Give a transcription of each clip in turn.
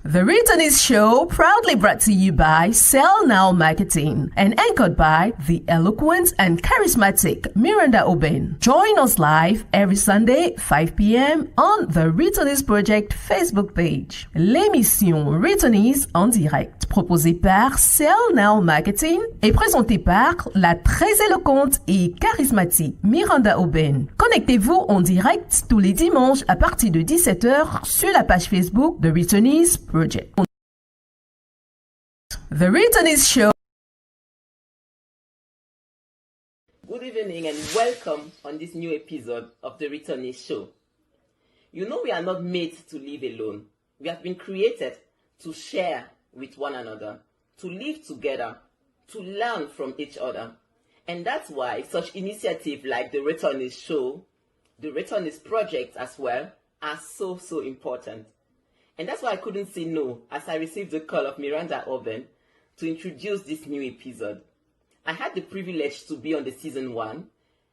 The Returnees Show, proudly brought to you by Sell Now Marketing and anchored by the eloquent and charismatic Miranda Oben. Join us live every Sunday, 5 p.m. on the Returnees Project Facebook page. L'émission Returnees en direct, proposée par Sell Now Marketing et présentée par la très éloquente et charismatique Miranda Oben. Connectez-vous en direct tous les dimanches à partir de 17h sur la page Facebook de Returnees Project. The Returnees Show. Good evening and welcome on this new episode of the Returnees Show. You know we are not made to live alone. We have been created to share with one another, to live together, to learn from each other. And that's why such initiatives like the Returnees Show, the Returnees Project as well, are so important. And that's why I couldn't say no as I received the call of Miranda Oben to introduce this new episode. I had the privilege to be on the season 1,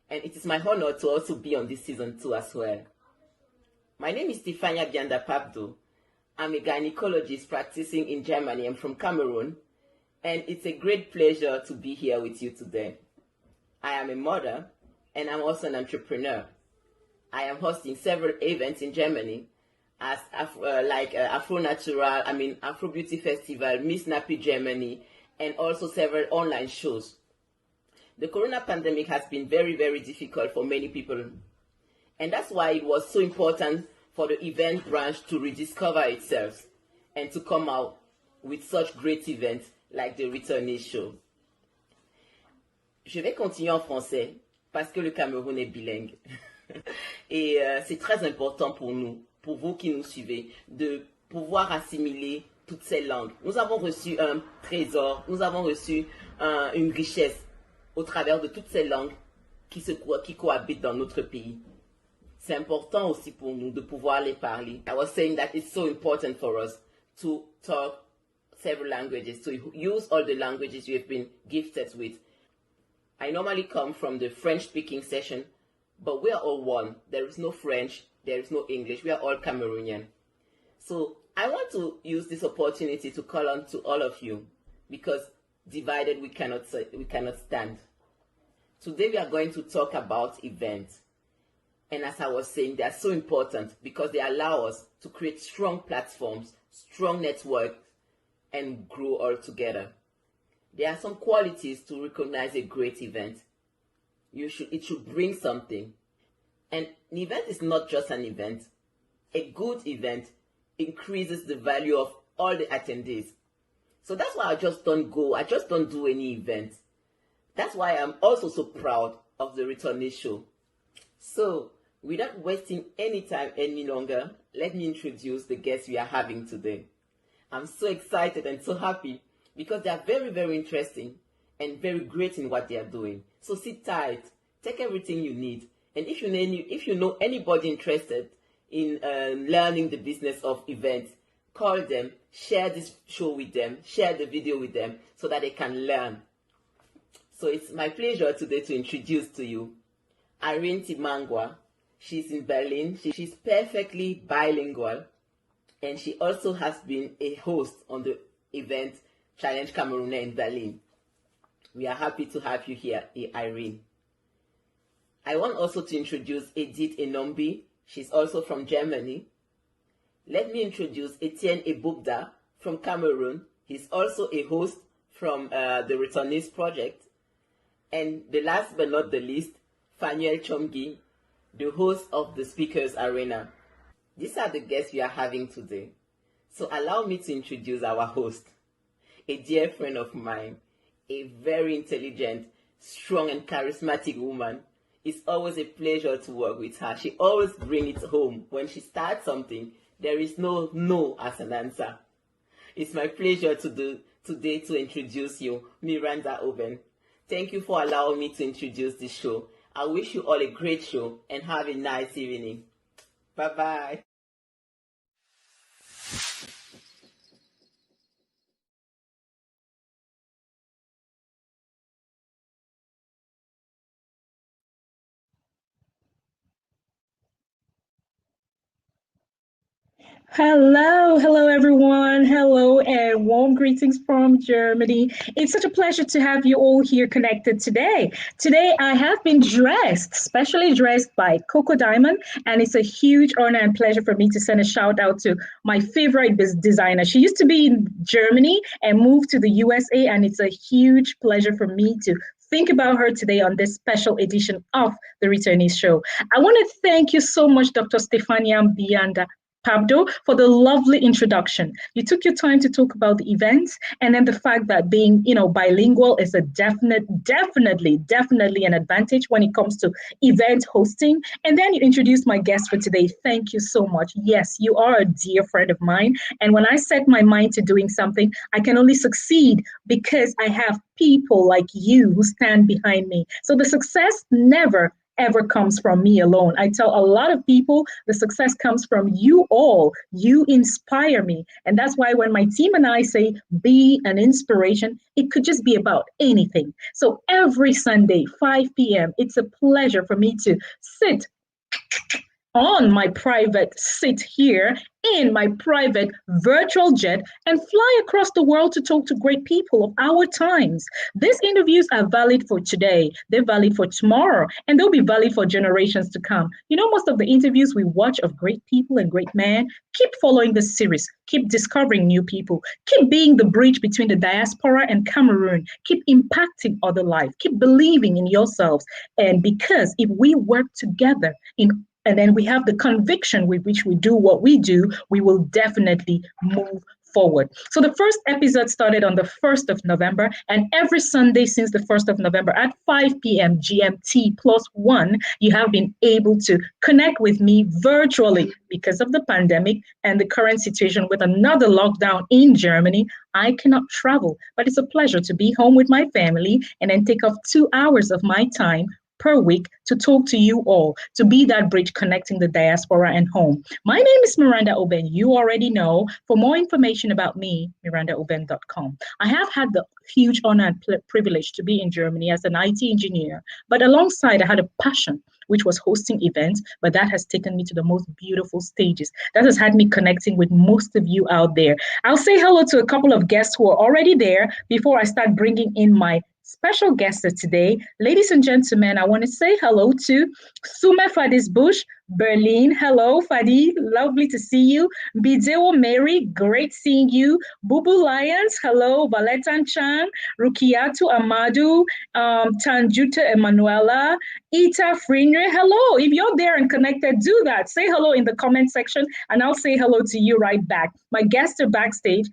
and it is my honor to also be on this season 2 as well. My name is Tiffany Janda Papdo. I'm a gynecologist practicing in Germany. I'm from Cameroon, and it's a great pleasure to be here with you today. I am a mother, and I'm also an entrepreneur. I am hosting several events in Germany, as Afro Natural, Afro Beauty Festival, Miss Nappy Germany, and also several online shows. The corona pandemic has been very difficult for many people. And that's why it was so important for the event branch to rediscover itself and to come out with such great events like the Returnees Show. Je vais continuer en français parce que le Cameroun est bilingue. Et c'est très important pour nous, pour vous qui nous suivez, de pouvoir assimiler toutes ces langues. Nous avons reçu un trésor, nous avons reçu une richesse au travers de toutes ces langues qui cohabitent dans notre pays. C'est important aussi pour nous de pouvoir les parler. I was saying that it's so important for us to talk several languages, to use all the languages we have been gifted with. I normally come from the French-speaking session, but we are all one. There is no French, there is no English. We are all Cameroonian. So I want to use this opportunity to call on to all of you, because divided we cannot stand. Today we are going to talk about events. And as I was saying, they are so important because they allow us to create strong platforms, strong networks, and grow all together. There are some qualities to recognize a great event. It should bring something. And an event is not just an event. A good event increases the value of all the attendees. So that's why I just don't do any event. That's why I'm also so proud of the Returnees Show. So, without wasting any time any longer, let me introduce the guests we are having today. I'm so excited and so happy because they are very interesting and very great in what they are doing. So sit tight, take everything you need, and if you know anybody interested in learning the business of events, call them, share this show with them, share the video with them so that they can learn. So it's my pleasure today to introduce to you Irene Timangwa. She's in Berlin. She's perfectly bilingual, and she also has been a host on the event Challenge Cameroon in Berlin. We are happy to have you here, Irene. I want also to introduce Edith Enombi. She's also from Germany. Let me introduce Etienne Ebugda from Cameroon. He's also a host from the Returnees Project. And the last but not the least, Fanuel Chomgi, the host of the Speakers Arena. These are the guests we are having today. So allow me to introduce our host, a dear friend of mine, a very intelligent, strong and charismatic woman. It's always a pleasure to work with her. She always brings it home. When she starts something, there is no as an answer. It's my pleasure today to introduce you, Miranda Oben. Thank you for allowing me to introduce this show. I wish you all a great show and have a nice evening. Bye-bye. Hello everyone. Hello and warm greetings from Germany. It's such a pleasure to have you all here connected today. Today I have been dressed, specially dressed by Coco Diamond, and it's a huge honor and pleasure for me to send a shout out to my favorite designer. She used to be in Germany and moved to the USA, and it's a huge pleasure for me to think about her today on this special edition of the Returnees Show. I want to thank you so much, Dr. Stefania Bianda Papdo, for the lovely introduction. You took your time to talk about the events, and then the fact that being, bilingual is a definitely an advantage when it comes to event hosting. And then you introduced my guest for today. Thank you so much. Yes, you are a dear friend of mine. And when I set my mind to doing something, I can only succeed because I have people like you who stand behind me. So the success never ever comes from me alone. I tell a lot of people the success comes from you all. You inspire me. And that's why when my team and I say be an inspiration, it could just be about anything. So every Sunday, 5 p.m., it's a pleasure for me to sit on my private seat here in my private virtual jet and fly across the world to talk to great people of our times. These interviews are valid for today, they're valid for tomorrow, and they'll be valid for generations to come. Most of the interviews we watch of great people and great men, keep following the series, keep discovering new people, keep being the bridge between the diaspora and Cameroon, keep impacting other lives, keep believing in yourselves. And because if we work together and then we have the conviction with which we do what we do, we will definitely move forward. So the first episode started on the 1st of November, and every Sunday since the 1st of November at 5 p.m. GMT +1, you have been able to connect with me virtually because of the pandemic and the current situation with another lockdown in Germany. I cannot travel, but it's a pleasure to be home with my family and then take off 2 hours of my time per week to talk to you all, to be that bridge connecting the diaspora and home. My name is Miranda Oben. You already know. For more information about me, mirandaoben.com. I have had the huge honor and privilege to be in Germany as an IT engineer, but alongside I had a passion, which was hosting events, but that has taken me to the most beautiful stages. That has had me connecting with most of you out there. I'll say hello to a couple of guests who are already there before I start bringing in my special guest today. Ladies and gentlemen, I want to say hello to Sume Fadis Bush, Berlin. Hello, Fadi. Lovely to see you. Bideo Mary, great seeing you. Bubu Lyons, hello. Valetan Chan, Rukiatu Amadu, Tanjuta Emanuela, Ita Frinre, hello. If you're there and connected, do that. Say hello in the comment section, and I'll say hello to you right back. My guests are backstage,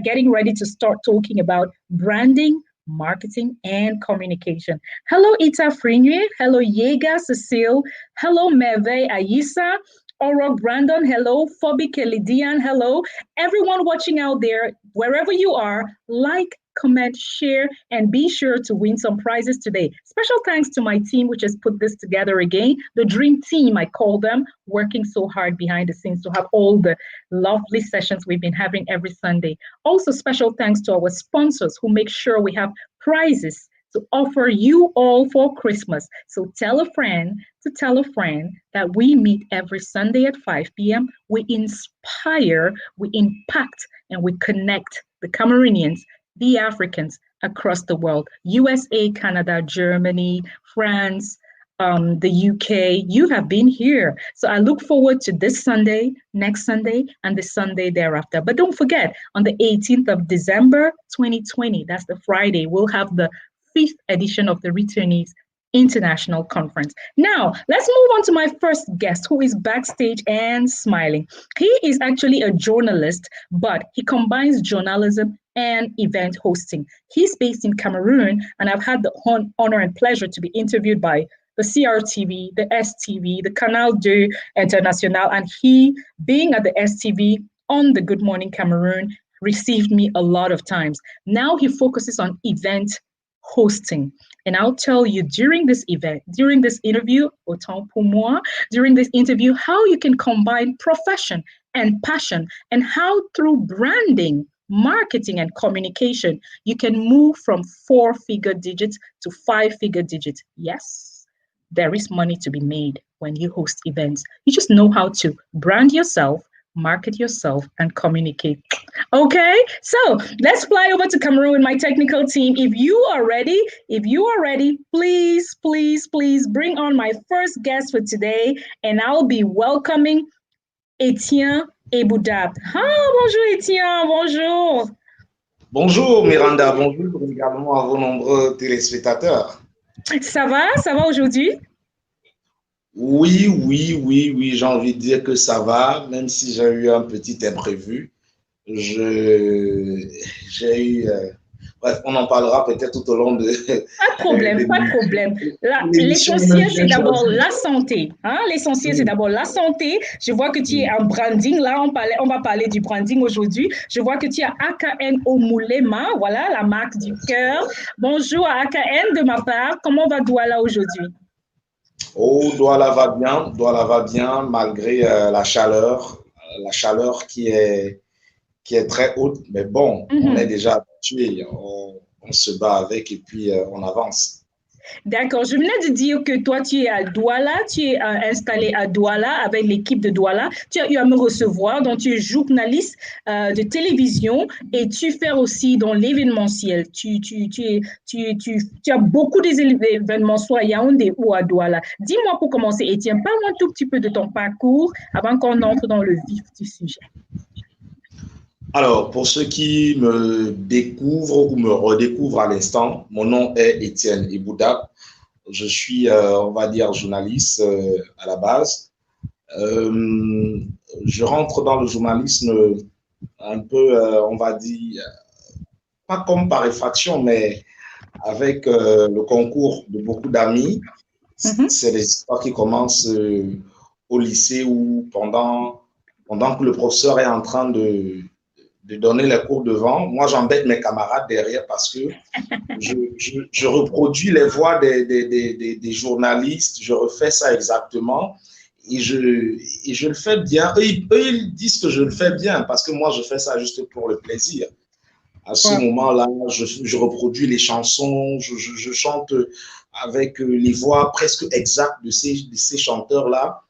getting ready to start talking about branding, marketing, and communication. Hello, Ita Frinye. Hello, Yega Cecile. Hello, Meve Ayisa. Oro Brandon. Hello, Phoebe Kelidian. Hello, everyone watching out there, wherever you are, like, comment, share, and be sure to win some prizes today. Special thanks to my team, which has put this together again. The dream team, I call them, working so hard behind the scenes to have all the lovely sessions we've been having every Sunday. Also, special thanks to our sponsors who make sure we have prizes to offer you all for Christmas. So tell a friend to tell a friend that we meet every Sunday at 5 p.m. We inspire, we impact, and we connect the Cameroonians, the Africans across the world, USA, Canada, Germany, France, the UK. You have been here. So I look forward to this Sunday, next Sunday, and the Sunday thereafter. But don't forget, on the 18th of December, 2020, that's the Friday, we'll have the 5th edition of the Returnees International Conference. Now, let's move on to my first guest, who is backstage and smiling. He is actually a journalist, but he combines journalism and event hosting. He's based in Cameroon, and I've had the honor and pleasure to be interviewed by the CRTV, the STV, the Canal 2 International, and he, being at the STV on the Good Morning Cameroon, received me a lot of times. Now he focuses on event hosting. And I'll tell you during this interview, autant pour moi, during this interview, how you can combine profession and passion, and how through branding, marketing, and communication, you can move from 4-figure digits to 5-figure digits. Yes, there is money to be made when you host events. You just know how to brand yourself, market yourself, and communicate. Okay, so let's fly over to Cameroon with my technical team. If you are ready, please, please, please bring on my first guest for today, and I'll be welcoming Etienne Eboudap. Bonjour Etienne, bonjour. Bonjour Miranda, bonjour également à vos nombreux téléspectateurs. Ça va aujourd'hui? Oui, j'ai envie de dire que ça va, même si j'ai eu un petit imprévu. J'ai eu... bref, on en parlera peut-être tout au long de... Pas de problème. L'essentiel, c'est d'abord la santé. Hein? L'essentiel, c'est d'abord la santé. Je vois que tu es en branding. Là, on va parler du branding aujourd'hui. Je vois que tu as AKN au Moulema. Voilà, la marque du cœur. Bonjour à AKN de ma part. Comment va Douala aujourd'hui? Oh, Douala va bien malgré la chaleur qui est très haute. Mais bon, on est déjà habitué, on se bat avec et puis on avance. D'accord. Je venais de dire que toi, tu es à Douala, tu es installé à Douala avec l'équipe de Douala. Tu as eu à me recevoir, donc tu es journaliste de télévision et tu fais aussi dans l'événementiel. Tu as beaucoup d'événements, soit à Yaoundé ou à Douala. Dis-moi pour commencer, Etienne, parle-moi un tout petit peu de ton parcours avant qu'on entre dans le vif du sujet. Alors, pour ceux qui me découvrent ou me redécouvrent à l'instant, mon nom est Etienne Eboudap. Je suis, on va dire, journaliste à la base. Je rentre dans le journalisme un peu, on va dire, pas comme par effraction, mais avec le concours de beaucoup d'amis. C'est des histoires qui commencent au lycée ou pendant que le professeur est en train de donner les cours devant. Moi, j'embête mes camarades derrière parce que je reproduis les voix des journalistes, je refais ça exactement et je le fais bien. Eux, ils disent que je le fais bien parce que moi, je fais ça juste pour le plaisir. À ce moment-là, je reproduis les chansons, je chante avec les voix presque exactes de ces chanteurs-là.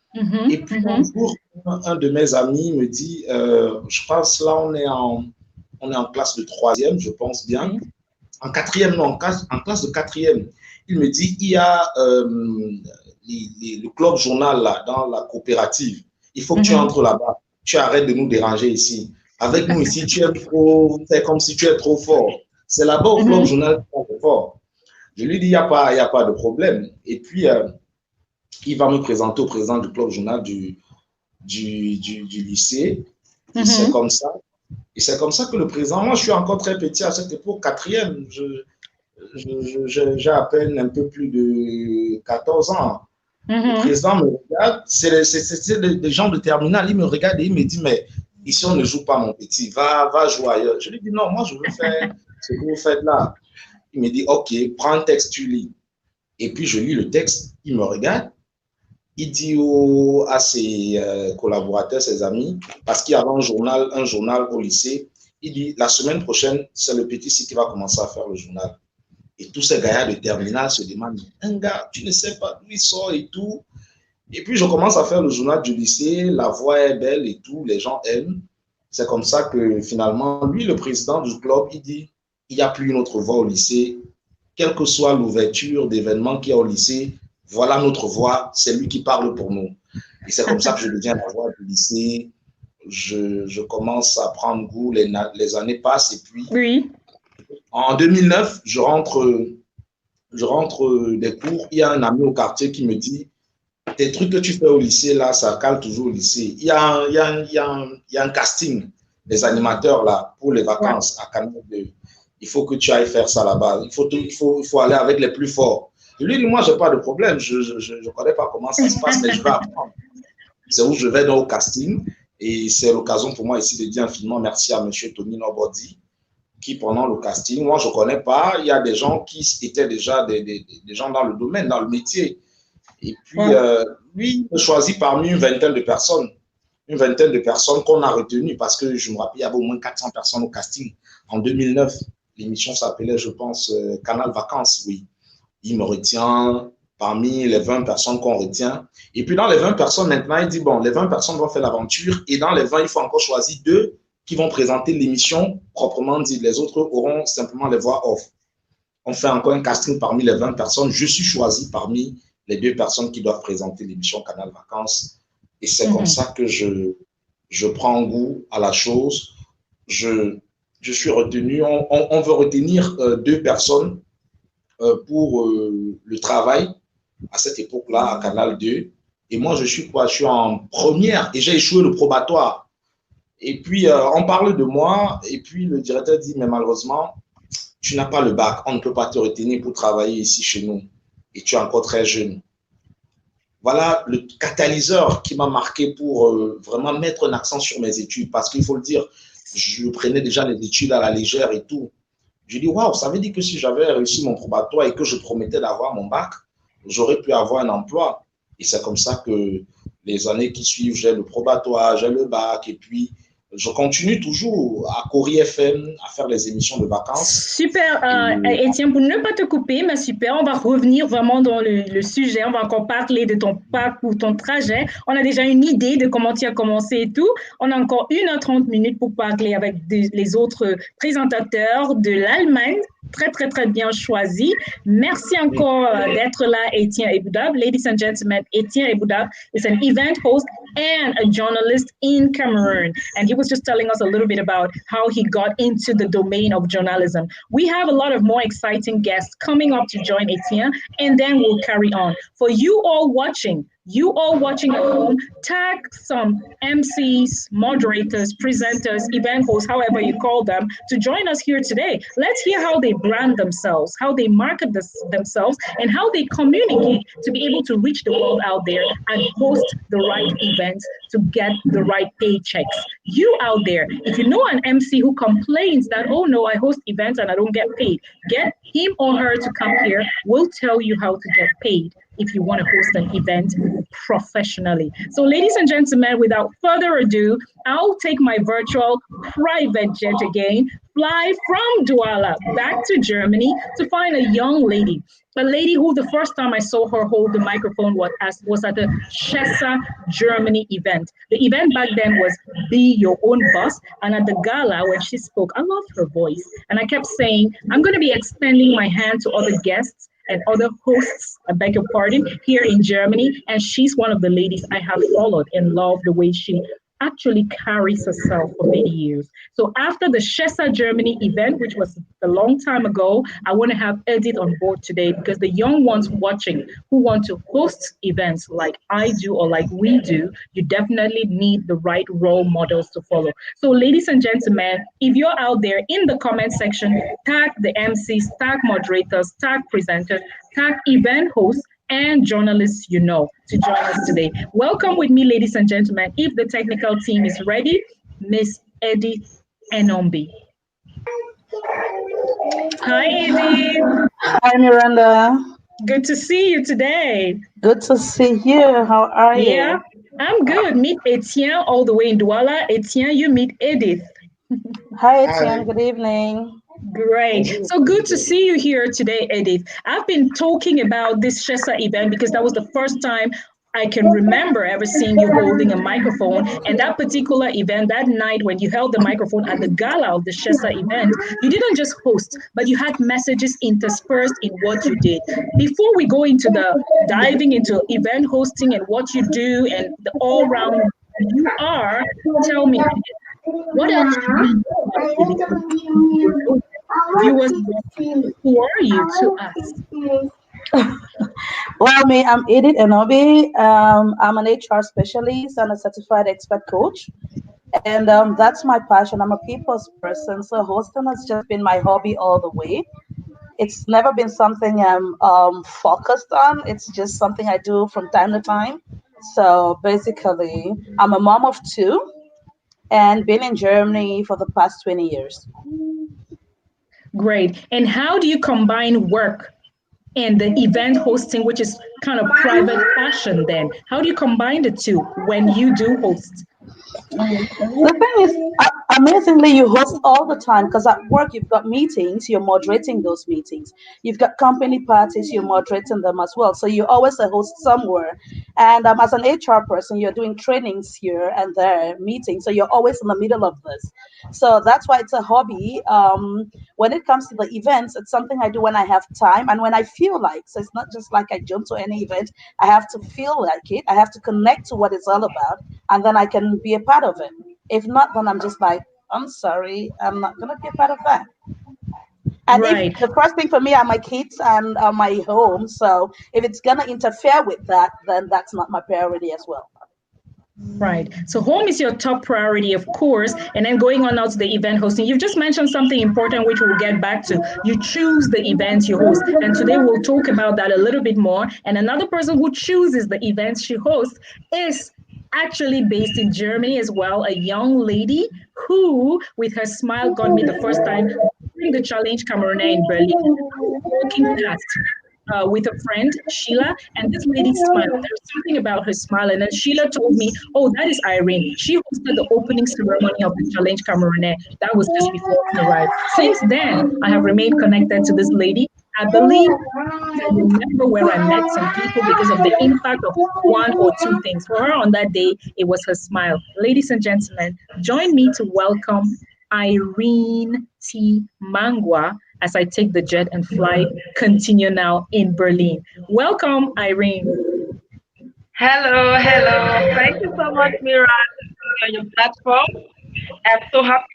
Et puis un jour, un de mes amis me dit, je pense là on est en classe de 3e, je pense bien, en 4e, non, en classe de 4e. Il me dit, il y a le club journal là, dans la coopérative. Il faut que tu entres là-bas. Tu arrêtes de nous déranger ici. Avec nous ici, tu es trop, c'est comme si tu es trop fort. C'est là-bas au club journal qui est fort. Je lui dis, il n'y a pas de problème. Et puis, il va me présenter au président du club journal du lycée. Et c'est comme ça. Et c'est comme ça que le président, moi je suis encore très petit à cette époque, 4e, j'ai à peine un peu plus de 14 ans. Le président me regarde, c'est des gens de terminale, il me regarde et il me dit, mais ici on ne joue pas mon petit, va jouer ailleurs. Je lui dis, non, moi je veux faire ce que vous faites là. Il me dit, ok, prends un texte, tu lis. Et puis je lis le texte, il me regarde. Il dit à ses collaborateurs, ses amis, parce qu'il y avait un journal au lycée, il dit, la semaine prochaine, c'est le petit ici qui va commencer à faire le journal. Et tous ces gars de terminale se demandent, un gars, tu ne sais pas d'où il sort et tout. Et puis, je commence à faire le journal du lycée, la voix est belle et tout, les gens aiment. C'est comme ça que finalement, lui, le président du club, il dit, il n'y a plus une autre voix au lycée, quelle que soit l'ouverture d'événements qu'il y a au lycée, voilà notre voix, c'est lui qui parle pour nous. Et c'est comme ça que je deviens la voix du lycée. Je commence à prendre goût, les années passent et puis en 2009, je rentre des cours. Il y a un ami au quartier qui me dit, tes trucs que tu fais au lycée, là, ça cale toujours au lycée. Il y a un casting des animateurs là pour les vacances à Canal 2. Il faut que tu ailles faire ça là-bas. Il faut aller avec les plus forts. Je lui dis, moi, je n'ai pas de problème. Je ne connais pas comment ça se passe, mais je vais apprendre. C'est où je vais dans le casting. Et c'est l'occasion pour moi ici de dire infiniment merci à M. Tony Nobody, qui pendant le casting, moi, je ne connais pas. Il y a des gens qui étaient déjà des gens dans le domaine, dans le métier. Et puis, lui, il me choisit parmi une vingtaine de personnes. Une vingtaine de personnes qu'on a retenues parce que je me rappelle, il y avait au moins 400 personnes au casting. En 2009, l'émission s'appelait, je pense, Canal Vacances, oui. Il me retient parmi les 20 personnes qu'on retient. Et puis dans les 20 personnes, maintenant, il dit, bon, les 20 personnes vont faire l'aventure et dans les 20, il faut encore choisir 2 qui vont présenter l'émission proprement dit. Les autres auront simplement les voix off. On fait encore un casting parmi les 20 personnes. Je suis choisi parmi les 2 personnes qui doivent présenter l'émission Canal Vacances. Et c'est comme ça que je prends goût à la chose. Je suis retenu. On veut retenir 2 personnes pour le travail à cette époque-là, à Canal 2. Et moi, je suis quoi? Je suis en première et j'ai échoué le probatoire. Et puis, on parle de moi et puis le directeur dit, mais malheureusement, tu n'as pas le bac. On ne peut pas te retenir pour travailler ici chez nous. Et tu es encore très jeune. Voilà le catalyseur qui m'a marqué pour vraiment mettre un accent sur mes études. Parce qu'il faut le dire, je prenais déjà les études à la légère et tout. Je dis, waouh, ça veut dire que si j'avais réussi mon probatoire et que je promettais d'avoir mon bac, j'aurais pu avoir un emploi. Et c'est comme ça que les années qui suivent, j'ai le probatoire, j'ai le bac et puis je continue toujours à Cori FM à faire les émissions de vacances. Super, Étienne, pour ne pas te couper, mais super, on va revenir vraiment dans le sujet, on va encore parler de ton parcours, ton trajet. On a déjà une idée de comment tu as commencé et tout. On a encore 1h30 pour parler avec les autres présentateurs de l'Allemagne. Très, très, très bien choisi. Merci encore d'être là, Etienne Eboudab. Ladies and gentlemen, Etienne Eboudab is an event host and a journalist in Cameroon. And he was just telling us a little bit about how he got into the domain of journalism. We have a lot of more exciting guests coming up to join Etienne, and then we'll carry on. For you all watching at home, tag some MCs, moderators, presenters, event hosts, however you call them, to join us here today. Let's hear how they brand themselves, how they market themselves, and how they communicate to be able to reach the world out there and host the right events to get the right paychecks. You out there, if you know an MC who complains that, oh no, I host events and I don't get paid, get him or her to come here. We'll tell you how to get paid if you want to host an event professionally. So ladies and gentlemen, without further ado, I'll take my virtual private jet again, fly from Douala back to Germany to find a young lady. A lady who the first time I saw her hold the microphone was at the Chessa Germany event. The event back then was Be Your Own Boss. And at the gala, when she spoke, I loved her voice. And I kept saying, I'm going to be extending my hand to other guests and other hosts, I beg your pardon, here in Germany. And she's one of the ladies I have followed and loved the way she actually carries herself for many years. So after the Chessa Germany event, which was a long time ago, I want to have Edith on board today because the young ones watching who want to host events like I do or like we do, you definitely need the right role models to follow. So ladies and gentlemen, if you're out there in the comment section, tag the MCs, tag moderators, tag presenters, tag event hosts, and journalists you know to join us today. Welcome with me, ladies and gentlemen. If the technical team is ready, Miss Edith Enombi. Hi, Edith. Hi, Miranda. Good to see you today. Good to see you. How are you? Yeah, I'm good. Meet Etienne all the way in Douala. Etienne, you meet Edith. Hi, Etienne. Good evening. Great. So good to see you here today, Edith. I've been talking about this Chessa event because that was the first time I can remember ever seeing you holding a microphone. And that particular event, that night when you held the microphone at the gala of the Chessa event, you didn't just host, but you had messages interspersed in what you did. Before we go into diving into event hosting and what you do and the all-round you are, tell me, what else do you do? Viewers, who are you to us? Well, I'm Edith Enobi. I'm an HR specialist and a certified expert coach. And that's my passion. I'm a people's person. So hosting has just been my hobby all the way. It's never been something I'm focused on. It's just something I do from time to time. So basically, I'm a mom of 2 and been in Germany for the past 20 years. Great. And how do you combine work and the event hosting, which is kind of private passion then? How do you combine the two when you do host The thing is, amazingly, you host all the time because at work you've got meetings, you're moderating those meetings. You've got company parties, you're moderating them as well. So you're always a host somewhere. And as an HR person, you're doing trainings here and there, meetings. So you're always in the middle of this. So that's why it's a hobby. When it comes to the events, it's something I do when I have time and when I feel like. So it's not just like I jump to any event. I have to feel like it. I have to connect to what it's all about, and then I can be a part of it. If not, then I'm just like, I'm sorry, I'm not gonna be a part of that. And if Right. the first thing for me are my kids and my home, so if it's gonna interfere with that, then that's not my priority as well. Right. So home is your top priority, of course, and then going on now to the event hosting. You've just mentioned something important, which we'll get back to. You choose the events you host, and today we'll talk about that a little bit more. And another person who chooses the events she hosts is actually based in Germany as well, a young lady who, with her smile, got me the first time during the Challenge Cameroon in Berlin. Walking past with a friend, Sheila, and this lady smiled. There's something about her smile. And then Sheila told me, oh, that is Irene. She hosted the opening ceremony of the Challenge Cameroon. That was just before I arrived. Since then, I have remained connected to this lady. I believe I remember where I met some people because of the impact of one or two things. For her on that day, it was her smile. Ladies and gentlemen, join me to welcome Irene T. Mangwa as I take the jet and fly continue now in Berlin. Welcome, Irene. Hello, hello. Thank you so much, Mira, on your platform. I'm so happy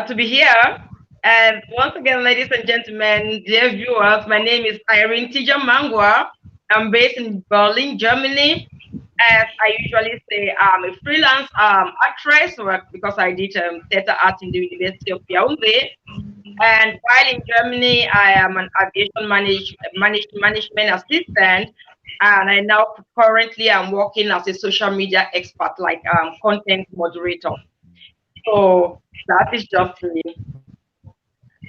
to be here. And once again, ladies and gentlemen, dear viewers, my name is Irene Tija Mangwa. I'm based in Berlin, Germany. As I usually say, I'm a freelance actress because I did theater art in the University of Yaoundé. And while in Germany, I am an aviation management assistant. And I now currently am working as a social media expert, like content moderator. So that is just me.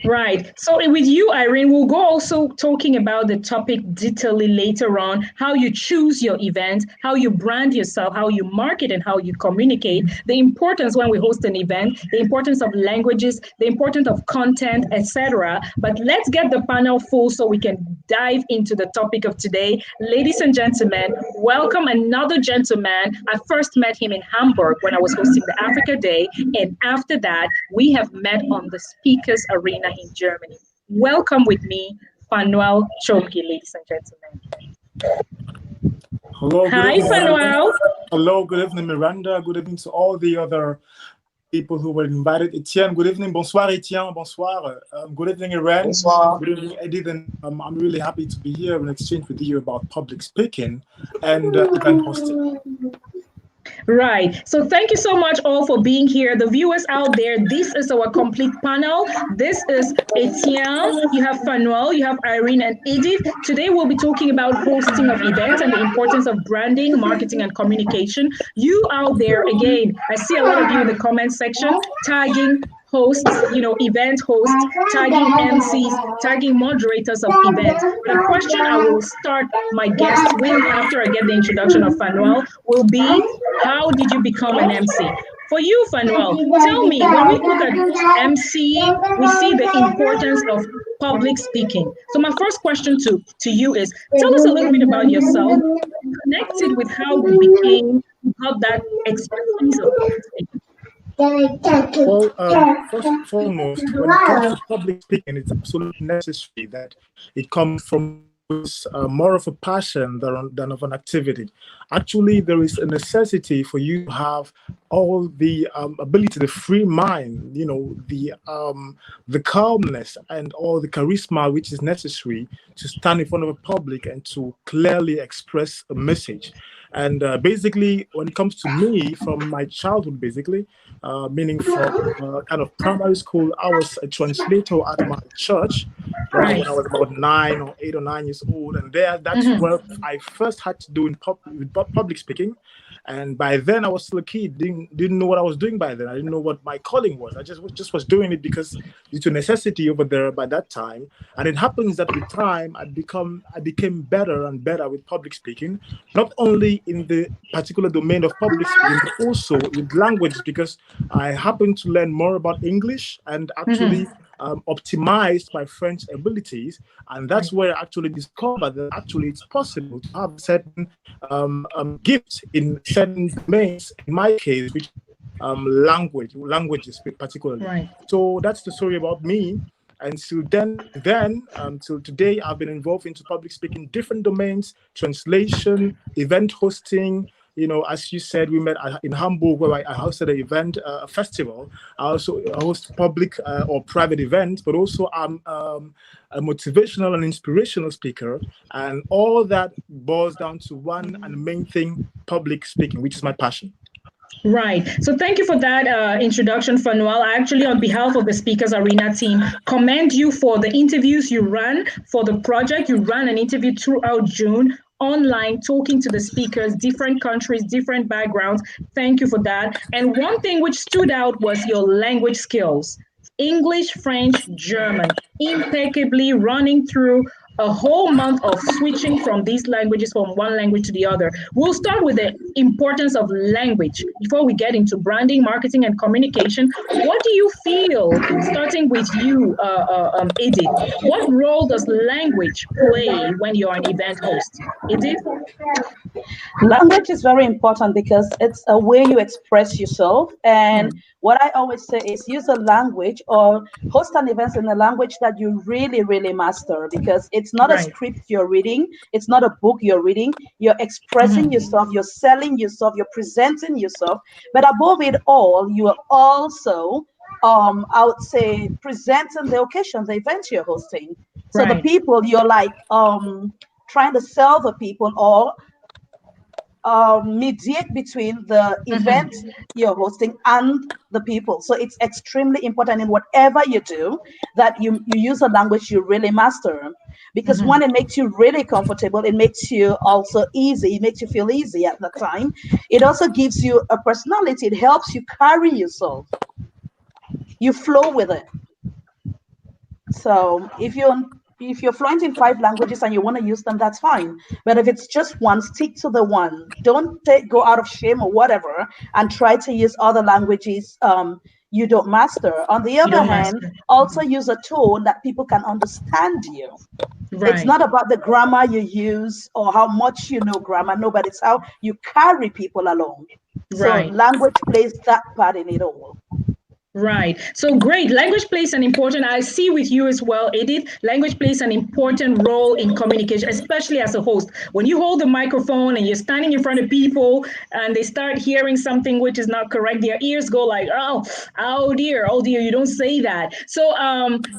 Right. So with you, Irene, we'll go also talking about the topic detailedly later on, how you choose your event, how you brand yourself, how you market and how you communicate, the importance when we host an event, the importance of languages, the importance of content, etc. But let's get the panel full so we can dive into the topic of today. Ladies and gentlemen, welcome another gentleman. I first met him in Hamburg when I was hosting the Africa Day. And after that, we have met on the Speakers Arena in Germany. Welcome with me, Fanuel Chomki, ladies and gentlemen. Hello, hi, Fanuel. Hello, good evening, Miranda. Good evening to all the other people who were invited. Etienne, good evening. Bonsoir, Etienne. Bonsoir. Good evening, Irene. Bonsoir. Good evening, Edith. And I'm really happy to be here and exchange with you about public speaking and event hosting. Right. So thank you so much all for being here. The viewers out there, this is our complete panel. This is Etienne, you have Fanuel, you have Irene and Edith. Today we'll be talking about hosting of events and the importance of branding, marketing, and communication. You out there, again, I see a lot of you in the comment section tagging hosts, event hosts, tagging MCs, tagging moderators of events. The question I will start my guests with after I get the introduction of Fanuel will be, how did you become an MC? For you, Fanuel, tell me, when we look at MCing, we see the importance of public speaking. So my first question to you is, tell us a little bit about yourself, connected with how you became, how that expertise of public speaking. Well, first and foremost, when it comes to public speaking, it's absolutely necessary that it comes from more of a passion than of an activity. Actually, there is a necessity for you to have all the ability, the free mind, the calmness and all the charisma which is necessary to stand in front of a public and to clearly express a message. And basically, when it comes to me, from my childhood, basically, meaning from kind of primary school, I was a translator at my church when I was about 8 or 9 years old. And that's where I first had to do with public speaking. And by then I was still a kid, didn't know what I was doing by then. I didn't know what my calling was. I just was doing it because due to necessity over there by that time. And it happens that with time, I became better and better with public speaking, not only in the particular domain of public speaking, but also with language, because I happened to learn more about English and actually optimized my French abilities. And that's where I actually discovered that actually it's possible to have certain gifts in certain domains, in my case, which languages particularly. Right. So that's the story about me. And so then till today, I've been involved into public speaking, different domains, translation, event hosting. You know, as you said, we met in Hamburg where I hosted an event, a festival. I also host public or private events, but also I'm a motivational and inspirational speaker. And all that boils down to one and main thing, public speaking, which is my passion. Right. So thank you for that introduction, Fanuel. Actually, on behalf of the Speakers Arena team, commend you for the interviews you ran for the project. You ran an interview throughout June, online, talking to the speakers, different countries, different backgrounds. Thank you for that. And one thing which stood out was your language skills. English, French, German, impeccably running through a whole month of switching from these languages, from one language to the other. We'll start with the importance of language before we get into branding, marketing, and communication. What do you feel, starting with you, Edith, what role does language play when you're an event host? Edith? Language is very important because it's a way you express yourself. And what I always say is use a language or host an event in a language that you really, really master, because it's not a script you're reading. It's not a book you're reading. You're expressing yourself. You're selling yourself. You're presenting yourself. But above it all, you are also, I would say, presenting the occasion, the event you're hosting. So the people, you're like trying to sell the people or mediate between the event you're hosting and the people. So it's extremely important in whatever you do that you use a language you really master, because one, it makes you really comfortable. It makes you also easy. It makes you feel easy at the time. It also gives you a personality. It helps you carry yourself. You flow with it. So if you're fluent in 5 languages and you want to use them, that's fine. But if it's just one, stick to the one. Don't go out of shame or whatever and try to use other languages you don't master. On the other hand, also use a tone that people can understand you. It's not about the grammar you use or how much you know grammar, no, but it's how you carry people along. So language plays that part in it all. Right. So great. Language plays an important, I see with you as well, Edith, language plays an important role in communication, especially as a host. When you hold the microphone and you're standing in front of people and they start hearing something which is not correct, their ears go like, oh dear, you don't say that. So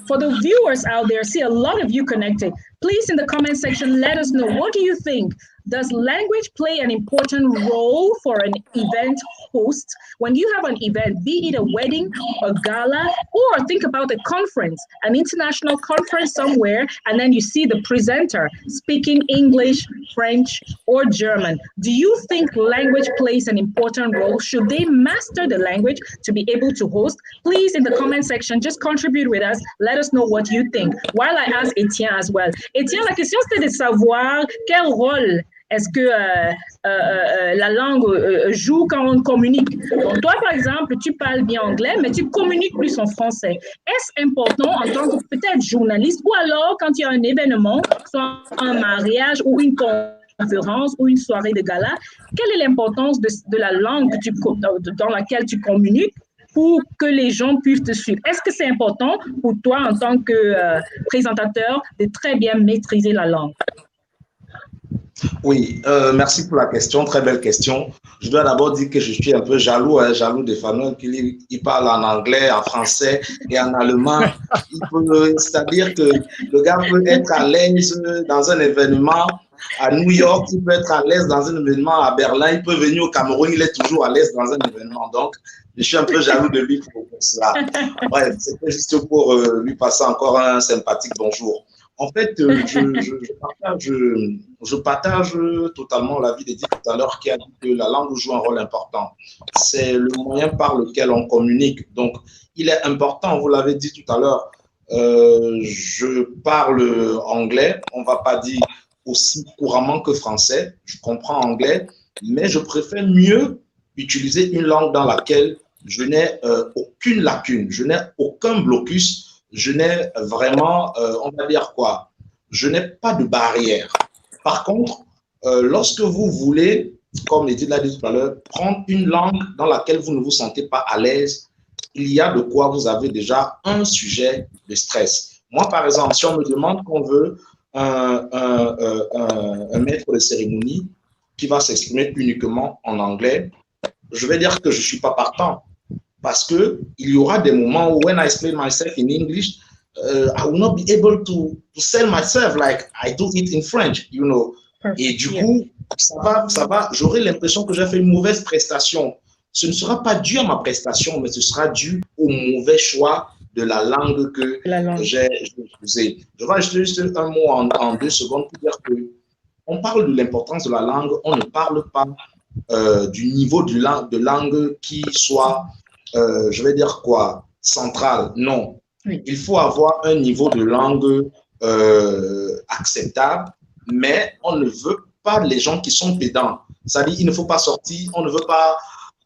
for the viewers out there, see a lot of you connected. Please, in the comment section, let us know, what do you think? Does language play an important role for an event host? When you have an event, be it a wedding, a gala, or think about a conference, an international conference somewhere, and then you see the presenter speaking English, French, or German. Do you think language plays an important role? Should they master the language to be able to host? Please, in the comment section, just contribute with us. Let us know what you think. While I ask Etienne as well. Etienne, la question c'était de savoir quel rôle est-ce que la langue joue quand on communique? Donc, toi, par exemple, tu parles bien anglais, mais tu communiques plus en français. Est-ce important en tant que peut-être journaliste, ou alors quand il y a un événement, soit un mariage ou une conférence ou une soirée de gala, quelle est l'importance de la langue dans laquelle tu communiques pour que les gens puissent te suivre? Est-ce que c'est important pour toi en tant que présentateur de très bien maîtriser la langue? Oui, merci pour la question, très belle question. Je dois d'abord dire que je suis un peu jaloux de Fanuel, qu'il parle en anglais, en français et en allemand. C'est-à-dire que le gars peut être à l'aise dans un événement à New York, il peut être à l'aise dans un événement à Berlin, il peut venir au Cameroun, il est toujours à l'aise dans un événement. Donc, je suis un peu jaloux de lui pour cela. Ouais, c'était juste pour lui passer encore un sympathique bonjour. En fait, je partage totalement l'avis d'Edith tout à l'heure qui a dit que la langue joue un rôle important. C'est le moyen par lequel on communique. Donc, il est important, vous l'avez dit tout à l'heure, je parle anglais, on ne va pas dire aussi couramment que français, je comprends anglais, mais je préfère mieux utiliser une langue dans laquelle je n'ai aucune lacune, je n'ai aucun blocus, je n'ai vraiment, on va dire quoi, je n'ai pas de barrière. Par contre, lorsque vous voulez, comme Edith l'a dit tout à l'heure, prendre une langue dans laquelle vous ne vous sentez pas à l'aise, il y a de quoi vous avez déjà un sujet de stress. Moi, par exemple, si on me demande qu'on veut un maître de cérémonie qui va s'exprimer uniquement en anglais, je vais dire que je ne suis pas partant. Parce qu'il y aura des moments où, when I explain myself in English, I will not be able to sell myself like I do it in French, you know. Perfect. Et du coup, ça va, j'aurai l'impression que j'ai fait une mauvaise prestation. Ce ne sera pas dû à ma prestation, mais ce sera dû au mauvais choix de la langue que j'ai utilisée. Je vais ajouter juste un mot en 2 secondes pour dire que on parle de l'importance de la langue, on ne parle pas du niveau de langue qui soit, je vais dire quoi, central. Non. Oui. Il faut avoir un niveau de langue acceptable, mais on ne veut pas les gens qui sont pédants. C'est-à-dire, il ne faut pas sortir, on ne veut pas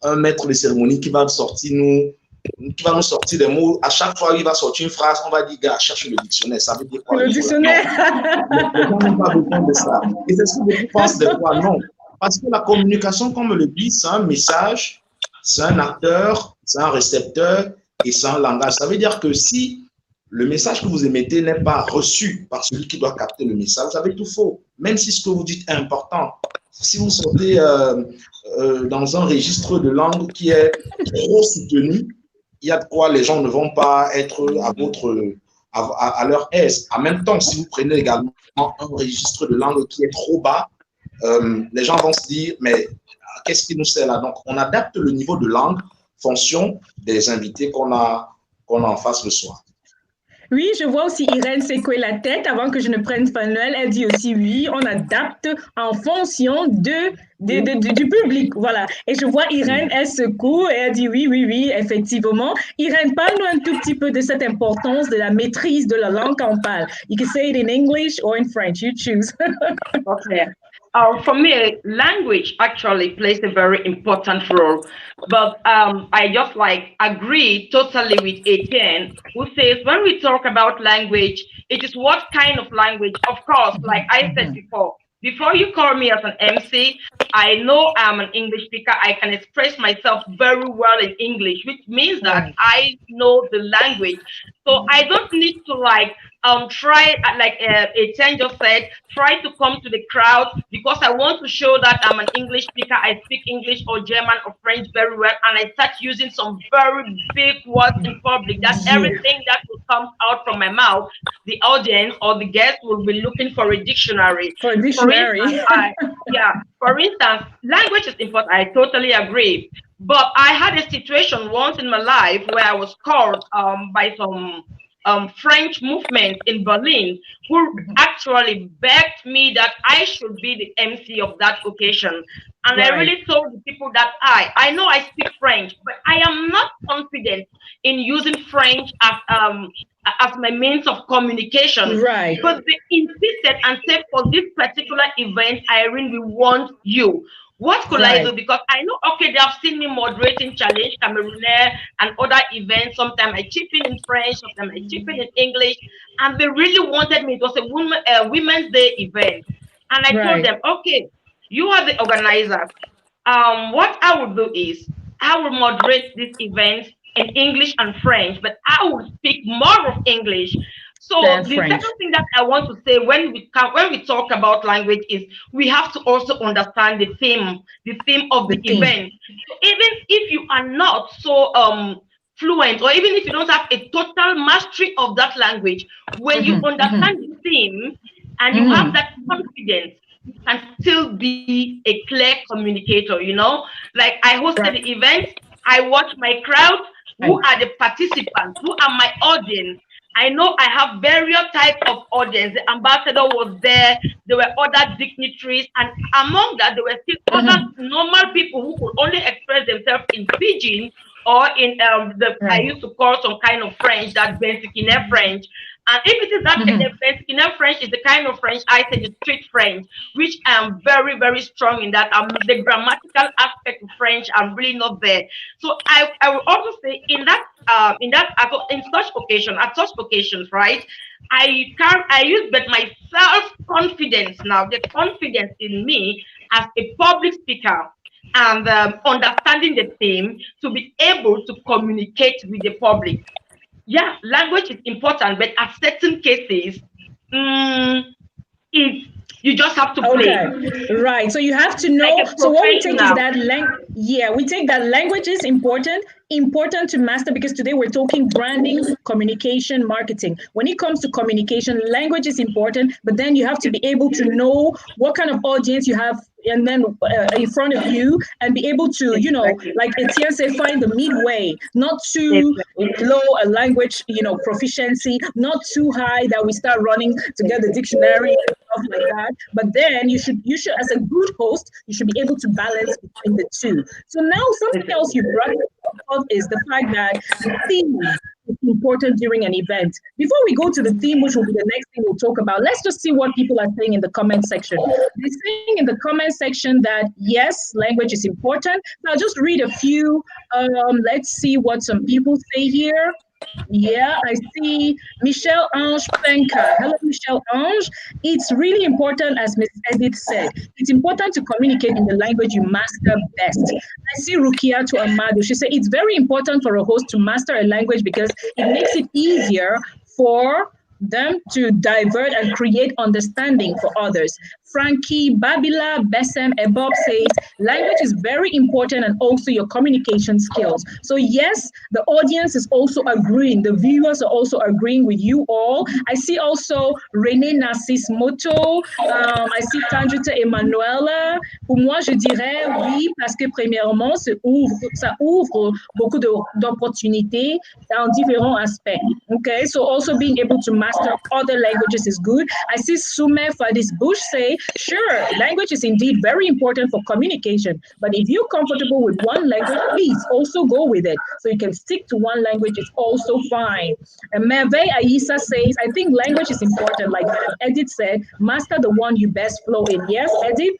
un maître de cérémonie qui va nous sortir des mots. À chaque fois, il va sortir une phrase, on va dire, gars, cherche le dictionnaire. Ça veut dire quoi? Le dictionnaire. Les gens n'ont pas besoin de ça. Et c'est ce que beaucoup pensent des fois. Non. Parce que la communication, comme on le dit, c'est un message, c'est un acteur, c'est un récepteur et c'est un langage. Ça veut dire que si le message que vous émettez n'est pas reçu par celui qui doit capter le message, vous avez tout faux. Même si ce que vous dites est important. Si vous sortez dans un registre de langue qui est trop soutenu, il y a de quoi les gens ne vont pas être à leur aise. En même temps, si vous prenez également un registre de langue qui est trop bas, les gens vont se dire, mais qu'est-ce qui nous sert là? Donc, on adapte le niveau de langue en fonction des invités qu'on a en face le soir. Oui, je vois aussi Irène secouer la tête avant que je ne prenne Fanuel. Elle dit aussi oui, on adapte en fonction du public. Voilà. Et je vois Irène, elle secoue et elle dit oui, effectivement. Irène, parle-nous un tout petit peu de cette importance de la maîtrise de la langue qu'on parle. You can say it in English or in French, you choose. Okay. For me, language actually plays a very important role. But I just agree totally with Etienne, who says when we talk about language, it is what kind of language? Of course, like I said before you call me as an MC, I know I'm an English speaker. I can express myself very well in English, which means that I know the language. So I don't need to try, like Etienne just said, try to come to the crowd because I want to show that I'm an English speaker. I speak English or German or French very well, and I start using some very big words in public. That everything that will come out from my mouth, the audience or the guest will be looking for a dictionary. For a dictionary. For instance, language is important. I totally agree. But I had a situation once in my life where I was called by some French movement in Berlin, who actually begged me that I should be the MC of that occasion. And I really told the people that I know I speak French, but I am not confident in using French as my means of communication. Right. But they insisted and said, for this particular event, Irene, we want you. What could I do? Because I know, okay, they have seen me moderating Challenge Cameroon and other events. Sometimes I chip in French, sometimes I chip in English. And they really wanted me. It was a Women's Day event. And I told them, okay, you are the organizers. What I will do is I will moderate this event in English and French, but I will speak more of English. So the second thing that I want to say when we talk about language is we have to also understand the theme of the event. So even if you are not so fluent, or even if you don't have a total mastery of that language, when you understand the theme and you have that confidence, you can still be a clear communicator, you know? Like I hosted the event, I watch my crowd, who are the participants, who are my audience, I know I have various types of audience. The ambassador was there. There were other dignitaries, and among that, there were still other normal people who could only express themselves in pidgin or in I used to call some kind of French, that Bensikine French. And if it is that Bensikine French is the kind of French I say the street French, which I am very, very strong in that. The grammatical aspect of French, I'm really not there. So I will also say in such occasions, right? I use but my self-confidence now, the confidence in me as a public speaker and understanding the theme to be able to communicate with the public. Yeah, language is important, but at certain cases, you just have to play. Right. So you have to know. Like so what we take is that we take that language is important to master, because today we're talking branding, communication, marketing. When it comes to communication, language is important, but then you have to be able to know what kind of audience you have and then in front of you, and be able to, like Etienne said, find the midway, not too low a language, proficiency, not too high that we start running to get the dictionary and stuff like that. But then you should, as a good host, you should be able to balance between the two. So now something else you brought up is the fact that theme is important during an event. Before we go to the theme, which will be the next thing we'll talk about, let's just see what people are saying in the comment section. They're saying in the comment section that yes, language is important. So I'll just read a few. Let's see what some people say here. Yeah, I see Michelle Ange Penka. Hello, Michelle Ange. It's really important, as Ms. Edith said. It's important to communicate in the language you master best. I see Rukia to Amado. She said it's very important for a host to master a language because it makes it easier for them to divert and create understanding for others. Frankie, Babila, Bessem, Ebob says, language is very important and also your communication skills. So yes, the audience is also agreeing. The viewers are also agreeing with you all. I see also René Narcisse Moto. I see Tandrita Emanuela. Pour moi, je dirais oui, parce que premièrement, ça ouvre beaucoup d'opportunités dans différents aspects. Okay, so also being able to master other languages is good. I see Sume Fadis Bush say, sure, language is indeed very important for communication, but if you're comfortable with one language, please also go with it. So you can stick to one language, it's also fine. And Merve Aisa says, I think language is important, like Edith said, master the one you best flow in. Yes, Edith,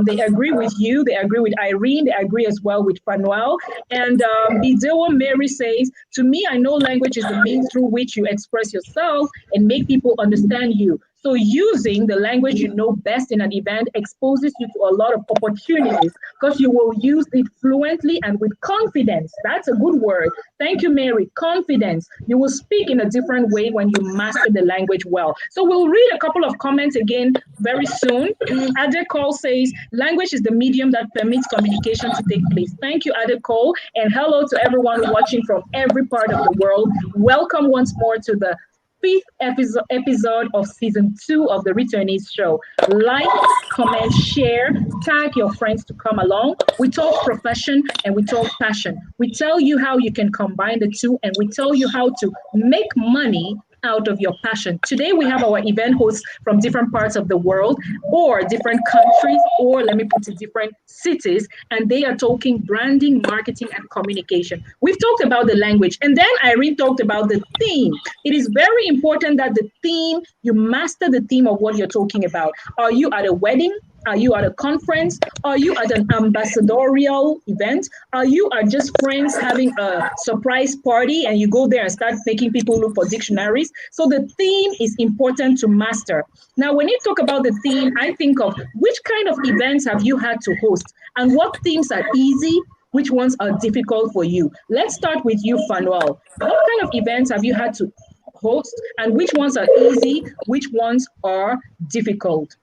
they agree with you, they agree with Irene, they agree as well with Fanuel. And Bidewa Mary says, to me, I know language is the means through which you express yourself and make people understand you. So using the language you know best in an event exposes you to a lot of opportunities because you will use it fluently and with confidence. That's a good word. Thank you, Mary. Confidence. You will speak in a different way when you master the language well. So we'll read a couple of comments again very soon. Ade Cole says, language is the medium that permits communication to take place. Thank you, Ade Cole. And hello to everyone watching from every part of the world. Welcome once more to the 5th episode of season 2 of the Returnees Show. Like, comment, share, tag your friends to come along. We talk profession and we talk passion. We tell you how you can combine the two, and we tell you how to make money out of your passion. Today we have our event hosts from different parts of the world or different countries, or let me put it, different cities, and they are talking branding, marketing, and communication. We've talked about the language, and then Irene talked about the theme. It is very important that the theme, you master the theme of what you're talking about. Are you at a wedding? Are you at a conference? Are you at an ambassadorial event? Are you just friends having a surprise party and you go there and start making people look for dictionaries? So the theme is important to master. Now, when you talk about the theme, I think of which kind of events have you had to host and what themes are easy, which ones are difficult for you. Let's start with you, Fanuel. What kind of events have you had to host and which ones are easy, which ones are difficult?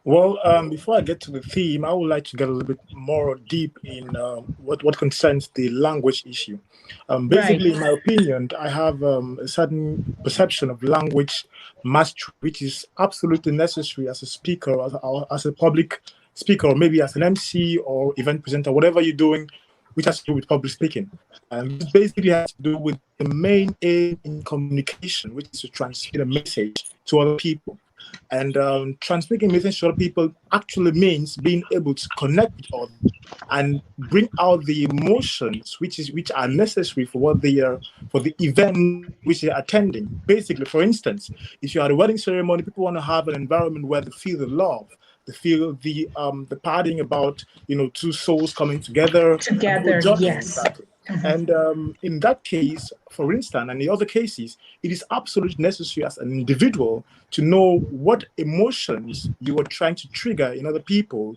Well, before I get to the theme, I would like to get a little bit more deep in what concerns the language issue. Basically, in my opinion, I have a certain perception of language mastery, which is absolutely necessary as a speaker, as a public speaker, or maybe as an MC or event presenter, whatever you're doing which has to do with public speaking. This basically has to do with the main aim in communication, which is to transmit a message to other people. And transmitting message to other people actually means being able to connect with others and bring out the emotions which are necessary for what they are, for the event which they're attending. Basically, for instance, if you're at a wedding ceremony, people want to have an environment where they feel the love, they feel the parting about, two souls coming together. Yes. Exactly. And in that case, for instance, and the other cases, it is absolutely necessary as an individual to know what emotions you are trying to trigger in other people,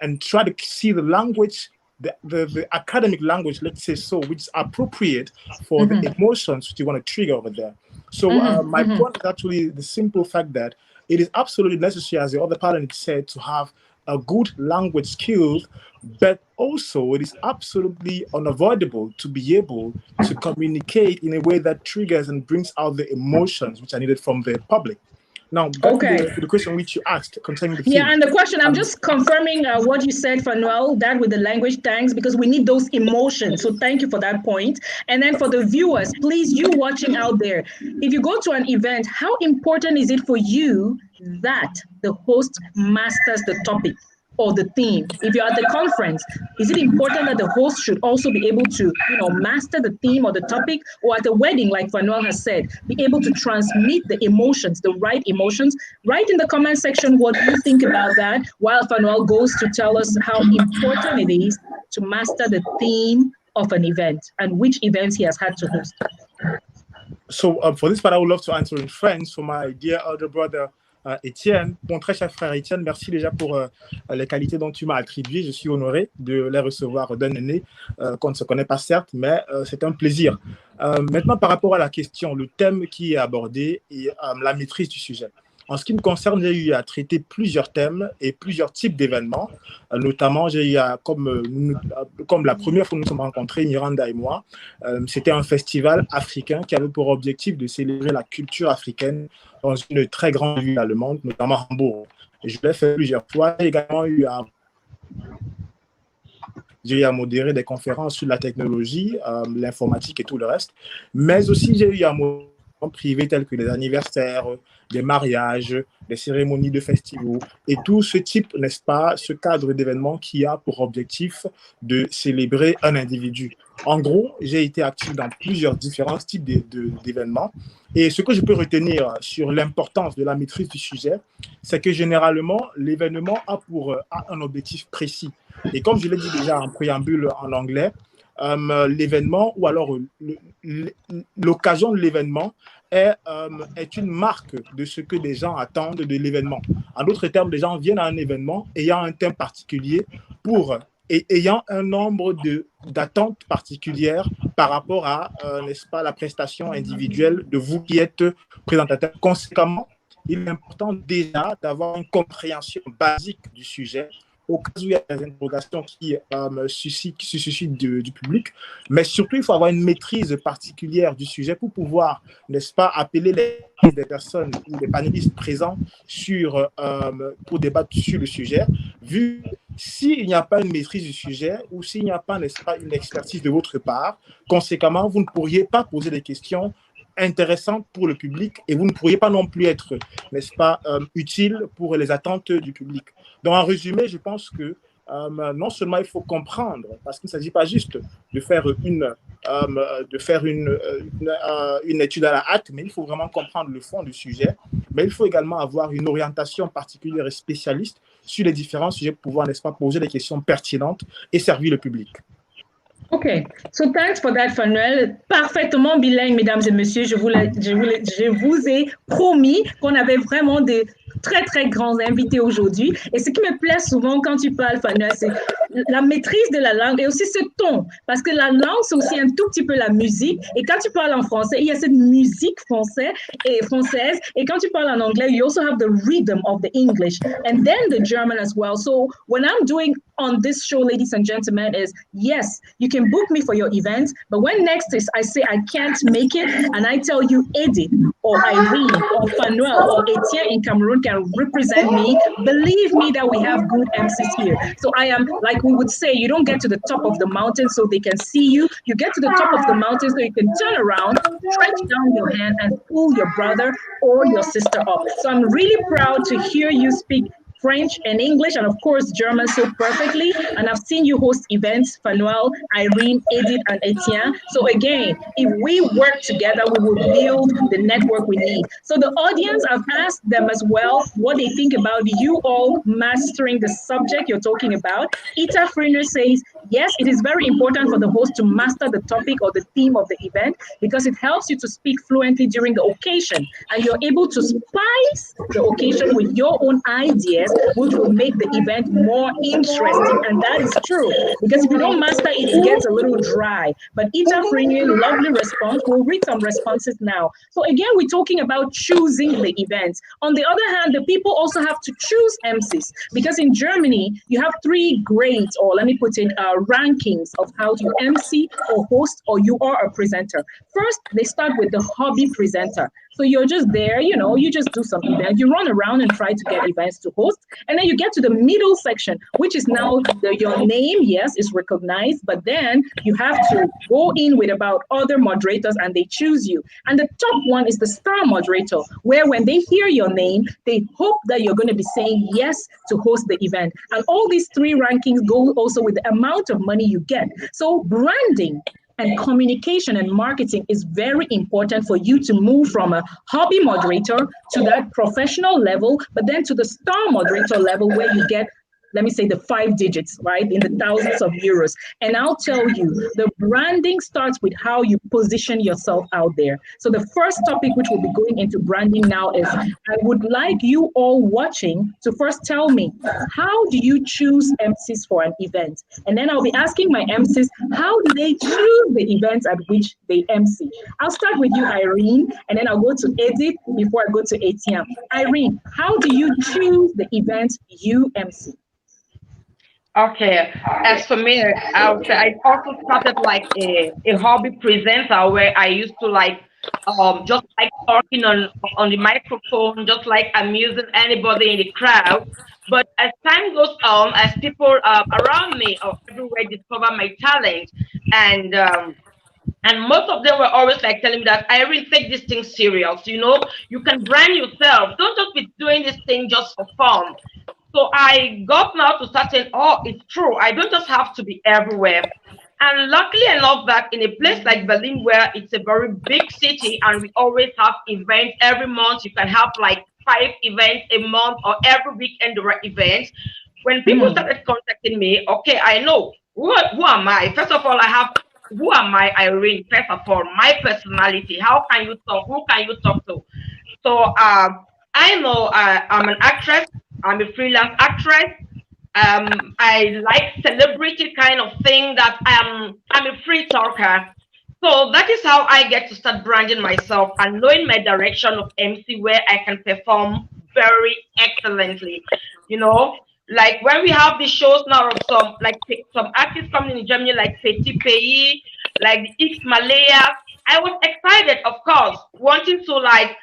and try to see the language, the academic language, let's say so, which is appropriate for the emotions that you want to trigger over there. So my point is actually the simple fact that it is absolutely necessary, as the other panelist said, to have a good language skills, but also it is absolutely unavoidable to be able to communicate in a way that triggers and brings out the emotions which are needed from the public. Now, to the question which you asked concerning the theme. And the question, I'm just confirming what you said, Fanuel, that with the language, thanks, because we need those emotions. So thank you for that point. And then for the viewers, please, you watching out there, if you go to an event, how important is it for you that the host masters the topic or the theme? If you're at the conference, is it important that the host should also be able to, master the theme or the topic? Or at a wedding, like Fanuel has said, be able to transmit the emotions, the right emotions? Write in the comment section what you think about that, while Fanuel goes to tell us how important it is to master the theme of an event and which events he has had to host. So for this part, I would love to answer in French. So my dear elder brother, Étienne, mon très cher frère Étienne, merci déjà pour les qualités dont tu m'as attribué. Je suis honoré de les recevoir d'un aîné qu'on ne se connaît pas certes, mais c'est un plaisir. Maintenant, par rapport à la question, le thème qui est abordé et la maîtrise du sujet. En ce qui me concerne, j'ai eu à traiter plusieurs thèmes et plusieurs types d'événements. Notamment, j'ai eu à, comme la première fois que nous nous sommes rencontrés, Miranda et moi, c'était un festival africain qui avait pour objectif de célébrer la culture africaine dans une très grande ville allemande, notamment Hambourg. Et je l'ai fait plusieurs fois. J'ai également eu à modérer des conférences sur la technologie, l'informatique et tout le reste. Mais aussi, j'ai eu à modérer privés tels que les anniversaires, les mariages, les cérémonies de festivals et tout ce type, n'est-ce pas, ce cadre d'événements qui a pour objectif de célébrer un individu. En gros, j'ai été actif dans plusieurs différents types d'événements et ce que je peux retenir sur l'importance de la maîtrise du sujet, c'est que généralement, l'événement a un objectif précis. Et comme je l'ai dit déjà en préambule en anglais, l'événement ou alors l'occasion de l'événement est une marque de ce que les gens attendent de l'événement. En d'autres termes, les gens viennent à un événement ayant un thème particulier et ayant un nombre d'attentes particulières par rapport à, n'est-ce pas, la prestation individuelle de vous qui êtes présentateur. Conséquemment, il est important déjà d'avoir une compréhension basique du sujet au cas où il y a des interrogations qui se suscitent du public. Mais surtout, il faut avoir une maîtrise particulière du sujet pour pouvoir, n'est-ce pas, appeler les personnes ou les panélistes présents pour débattre sur le sujet. Vu s'il n'y a pas une maîtrise du sujet ou s'il n'y a pas, n'est-ce pas, une expertise de votre part, conséquemment, vous ne pourriez pas poser des questions intéressantes pour le public et vous ne pourriez pas non plus être, n'est-ce pas, utile pour les attentes du public. Donc, en résumé, je pense que non seulement il faut comprendre, parce qu'il ne s'agit pas juste de faire une étude à la hâte, mais il faut vraiment comprendre le fond du sujet. Mais il faut également avoir une orientation particulière et spécialiste sur les différents sujets pour pouvoir, n'est-ce pas, poser des questions pertinentes et servir le public. Okay, so thanks for that, Fanuel. Parfaitement bilingue, mesdames et messieurs. Je vous ai promis qu'on avait vraiment des très, très grands invités aujourd'hui. Et ce qui me plaît souvent quand tu parles, Fanuel, c'est la maîtrise de la langue et aussi ce ton. Parce que la langue, c'est aussi un tout petit peu la musique. Et quand tu parles en français, il y a cette musique française. Et quand tu parles en anglais, you also have the rhythm of the English and then the German as well. So when I'm doing on this show, ladies and gentlemen, is yes, you can book me for your event, but when next is I say I can't make it and I tell you edit or Irene or Fanuel or Etienne in Cameroon can represent me, believe me that we have good MCs here. So I am, like we would say, you don't get to the top of the mountain so they can see you. You get to the top of the mountain so you can turn around, stretch down your hand and pull your brother or your sister up. So I'm really proud to hear you speak French and English, and of course German so perfectly. And I've seen you host events, Fanuel, Irene, Edith, and Etienne. So again, if we work together, we will build the network we need. So the audience, I've asked them as well what they think about you all mastering the subject you're talking about. Ita Friner says, yes, it is very important for the host to master the topic or the theme of the event because it helps you to speak fluently during the occasion, and you're able to spice the occasion with your own ideas, which will make the event more interesting. And that is true, because if you don't master it, it gets a little dry. But Ita Frinian, lovely response. We'll read some responses now. So again, we're talking about choosing the events. On the other hand, the people also have to choose MCs, because in Germany, you have 3 grades, or let me put it, rankings of how you MC or host or you are a presenter. First, they start with the hobby presenter. So you're just there, you know, you just do some events, you run around and try to get events to host. And then you get to the middle section, which is now your name, yes, is recognized, but then you have to go in with about other moderators and they choose you. And the top one is the star moderator, where when they hear your name, they hope that you're going to be saying yes to host the event. And all these 3 rankings go also with the amount of money you get. So branding and communication and marketing is very important for you to move from a hobby moderator to that professional level, but then to the star moderator level where you get, let me say, the 5 digits, right, in the thousands of euros. And I'll tell you, the branding starts with how you position yourself out there. So the first topic, which we'll be going into branding now, is I would like you all watching to first tell me, how do you choose MCs for an event? And then I'll be asking my MCs, how do they choose the events at which they MC? I'll start with you, Irene, and then I'll go to Edith before I go to Etienne. Irene, how do you choose the events you MC? Okay, as for me, I would say I also started like a hobby presenter where I used to like just like talking on the microphone, just like amusing anybody in the crowd. But as time goes on, as people around me or everywhere discover my talent, and most of them were always like telling me that I really take this thing serious. You know, you can brand yourself. Don't just be doing this thing just for fun. So I got now to start saying, oh, it's true. I don't just have to be everywhere. And luckily enough that in a place like Berlin, where it's a very big city and we always have events every month, you can have like 5 events a month or every weekend there are events. When people started contacting me, okay, I know, who am I? First of all, who am I, Irene? First of all, my personality. How can you talk? Who can you talk to? So I know I'm an actress. I'm a freelance actress. I like celebrity kind of thing, that I'm a free talker. So that is how I get to start branding myself and knowing my direction of MC where I can perform very excellently. You know, like when we have the shows now of some artists coming in Germany like Petit Pays, like the X Malaya, I was excited, of course, wanting to like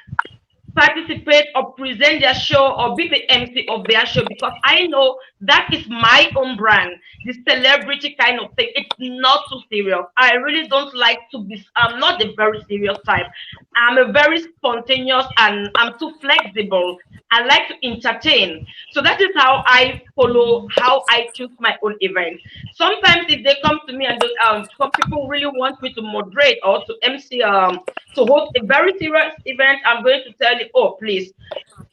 participate or present their show or be the MC of their show, because I know that is my own brand, the celebrity kind of thing. It's not too serious. I really don't like to be, I'm not a very serious type. I'm a very spontaneous and I'm too flexible. I like to entertain. So that is how I follow, how I choose my own event. Sometimes if they come to me and some people really want me to moderate or to MC, to host a very serious event, I'm going to tell you, oh, please,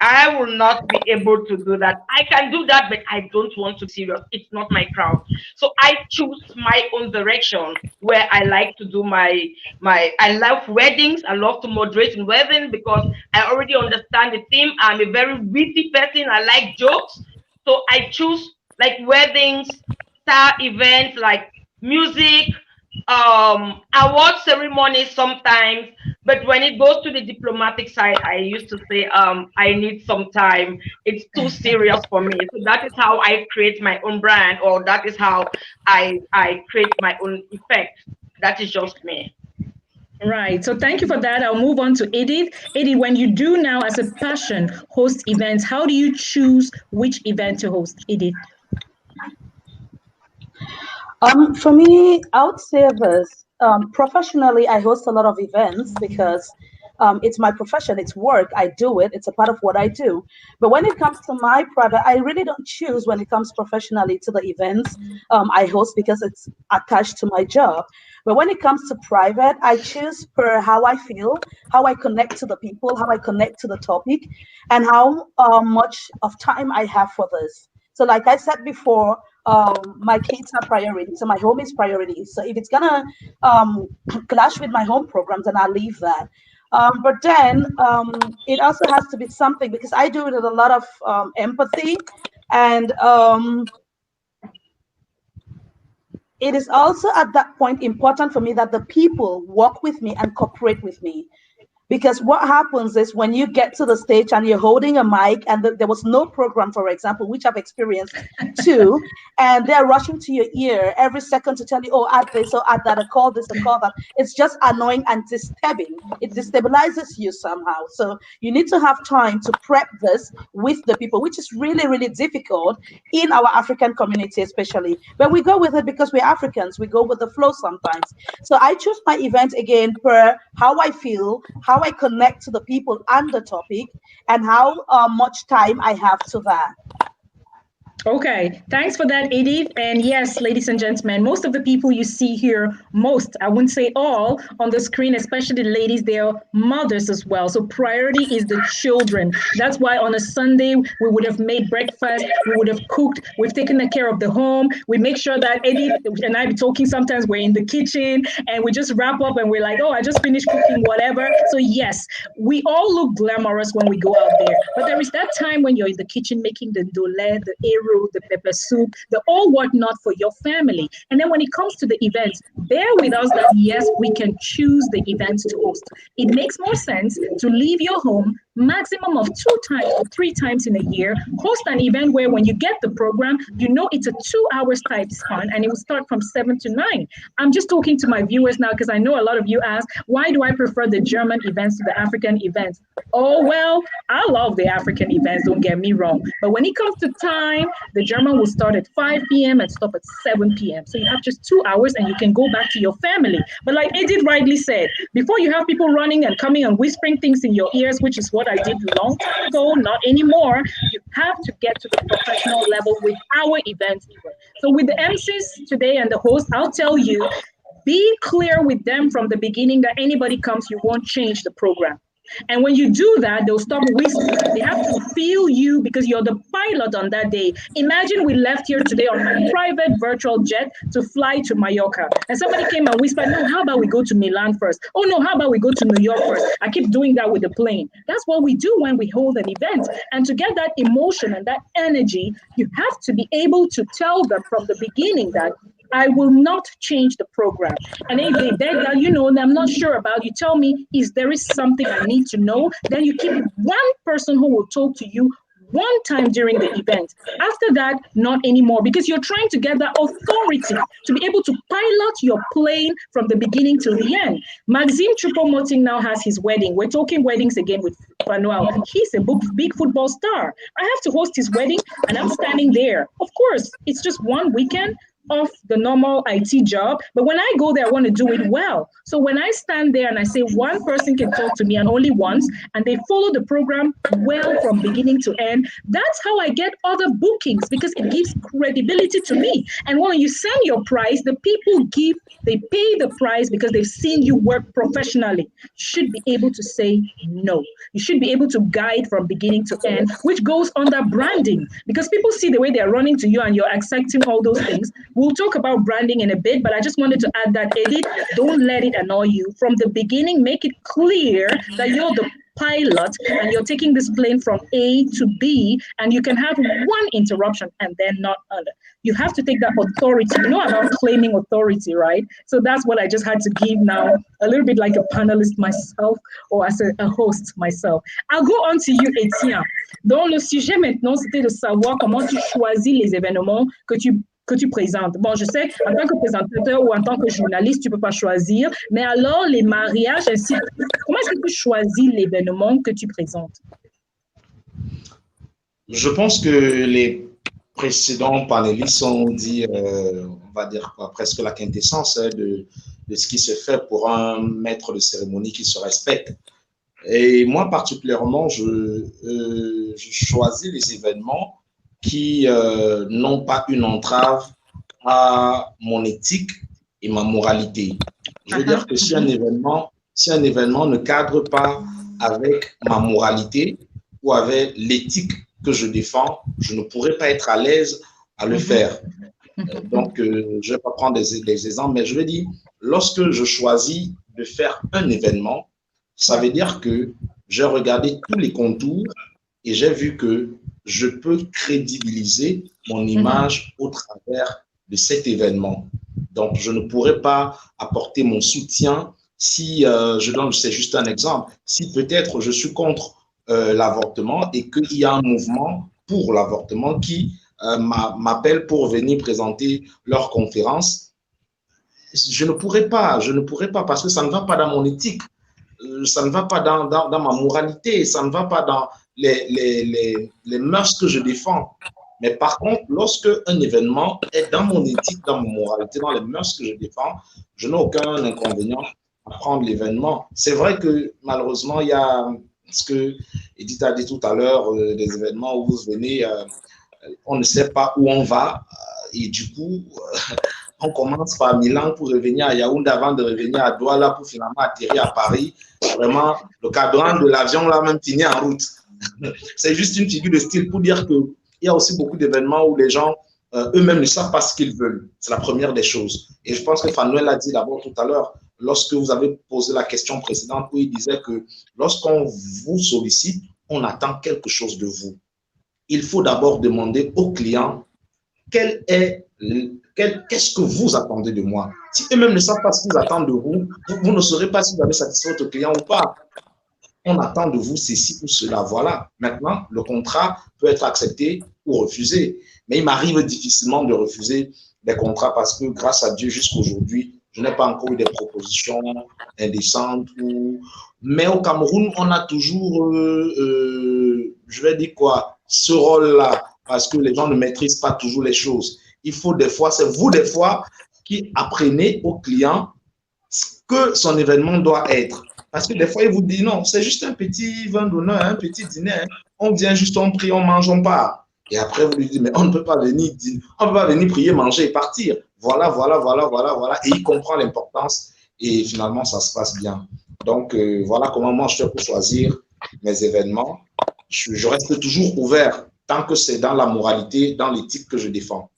I will not be able to do that. I can do that, but I don't want to be serious. It's not my crowd. So I choose my own direction where I like to do I love weddings. I love to moderate in weddings because I already understand the theme. I'm a very witty person. I like jokes. So I choose like weddings, star events, like music, award ceremonies sometimes. But when it goes to the diplomatic side, I used to say, I need some time. It's too serious for me. So that is how I create my own brand, or that is how I create my own effect. That is just me. Right. So thank you for that. I'll move on to Edith. Edith, when you do now as a passion host events, how do you choose which event to host, Edith? For me, I would say this. Professionally, I host a lot of events because it's my profession, it's work, I do it, it's a part of what I do. But when it comes to my private, I really don't choose when it comes professionally to the events I host because it's attached to my job. But when it comes to private, I choose per how I feel, how I connect to the people, how I connect to the topic, and how much of time I have for this. So, like I said before, my kids are priority, so my home is priority. So if it's gonna clash with my home programs, then I'll leave that. But then it also has to be something because I do it with a lot of empathy, and it is also at that point important for me that the people work with me and cooperate with me. Because what happens is when you get to the stage and you're holding a mic and there was no program, for example, which I've experienced too, and they're rushing to your ear every second to tell you, oh, add this or add that, or call this or call that. It's just annoying and disturbing. It destabilizes you somehow. So you need to have time to prep this with the people, which is really, really difficult in our African community, especially. But we go with it because we're Africans. We go with the flow sometimes. So I choose my event again per how I feel, how I connect to the people and the topic, and how much time I have to that. Okay, thanks for that, Edith. And yes, ladies and gentlemen, most of the people you see here, most, I wouldn't say all, on the screen, especially the ladies, they're mothers as well. So priority is the children. That's why on a Sunday, we would have made breakfast, we would have cooked, we've taken care of the home. We make sure that Edith and I be talking sometimes, we're in the kitchen and we just wrap up and we're like, oh, I just finished cooking, whatever. So yes, we all look glamorous when we go out there. But there is that time when you're in the kitchen making the dole, the eru, the pepper soup, the all whatnot for your family. And then when it comes to the events, bear with us that yes, we can choose the events to host. It makes more sense to leave your home maximum of 2 times or 3 times in a year, host an event where when you get the program, you know it's a 2 hours type span and it will start from 7 to 9. I'm just talking to my viewers now because I know a lot of you ask, why do I prefer the German events to the African events? Oh, well, I love the African events, don't get me wrong. But when it comes to time, the German will start at 5 p.m. and stop at 7 p.m. So you have just 2 hours and you can go back to your family. But like Edith rightly said, before you have people running and coming and whispering things in your ears, which is what I did long time ago, not anymore, you have to get to the professional level with our events. So with the MCs today and the host, I'll tell you, be clear with them from the beginning that anybody comes, you won't change the program. And when you do that, they'll stop whispering. They have to feel you because you're the pilot on that day. Imagine we left here today on my private virtual jet to fly to Mallorca. And somebody came and whispered, no, how about we go to Milan first? Oh, no, how about we go to New York first? I keep doing that with the plane. That's what we do when we hold an event. And to get that emotion and that energy, you have to be able to tell them from the beginning that I will not change the program. And if they beg that, you know, and I'm not sure about, you tell me, there is something I need to know, then you keep one person who will talk to you one time during the event. After that, not anymore, because you're trying to get that authority to be able to pilot your plane from the beginning till the end. Maxime Choupo-Moting now has his wedding. We're talking weddings again with Fanuel. He's a big football star. I have to host his wedding and I'm standing there. Of course, it's just one weekend of the normal IT job. But when I go there, I want to do it well. So when I stand there and I say one person can talk to me and only once, and they follow the program well from beginning to end, that's how I get other bookings because it gives credibility to me. And when you send your price, the people they pay the price because they've seen you work professionally. You should be able to say no. You should be able to guide from beginning to end, which goes under branding because people see the way they're running to you and you're accepting all those things. We'll talk about branding in a bit, but I just wanted to add that, Edith, don't let it annoy you. From the beginning, make it clear that you're the pilot and you're taking this plane from A to B, and you can have one interruption and then not other. You have to take that authority. You know about claiming authority, right? So that's what I just had to give now, a little bit like a panelist myself or as a host myself. I'll go on to you, Etienne. Donc, le sujet maintenant, c'était de savoir comment tu choisis les événements que tu que tu présentes? Bon, je sais, en tant que présentateur ou en tant que journaliste, tu ne peux pas choisir, mais alors les mariages, ainsi, comment est-ce que tu choisis l'événement que tu présentes? Je pense que les précédents panélistes ont dit, on va dire quoi, presque la quintessence de ce qui se fait pour un maître de cérémonie qui se respecte. Et moi, particulièrement, je choisis les événements qui n'ont pas une entrave à mon éthique et ma moralité. Je veux dire que si un événement ne cadre pas avec ma moralité ou avec l'éthique que je défends, je ne pourrais pas être à l'aise à le faire. Donc, je ne vais pas prendre des exemples, mais je veux dire, lorsque je choisis de faire un événement, ça veut dire que j'ai regardé tous les contours et j'ai vu que je peux crédibiliser mon image au travers de cet événement. Donc, je ne pourrais pas apporter mon soutien si, c'est juste un exemple, si peut-être je suis contre l'avortement et qu'il y a un mouvement pour l'avortement qui m'appelle pour venir présenter leur conférence, je ne pourrais pas parce que ça ne va pas dans mon éthique, ça ne va pas dans ma moralité, ça ne va pas dans les mœurs que je défends. Mais par contre, lorsque un événement est dans mon éthique, dans ma moralité, dans les mœurs que je défends, je n'ai aucun inconvénient à prendre l'événement. C'est vrai que malheureusement, il y a ce que Edith a dit tout à l'heure, des événements où vous venez, on ne sait pas où on va, et du coup, on commence par Milan pour revenir à Yaoundé avant de revenir à Douala pour finalement atterrir à Paris. Vraiment, le cadran de l'avion l'a même tenu en route. C'est juste une figure de style pour dire qu'il y a aussi beaucoup d'événements où les gens eux-mêmes ne savent pas ce qu'ils veulent. C'est la première des choses. Et je pense que Fanuel l'a dit d'abord tout à l'heure, lorsque vous avez posé la question précédente où il disait que lorsqu'on vous sollicite, on attend quelque chose de vous. Il faut d'abord demander au client qu'est-ce que vous attendez de moi. Si eux-mêmes ne savent pas ce qu'ils attendent de vous, vous ne saurez pas si vous avez satisfait votre client ou pas. On attend de vous ceci ou cela. Voilà. Maintenant, le contrat peut être accepté ou refusé. Mais il m'arrive difficilement de refuser des contrats parce que, grâce à Dieu, jusqu'aujourd'hui, je n'ai pas encore eu des propositions indécentes. Mais au Cameroun, on a toujours, je vais dire quoi, ce rôle-là, parce que les gens ne maîtrisent pas toujours les choses. Il faut des fois, c'est vous des fois qui apprenez au client ce que son événement doit être. Parce que des fois, il vous dit non, c'est juste un petit vin d'honneur, un petit dîner. On vient juste, on prie, on mange, on part. Et après, vous lui dites, mais on ne peut pas venir prier, manger et partir. Voilà. Et il comprend l'importance et finalement, ça se passe bien. Donc, voilà comment moi je fais pour choisir mes événements. Je reste toujours ouvert tant que c'est dans la moralité, dans l'éthique que je défends.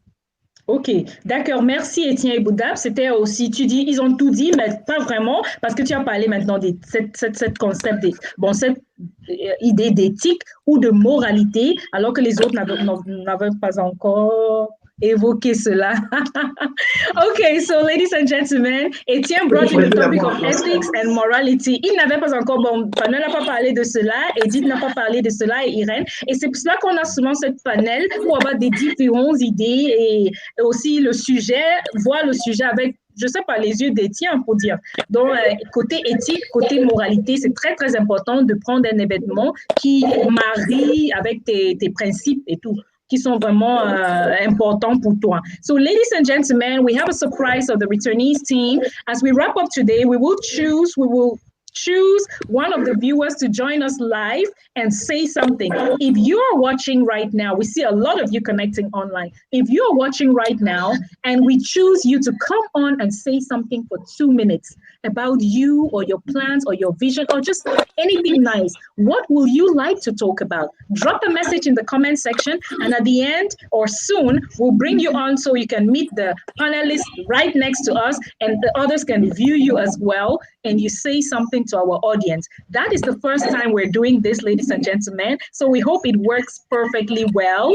Ok, d'accord. Merci Étienne et Boudab. C'était aussi, tu dis, ils ont tout dit, mais pas vraiment, parce que tu as parlé maintenant de cette concept, cette idée d'éthique ou de moralité, alors que les autres n'avaient pas encore évoqué cela. Okay, so ladies and gentlemen, Étienne brought in the topic of ethics and morality. Il n'avait pas encore, Panel n'a pas parlé de cela, Edith n'a pas parlé de cela et Irène. Et c'est pour cela qu'on a souvent cette panel pour avoir des différentes idées et aussi le sujet, voir le sujet avec, je sais pas, les yeux d'Étienne pour dire. Donc, côté éthique, côté moralité, c'est très, très important de prendre un événement qui marie avec tes principes et tout, qui sont vraiment importants pour toi. So, ladies and gentlemen, we have a surprise of the returnees team. As we wrap up today, we will choose one of the viewers to join us live and say something. If you are watching right now, we see a lot of you connecting online. If you are watching right now and we choose you to come on and say something for 2 minutes about you or your plans or your vision or just anything nice, what will you like to talk about? Drop a message in the comment section, and at the end or soon, we'll bring you on so you can meet the panelists right next to us and the others can view you as well and you say something to our audience. That is the first time we're doing this, ladies and gentlemen, so we hope it works perfectly well.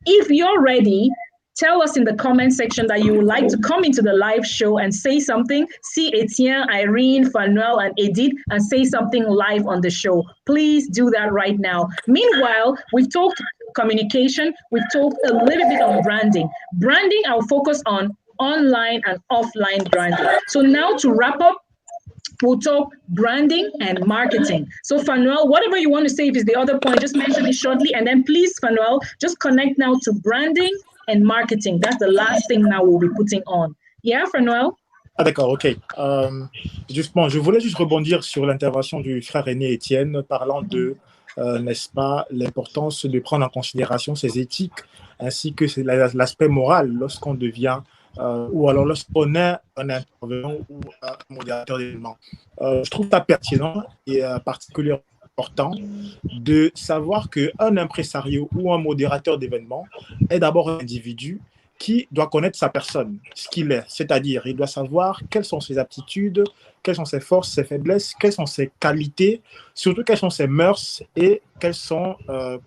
If you're ready, tell us in the comment section that you would like to come into the live show and say something. See Etienne, Irene, Fanuel, and Edith and say something live on the show. Please do that right now. Meanwhile, we've talked communication. We've talked a little bit on branding. Branding, I'll focus on online and offline branding. So now to wrap up, we'll talk branding and marketing. So Fanuel, whatever you want to say, if it's the other point, just mention it shortly. And then please, Fanuel, just connect now to branding and marketing. That's the last thing now we'll be putting on. Yeah, Fanuel? Ah d'accord, ok. Justement, je voulais juste rebondir sur l'intervention du frère aîné Étienne, parlant de, n'est-ce pas, l'importance de prendre en considération ses éthiques, ainsi que l'aspect moral lorsqu'on devient, ou alors lorsqu'on est un intervenant ou un modérateur d'événements. Je trouve ça pertinent et particulièrement important de savoir qu'un impresario ou un modérateur d'événements est d'abord un individu qui doit connaître sa personne, ce qu'il est, c'est-à-dire il doit savoir quelles sont ses aptitudes, quelles sont ses forces, ses faiblesses, quelles sont ses qualités, surtout quelles sont ses mœurs et quelles sont,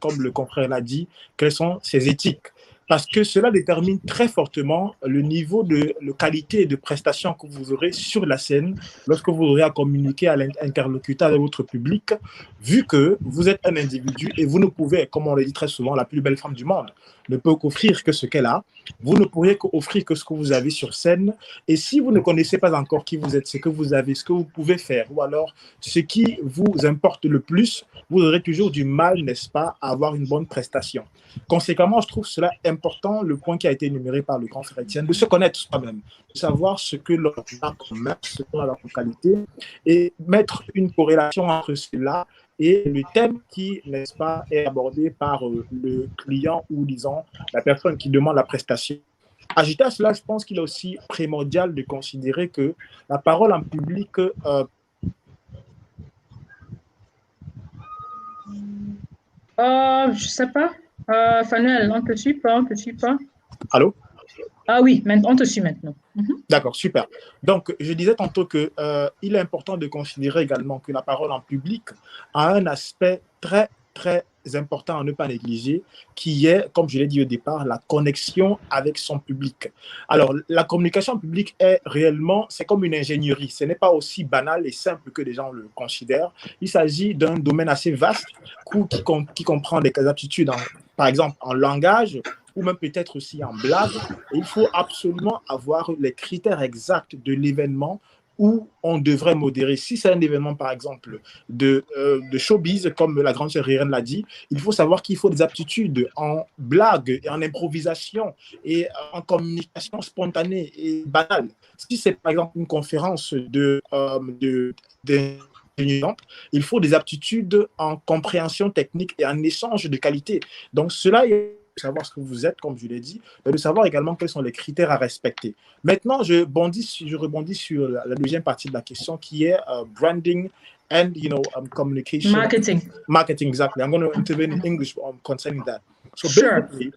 comme le confrère l'a dit, quelles sont ses éthiques. Parce que cela détermine très fortement le niveau de qualité et de prestation que vous aurez sur la scène lorsque vous aurez à communiquer à l'interlocuteur de votre public, vu que vous êtes un individu et vous ne pouvez, comme on le dit très souvent, la plus belle femme du monde ne peut qu'offrir que ce qu'elle a. Vous ne pourrez qu'offrir que ce que vous avez sur scène. Et si vous ne connaissez pas encore qui vous êtes, ce que vous avez, ce que vous pouvez faire, ou alors ce qui vous importe le plus, vous aurez toujours du mal, n'est-ce pas, à avoir une bonne prestation. Conséquemment, je trouve cela important, le point qui a été énuméré par le grand frère Étienne, de se connaître soi-même, de savoir ce que l'on a comme mœurs, ce qu'on a leur qualité, et mettre une corrélation entre cela et le thème qui, n'est-ce pas, est abordé par le client ou, disons, la personne qui demande la prestation. Ajouté à cela, je pense qu'il est aussi primordial de considérer que la parole en public... je sais pas. Fanuel, on te suit pas, Allô? Ah oui, on te suit maintenant. D'accord, super. Donc, je disais tantôt qu'il est important de considérer également que la parole en public a un aspect très, très important à ne pas négliger, qui est, comme je l'ai dit au départ, la connexion avec son public. Alors, la communication publique est réellement, c'est comme une ingénierie. Ce n'est pas aussi banal et simple que les gens le considèrent. Il s'agit d'un domaine assez vaste qui comprend des aptitudes, par exemple, en langage, ou même peut-être aussi en blague. Et il faut absolument avoir les critères exacts de l'événement où on devrait modérer. Si c'est un événement, par exemple, de showbiz, comme la grande sœur Irène l'a dit, il faut savoir qu'il faut des aptitudes en blague et en improvisation et en communication spontanée et banale. Si c'est, par exemple, une conférence il faut des aptitudes en compréhension technique et en échange de qualité. Donc, cela est de savoir ce que vous êtes, comme je l'ai dit, mais de savoir également quels sont les critères à respecter. Maintenant, je rebondis sur la deuxième partie de la question qui est branding and, communication. Marketing, exactly. I'm going to intervene in English concerning that. So basically,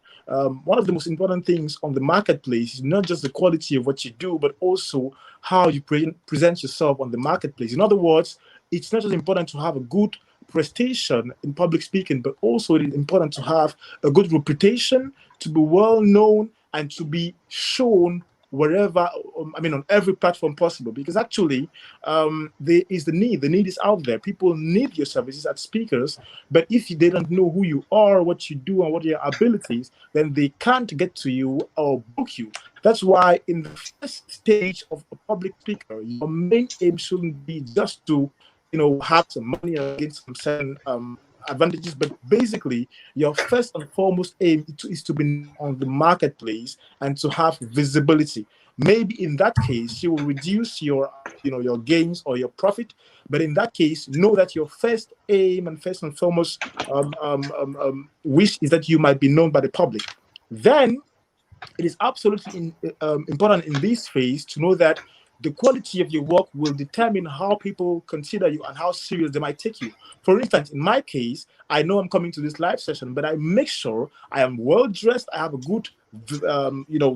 one of the most important things on the marketplace is not just the quality of what you do, but also how you present yourself on the marketplace. In other words, it's not just important to have a good prestation in public speaking, but also it is important to have a good reputation, to be well known, and to be shown wherever, on every platform possible. Because actually, there is the need. The need is out there. People need your services as speakers, but if they don't know who you are, what you do, and what are your abilities, then they can't get to you or book you. That's why in the first stage of a public speaker, your main aim shouldn't be just to have some money or get some certain advantages, but basically your first and foremost aim is to be on the marketplace and to have visibility. Maybe in that case you will reduce your gains or your profit, but in that case know that your first aim and first and foremost wish is that you might be known by the public. Then it is absolutely important in this phase to know that the quality of your work will determine how people consider you and how serious they might take you. For instance, in my case, I know I'm coming to this live session, but I make sure I am well dressed. I have a good,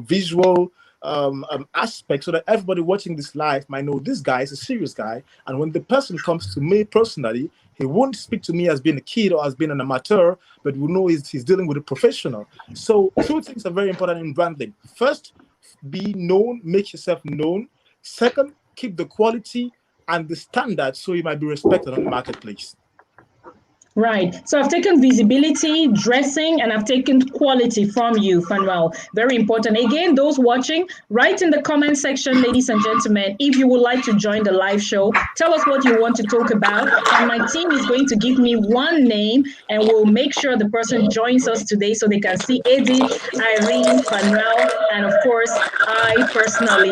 visual aspect so that everybody watching this live might know this guy is a serious guy. And when the person comes to me personally, he won't speak to me as being a kid or as being an amateur, but we know he's dealing with a professional. So two things are very important in branding. First, be known, make yourself known. Second, keep the quality and the standard so you might be respected on the marketplace. Right. So I've taken visibility, dressing, and I've taken quality from you, Fanuel. Very important. Again, those watching, write in the comment section, ladies and gentlemen, if you would like to join the live show. Tell us what you want to talk about. And my team is going to give me one name, and we'll make sure the person joins us today so they can see Edith, Irene, Fanuel, and of course, I personally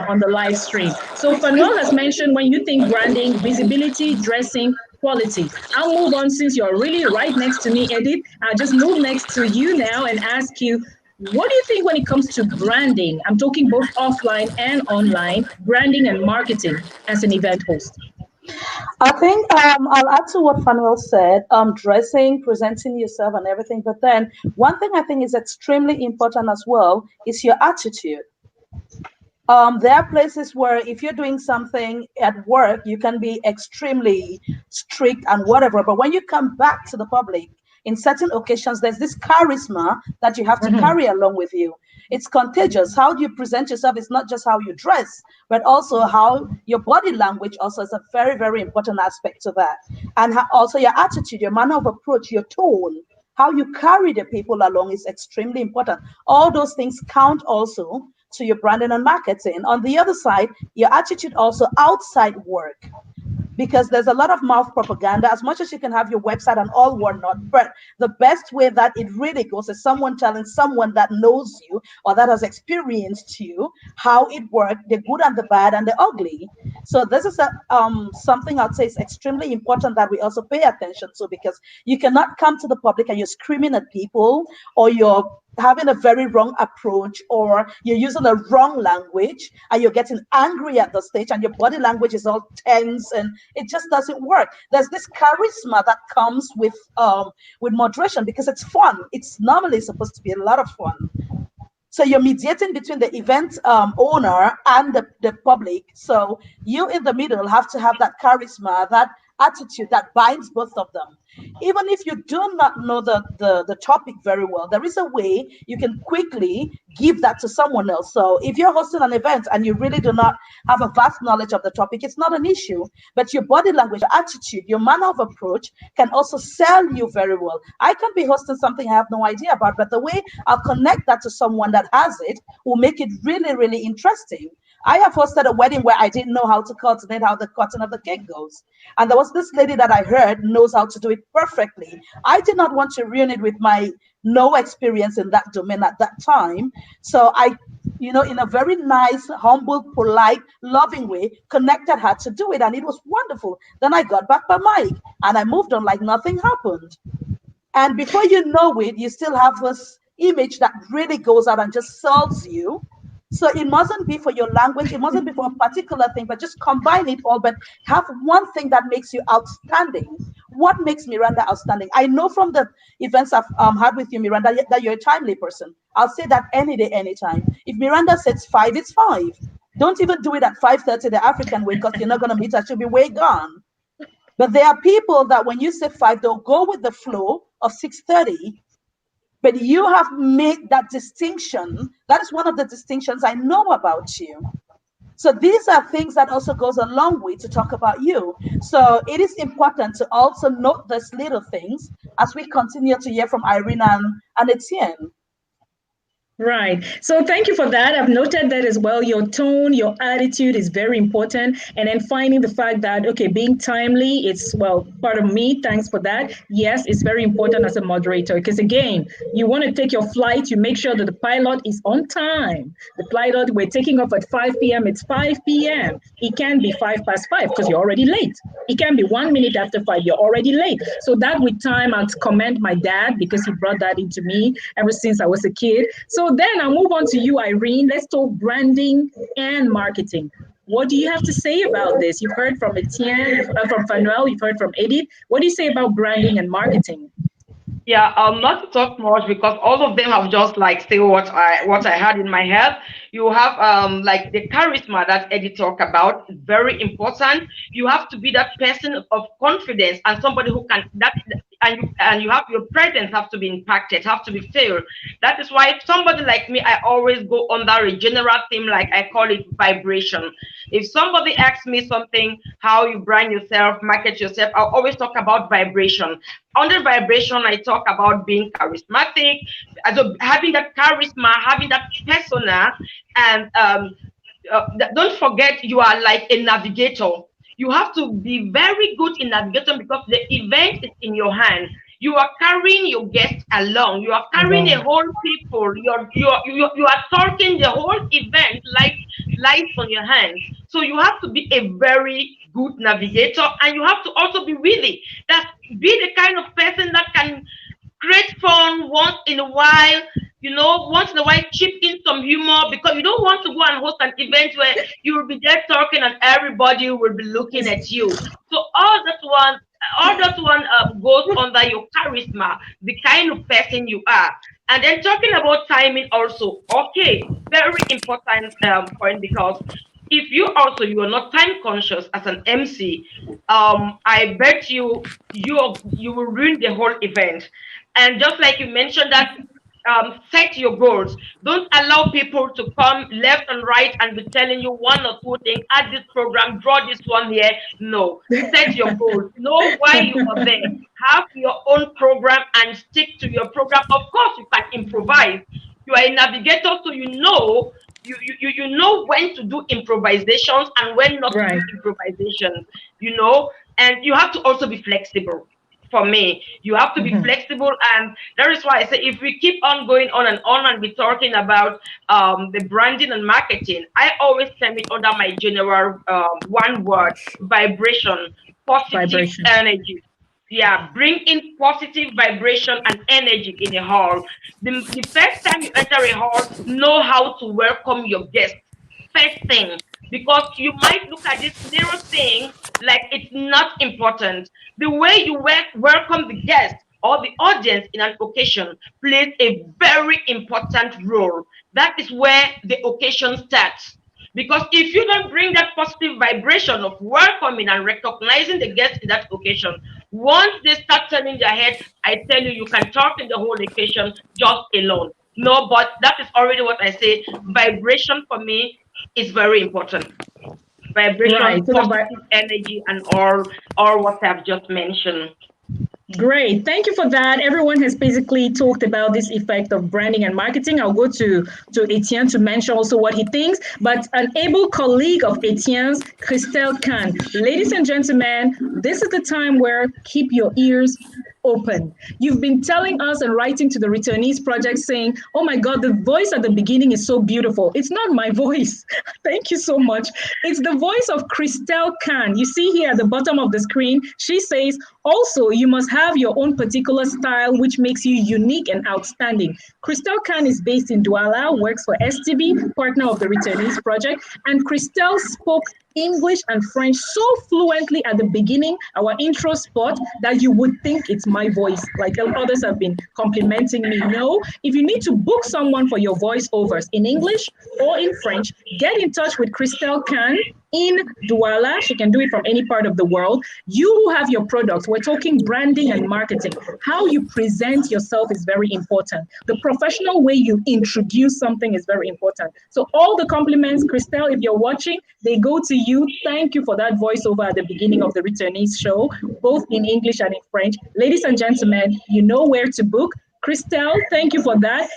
on the live stream. So Fanuel has mentioned when you think branding, visibility, dressing, quality. I'll move on since you're really right next to me, Edith. I'll just move next to you now and ask you, what do you think when it comes to branding? I'm talking both offline and online, branding and marketing as an event host. I think I'll add to what Fanuel said, dressing, presenting yourself and everything. But then one thing I think is extremely important as well is your attitude. There are places where if you're doing something at work, you can be extremely strict and whatever. But when you come back to the public, in certain occasions, there's this charisma that you have to carry along with you. It's contagious. How do you present yourself is not just how you dress, but also how your body language also is a very, very important aspect to that. And also your attitude, your manner of approach, your tone, how you carry the people along is extremely important. All those things count also to your branding and marketing. On the other side, your attitude also outside work, because there's a lot of mouth propaganda. As much as you can have your website and all whatnot, but the best way that it really goes is someone telling someone that knows you or that has experienced you how it worked, the good and the bad and the ugly. So this is something I'd say is extremely important that we also pay attention to, because you cannot come to the public and you're screaming at people, or you're having a very wrong approach, or you're using a wrong language and you're getting angry at the stage and your body language is all tense and it just doesn't work. There's this charisma that comes with moderation, because it's fun. It's normally supposed to be a lot of fun. So you're mediating between the event owner and the public. So you in the middle have to have that charisma, that attitude that binds both of them. Even if you do not know the topic very well, there is a way you can quickly give that to someone else. So if you're hosting an event and you really do not have a vast knowledge of the topic, it's not an issue. But your body language, your attitude, your manner of approach can also sell you very well. I can be hosting something I have no idea about, but the way I'll connect that to someone that has it will make it really, really interesting. I have hosted a wedding where I didn't know how to coordinate how the cutting of the cake goes. And there was this lady that I heard knows how to do it perfectly. I did not want to ruin it with my no experience in that domain at that time. So I, in a very nice, humble, polite, loving way, connected her to do it. And it was wonderful. Then I got back my mic and I moved on like nothing happened. And before you know it, you still have this image that really goes out and just sells you. So it mustn't be for your language, it mustn't be for a particular thing, but just combine it all, but have one thing that makes you outstanding. What makes Miranda outstanding? I know from the events I've had with you, Miranda, that you're a timely person. I'll say that any day, anytime. If Miranda says 5, it's 5. Don't even do it at 5:30 the African way, because you're not going to meet her, she'll be way gone. But there are people that when you say 5, they'll go with the flow of 6:30. But you have made that distinction. That is one of the distinctions I know about you. So these are things that also goes a long way to talk about you. So it is important to also note these little things as we continue to hear from Irene and Etienne. Right. So thank you for that. I've noted that as well. Your tone, your attitude is very important. And then finding the fact that, okay, being timely, it's, well, part of me. Thanks for that. Yes, it's very important as a moderator, because again, you want to take your flight, you make sure that the pilot is on time. The pilot, we're taking off at 5 p.m. It's 5 p.m. It can be 5 past 5 because you're already late. It can be 1 minute after 5, you're already late. So that with time, I'll commend my dad, because he brought that into me ever since I was a kid. So then I'll move on to you, Irene. Let's talk branding and marketing. What do you have to say about this? You've heard from Etienne, from Fanuel, you've heard from Edith. What do you say about branding and marketing? Yeah, not to talk much, because all of them have just like say what I had in my head. You have like the charisma that Eddie talked about is very important. You have to be that person of confidence and somebody who can and you have your presence have to be impacted, have to be felt. That is why somebody like me, I always go under a general theme, like I call it vibration. If somebody asks me something, how you brand yourself, market yourself, I'll always talk about vibration. Under vibration, I talk about being charismatic, having that charisma, having that persona, and don't forget, you are like a navigator. You have to be very good in navigating because the event is in your hand. You are carrying your guests along. You are carrying a whole people. You are talking the whole event life on your hands. So you have to be a very good navigator, and you have to also be witty. Be the kind of person that can create fun once in a while. Once in a while, chip in some humor, because you don't want to go and host an event where you will be there talking and everybody will be looking at you. So all that one goes under your charisma, the kind of person you are. And then talking about timing also, okay, very important point, because if you are not time conscious as an MC, I bet you will ruin the whole event. And just like you mentioned that, set your goals. Don't allow people to come left and right and be telling you one or two things. Add this program, draw this one here. No, set your goals. Know why you are there. Have your own program and stick to your program. Of course, you can improvise. You are a navigator, so you know when to do improvisations and when not to do improvisations. And you have to also be flexible. For me, you have to be flexible, and that is why I say if we keep on going on and be talking about the branding and marketing, I always term it under my general one word: vibration, positive energy. Yeah, bring in positive vibration and energy in a hall. The first time you enter a hall, know how to welcome your guests. First thing, because you might look at this little thing like it's not important. The way you welcome the guest or the audience in an occasion plays a very important role. That is where the occasion starts. Because if you don't bring that positive vibration of welcoming and recognizing the guests in that occasion, once they start turning their head, I tell you, you can talk in the whole occasion just alone. No, but that is already what I say. Vibration for me is very important. Vibration, positive energy, and all what I've just mentioned. Great. Thank you for that. Everyone has basically talked about this effect of branding and marketing. I'll go to Etienne to mention also what he thinks, but an able colleague of Etienne's, Christelle Khan. Ladies and gentlemen, this is the time where keep your ears open. You've been telling us and writing to the Returnees Project saying, oh my God, the voice at the beginning is so beautiful. It's not my voice. Thank you so much. It's the voice of Christelle Khan. You see here at the bottom of the screen, she says, also, you must have your own particular style, which makes you unique and outstanding. Christelle Khan is based in Douala, works for STB, partner of the Returnees Project, and Christelle spoke English and French so fluently at the beginning, our intro spot, that you would think it's my voice, like others have been complimenting me. No, if you need to book someone for your voiceovers in English or in French, get in touch with Christelle Khan in Douala. She can do it from any part of the world. You who have your products, we're talking branding and marketing. How you present yourself is very important. The professional way you introduce something is very important. So all the compliments, Christelle, if you're watching, they go to you. Thank you for that voiceover at the beginning of the Returnees show, both in English and in French. Ladies and gentlemen, you know where to book. Christelle, thank you for that.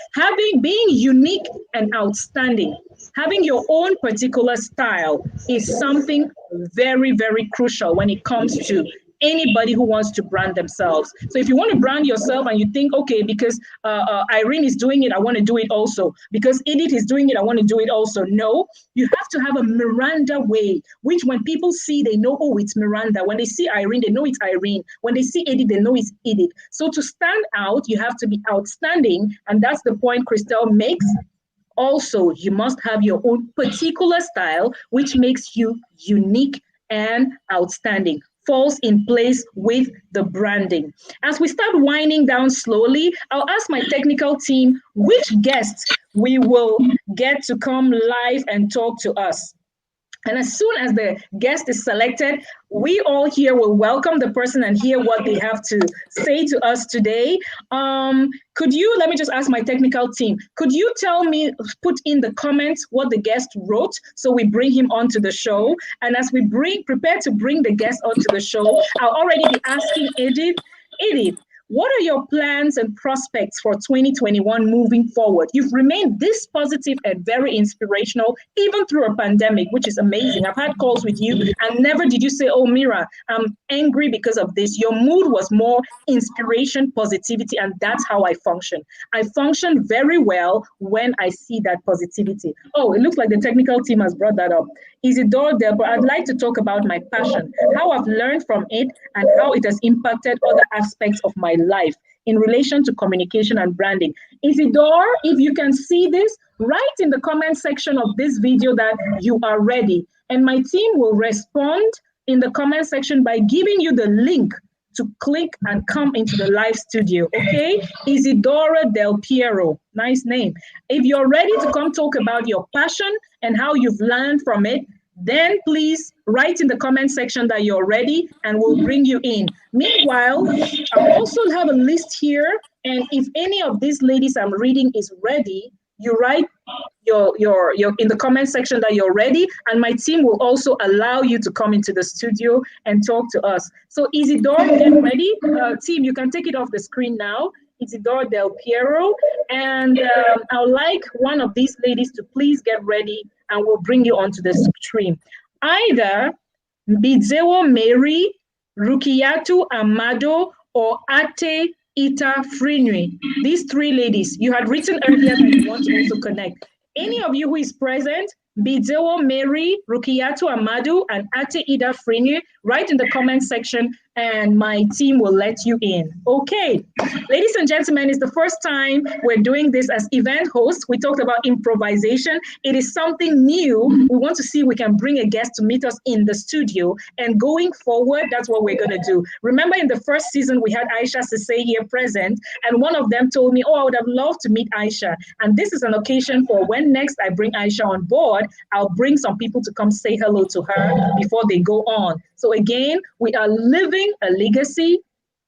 Being unique and outstanding, having your own particular style is something very, very crucial when it comes to anybody who wants to brand themselves. So if you want to brand yourself and you think, okay, because Irene is doing it, I want to do it also. Because Edith is doing it, I want to do it also. No, you have to have a Miranda way, which when people see, they know, oh, it's Miranda. When they see Irene, they know it's Irene. When they see Edith, they know it's Edith. So to stand out, you have to be outstanding. And that's the point Christelle makes. Also, you must have your own particular style, which makes you unique and outstanding. Falls in place with the branding. As we start winding down slowly, I'll ask my technical team which guests we will get to come live and talk to us. And as soon as the guest is selected, we all here will welcome the person and hear what they have to say to us today. Let me just ask my technical team, could you tell me, put in the comments what the guest wrote so we bring him onto the show? And as we prepare to bring the guest onto the show, I'll already be asking Edith, what are your plans and prospects for 2021 moving forward? You've remained this positive and very inspirational, even through a pandemic, which is amazing. I've had calls with you and never did you say, oh, Mira, I'm angry because of this. Your mood was more inspiration, positivity, and that's how I function. I function very well when I see that positivity. Oh, it looks like the technical team has brought that up. Isidore Delbert, I'd like to talk about my passion, how I've learned from it, and how it has impacted other aspects of my life in relation to communication and branding. Isidore, if you can see this, write in the comment section of this video that you are ready. And my team will respond in the comment section by giving you the link to click and come into the live studio, okay? Isidora Del Piero, nice name. If you're ready to come talk about your passion and how you've learned from it, then please write in the comment section that you're ready and we'll bring you in. Meanwhile, I also have a list here, and if any of these ladies I'm reading is ready, you write your in the comment section that you're ready, and my team will also allow you to come into the studio and talk to us. So Isidore, get ready. Team, you can take it off the screen now. Isidore Del Piero, and I would like one of these ladies to please get ready, and we'll bring you onto the stream. Either Bizewo Mary, Rukiatu Amado, or Ate Ita Frinui. These three ladies, you had written earlier that you want to also connect. Any of you who is present, Bizewo Mary, Rukiatu Amadu, and Ate Ida Frinui, write in the comment section and my team will let you in. Okay, ladies and gentlemen, it's the first time we're doing this as event hosts. We talked about improvisation. It is something new. We want to see if we can bring a guest to meet us in the studio, and going forward, that's what we're gonna do. Remember in the first season, we had Aisha Sese here present, and one of them told me, oh, I would have loved to meet Aisha. And this is an occasion for when next I bring Aisha on board, I'll bring some people to come say hello to her before they go on. So again, we are living a legacy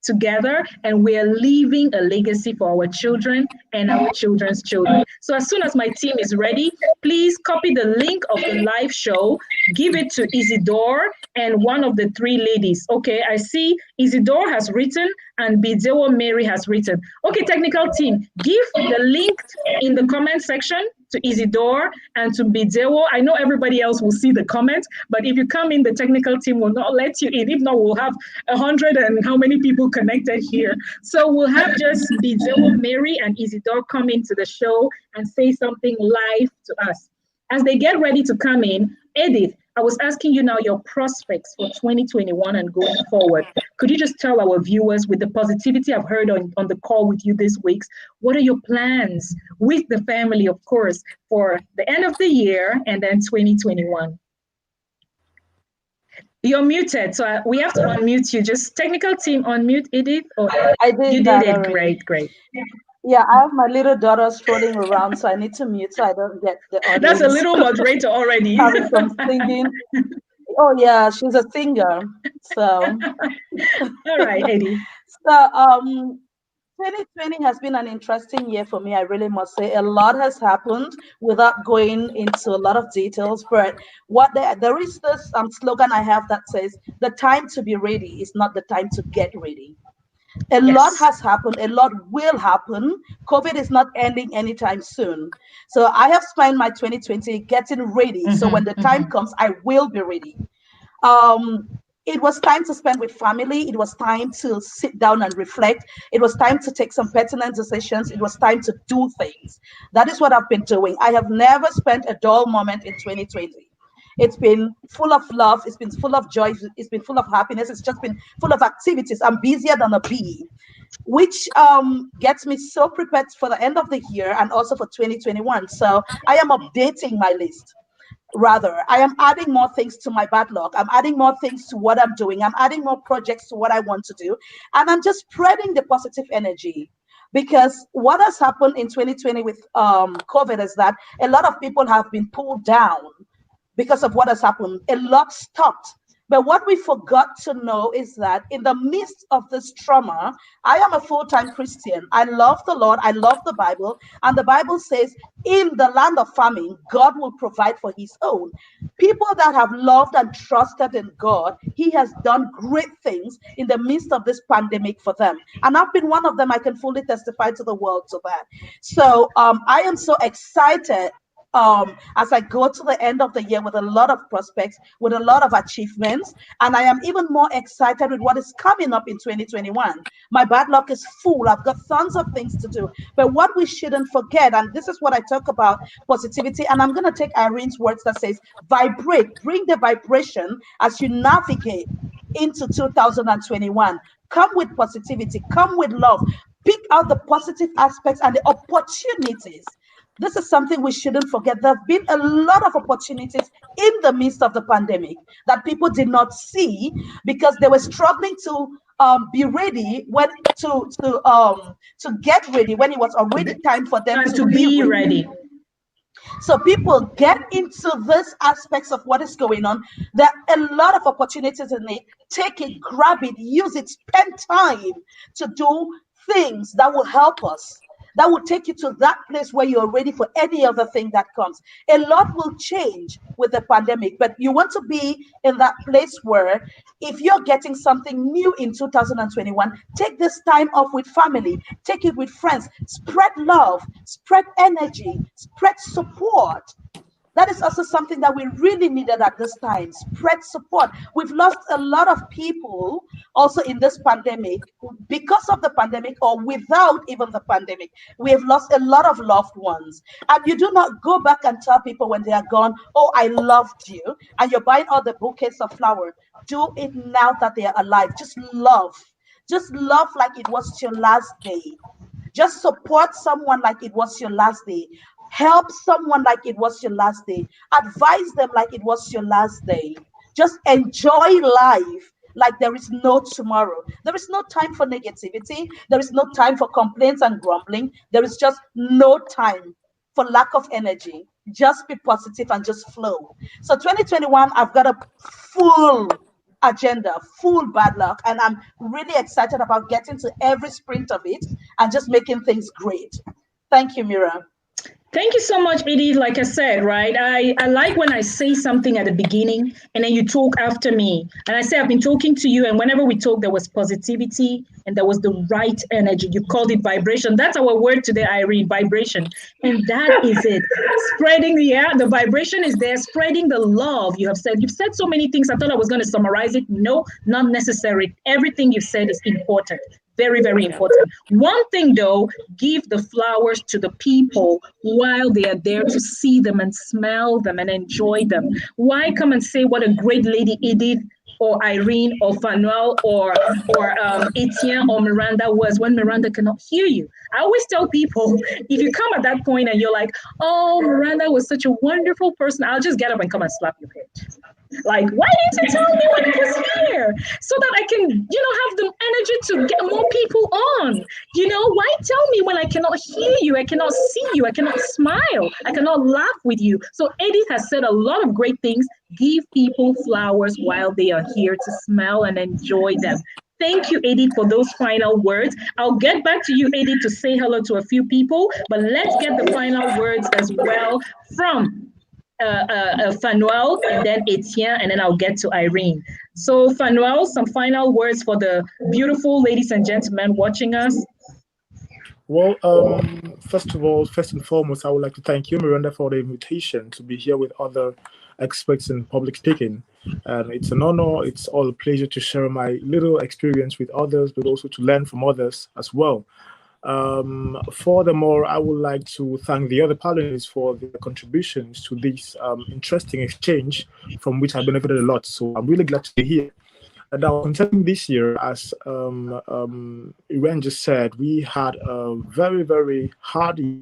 together, and we are leaving a legacy for our children and our children's children. So as soon as my team is ready, please copy the link of the live show, give it to Isidore and one of the three ladies. Okay, I see Isidore has written and Bizewo Mary has written. Okay, technical team, give the link in the comment section to Isidore and to Bizewo. I know everybody else will see the comments, but if you come in, the technical team will not let you in. If not, we'll have 100 and how many people connected here. So we'll have just Bizewo Mary and Isidore come into the show and say something live to us. As they get ready to come in, Edith, I was asking you now your prospects for 2021 and going forward. Could you just tell our viewers, with the positivity I've heard on the call with you this week, what are your plans with the family, of course, for the end of the year and then 2021? You're muted, so we have to unmute you. Just technical team unmute, Edith. Or I did. You did it. Great, great. Yeah, I have my little daughter strolling around, so I need to mute so I don't get the audience. That's a little moderator already. Having some singing. Oh yeah, she's a singer. So all right, Eddie. So 2020 has been an interesting year for me, I really must say. A lot has happened without going into a lot of details, but there is this slogan I have that says, the time to be ready is not the time to get ready. A lot has happened. A lot will happen. COVID is not ending anytime soon. So I have spent my 2020 getting ready. So when the time comes, I will be ready. It was time to spend with family. It was time to sit down and reflect. It was time to take some pertinent decisions. It was time to do things. That is what I've been doing. I have never spent a dull moment in 2020. It's been full of love. It's been full of joy. It's been full of happiness. It's just been full of activities. I'm busier than a bee, which gets me so prepared for the end of the year and also for 2021. So I am updating my list. Rather, I am adding more things to my backlog. I'm adding more things to what I'm doing. I'm adding more projects to what I want to do. And I'm just spreading the positive energy. Because what has happened in 2020 with COVID is that a lot of people have been pulled down because of what has happened. A lot stopped. But what we forgot to know is that in the midst of this trauma, I am a full-time Christian. I love the Lord. I love the Bible. And the Bible says, in the land of famine, God will provide for his own. People that have loved and trusted in God, he has done great things in the midst of this pandemic for them. And I've been one of them. I can fully testify to the world to that. So I am so excited as I go to the end of the year with a lot of prospects, with a lot of achievements, and I am even more excited with what is coming up in 2021. My bad luck is full. I've got tons of things to do. But what we shouldn't forget, and this is what I talk about, positivity, and I'm going to take Irene's words that says, vibrate, bring the vibration as you navigate into 2021. Come with positivity, come with love, pick out the positive aspects and the opportunities. This is something we shouldn't forget. There have been a lot of opportunities in the midst of the pandemic that people did not see because they were struggling to be ready when to get ready when it was already time for them to be ready. So people get into these aspects of what is going on. There are a lot of opportunities in it. Take it, grab it, use it, spend time to do things that will help us. That will take you to that place where you're ready for any other thing that comes. A lot will change with the pandemic, but you want to be in that place where if you're getting something new in 2021, take this time off with family, take it with friends, spread love, spread energy, spread support. That is also something that we really needed at this time, spread support. We've lost a lot of people also in this pandemic because of the pandemic or without even the pandemic. We have lost a lot of loved ones. And you do not go back and tell people when they are gone, oh, I loved you, and you're buying all the bouquets of flowers. Do it now that they are alive. Just love. Just love like it was your last day. Just support someone like it was your last day. Help someone like it was your last day. Advise them like it was your last day. Just enjoy life like there is no tomorrow. There is no time for negativity. There is no time for complaints and grumbling. There is just no time for lack of energy. Just be positive and just flow. So 2021, I've got a full agenda, full bad luck, and I'm really excited about getting to every sprint of it and just making things great. Thank you, Mira. Thank you so much, Edith. Like I said, right, I like when I say something at the beginning and then you talk after me. And I say, I've been talking to you, and whenever we talk, there was positivity and there was the right energy. You called it vibration. That's our word today, Irene, vibration. And that is it. Spreading the vibration is there, spreading the love you have said. You've said so many things. I thought I was going to summarize it. No, not necessary. Everything you said is important. Very, very important. One thing though, give the flowers to the people while they are there to see them and smell them and enjoy them. Why come and say what a great lady Edith or Irene or Fanuel or Etienne or Miranda was when Miranda cannot hear you? I always tell people, if you come at that point and you're like, oh, Miranda was such a wonderful person, I'll just get up and come and slap your head. Like, why didn't you tell me when I was here? So that I can, have the energy to get more people on. Why tell me when I cannot hear you, I cannot see you, I cannot smile, I cannot laugh with you? So Edith has said a lot of great things. Give people flowers while they are here to smell and enjoy them. Thank you, Edith, for those final words. I'll get back to you, Edith, to say hello to a few people, but let's get the final words as well from Fanuel, and then Etienne, and then I'll get to Irene. So Fanuel, some final words for the beautiful ladies and gentlemen watching us. Well, first and foremost, I would like to thank you, Miranda, for the invitation to be here with other experts in public speaking. And it's an honor, it's all a pleasure to share my little experience with others, but also to learn from others as well. Furthermore, I would like to thank the other panelists for their contributions to this interesting exchange, from which I benefited a lot. So I'm really glad to be here. And now, concerning this year, as Irene just said, we had a very, very hard year.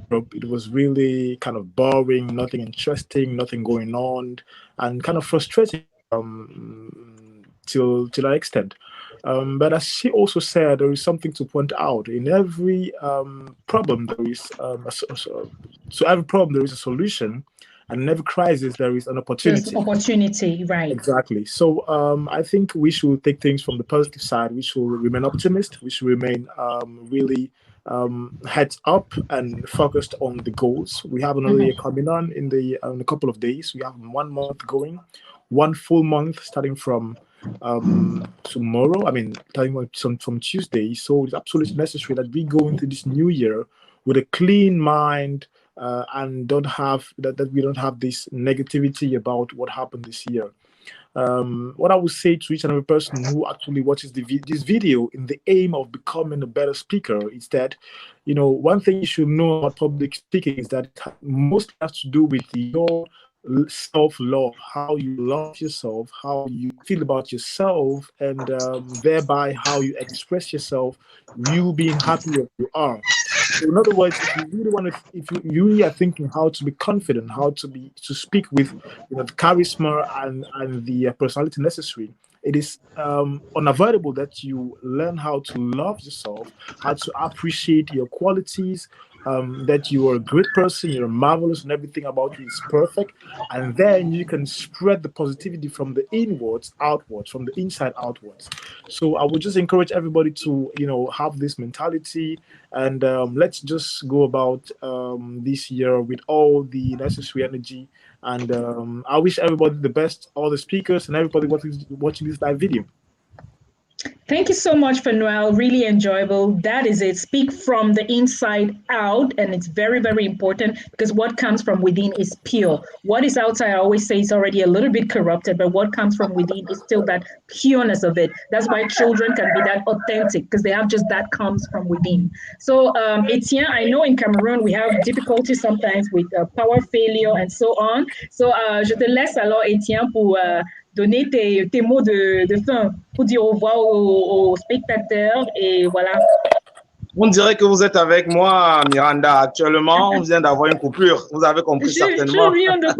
It was really kind of boring, nothing interesting, nothing going on, and kind of frustrating till an extent. But as she also said, there is something to point out. In every problem, there is so every problem there is a solution, and in every crisis there is an opportunity. There's opportunity, right? Exactly. So I think we should take things from the positive side. We should remain optimist. We should remain really heads up and focused on the goals. We have another year coming on in a couple of days. We have 1 month going, 1 full month starting from tomorrow. I mean, starting from Tuesday. So it's absolutely necessary that we go into this new year with a clean mind and that we don't have this negativity about what happened this year. What I would say to each and every person who actually watches this video in the aim of becoming a better speaker is that, one thing you should know about public speaking is that it mostly has to do with your self-love, how you love yourself, how you feel about yourself, and thereby how you express yourself, you being happy where you are. So in other words, if you really want to, if you really are thinking how to be confident, how to speak with the charisma and the personality necessary, it is unavoidable that you learn how to love yourself, how to appreciate your qualities, that you are a great person, you're marvelous, and everything about you is perfect. And then you can spread the positivity from the inwards outwards, from the inside outwards. So I would just encourage everybody to, have this mentality, and let's just go about this year with all the necessary energy. And I wish everybody the best, all the speakers and everybody watching this live video. Thank you so much, Noel. Really enjoyable. That is it. Speak from the inside out. And it's very, very important because what comes from within is pure. What is outside, I always say, is already a little bit corrupted, but what comes from within is still that pureness of it. That's why children can be that authentic, because they have just that comes from within. So, Etienne, I know in Cameroon, we have difficulty sometimes with power failure and so on. So, je te laisse alors, Etienne, pour donner tes mots de fin pour dire au revoir aux spectateurs et voilà. On dirait que vous êtes avec moi, Miranda. Actuellement, on vient d'avoir une coupure. Vous avez compris certainement. Je viens de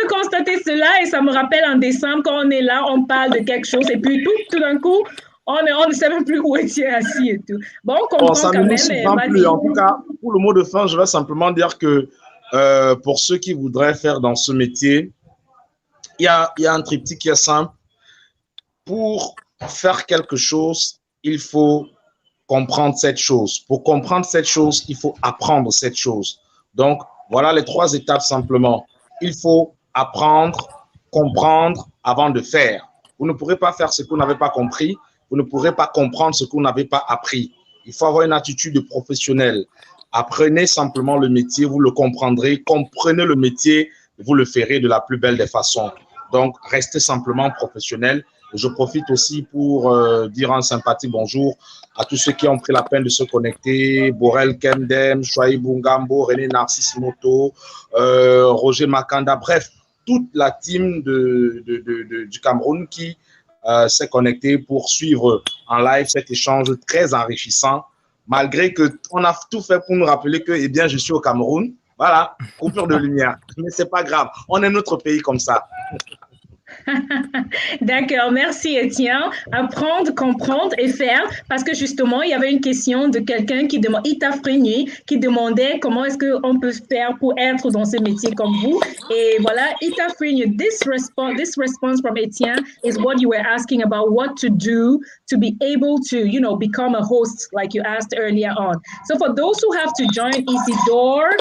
constater cela et ça me rappelle en décembre quand on est là, on parle de quelque chose et puis tout d'un coup, on ne sait même plus où est assis et tout. Bon, on comprend quand même. Plus. En tout cas, pour le mot de fin, je vais simplement dire que pour ceux qui voudraient faire dans ce métier, il y a un triptyque qui est simple. Pour faire quelque chose, il faut comprendre cette chose. Pour comprendre cette chose, il faut apprendre cette chose. Donc, voilà les 3 étapes simplement. Il faut apprendre, comprendre avant de faire. Vous ne pourrez pas faire ce que vous n'avez pas compris. Vous ne pourrez pas comprendre ce que vous n'avez pas appris. Il faut avoir une attitude de professionnel. Apprenez simplement le métier, vous le comprendrez. Comprenez le métier, vous le ferez de la plus belle des façons. Donc, restez simplement professionnel. Je profite aussi pour dire un sympathique bonjour à tous ceux qui ont pris la peine de se connecter. Borel Kendem, Chouaï Bungambo, René Narcisse Moto, Roger Makanda, bref, toute la team du Cameroun qui s'est connectée pour suivre en live cet échange très enrichissant, malgré qu'on a tout fait pour nous rappeler que, eh bien, je suis au Cameroun. Voilà, coupure de lumière. Mais c'est pas grave, on est notre pays comme ça. D'accord, merci Etienne. Apprendre, comprendre et faire, parce que justement, il y avait une question de quelqu'un qui demandait comment est-ce qu'on peut faire pour être dans ce métier comme vous. Et voilà, this response from Etienne is what you were asking about, what to do to be able to, become a host, like you asked earlier on. So for those who have to join, Isidore,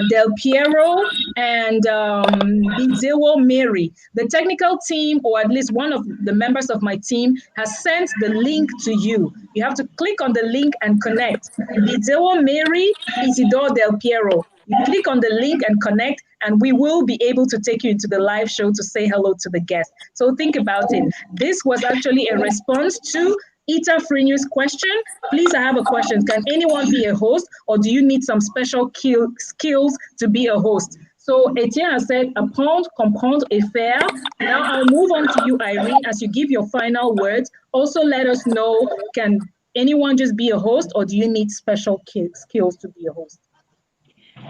Del Piero, and Bizewo Mary, the technical team, or at least one of the members of my team, has sent the link to you. You have to click on the link and connect. Bizewo Mary, Isidore Del Piero. You click on the link and connect, and we will be able to take you into the live show to say hello to the guest. So think about it. This was actually a response to Ita Frinu's question. Please, I have a question. Can anyone be a host, or do you need some special skills to be a host? So Etienne has said, apprendre, comprendre et faire. Now I'll move on to you, Irene, as you give your final words. Also let us know, can anyone just be a host, or do you need special skills to be a host?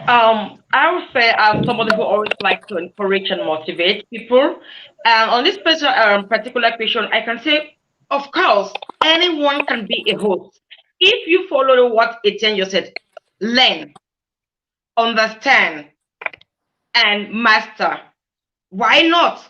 I would say I'm somebody who always likes to encourage and motivate people. On this particular question, I can say, of course, anyone can be a host. If you follow what Etienne just said, learn, understand, and master. Why not?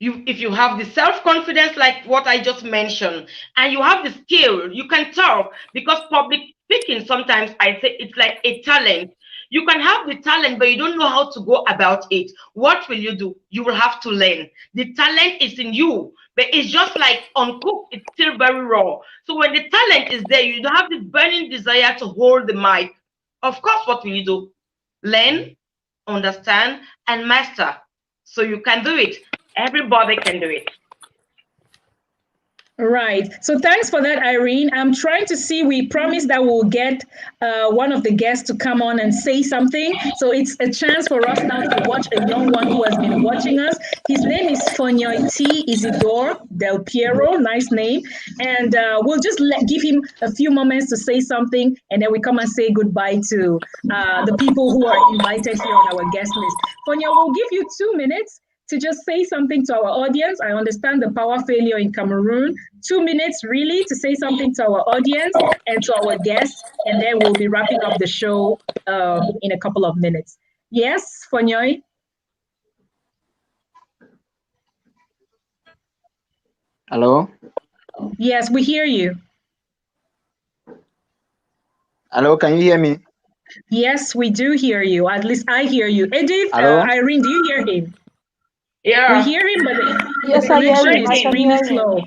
If you have the self-confidence like what I just mentioned, and you have the skill, you can talk, because public speaking, sometimes I say it's like a talent. You can have the talent, but you don't know how to go about it. What will you do? You will have to learn. The talent is in you, but it's just like uncooked, it's still very raw. So when the talent is there, you don't have this burning desire to hold the mic. Of course, what will you do? Learn, understand, and master. So you can do it. Everybody can do it. Right. So thanks for that, Irene. I'm trying to see, we promised that we'll get one of the guests to come on and say something. So it's a chance for us now to watch a young one who has been watching us. His name is Fonyoy T. Isidore Del Piero. Nice name. And we'll just give him a few moments to say something, and then we come and say goodbye to the people who are invited here on our guest list. Fonyoy, we'll give you 2 minutes to just say something to our audience. I understand the power failure in Cameroon. 2 minutes really to say something to our audience and to our guests, and then we'll be wrapping up the show in a couple of minutes. Yes, Fonyoy? Hello? Yes, we hear you. Hello, can you hear me? Yes, we do hear you. At least I hear you. Edith, Irene, do you hear him? Yeah. We hear him, but yes, the connection I is can really hear slow.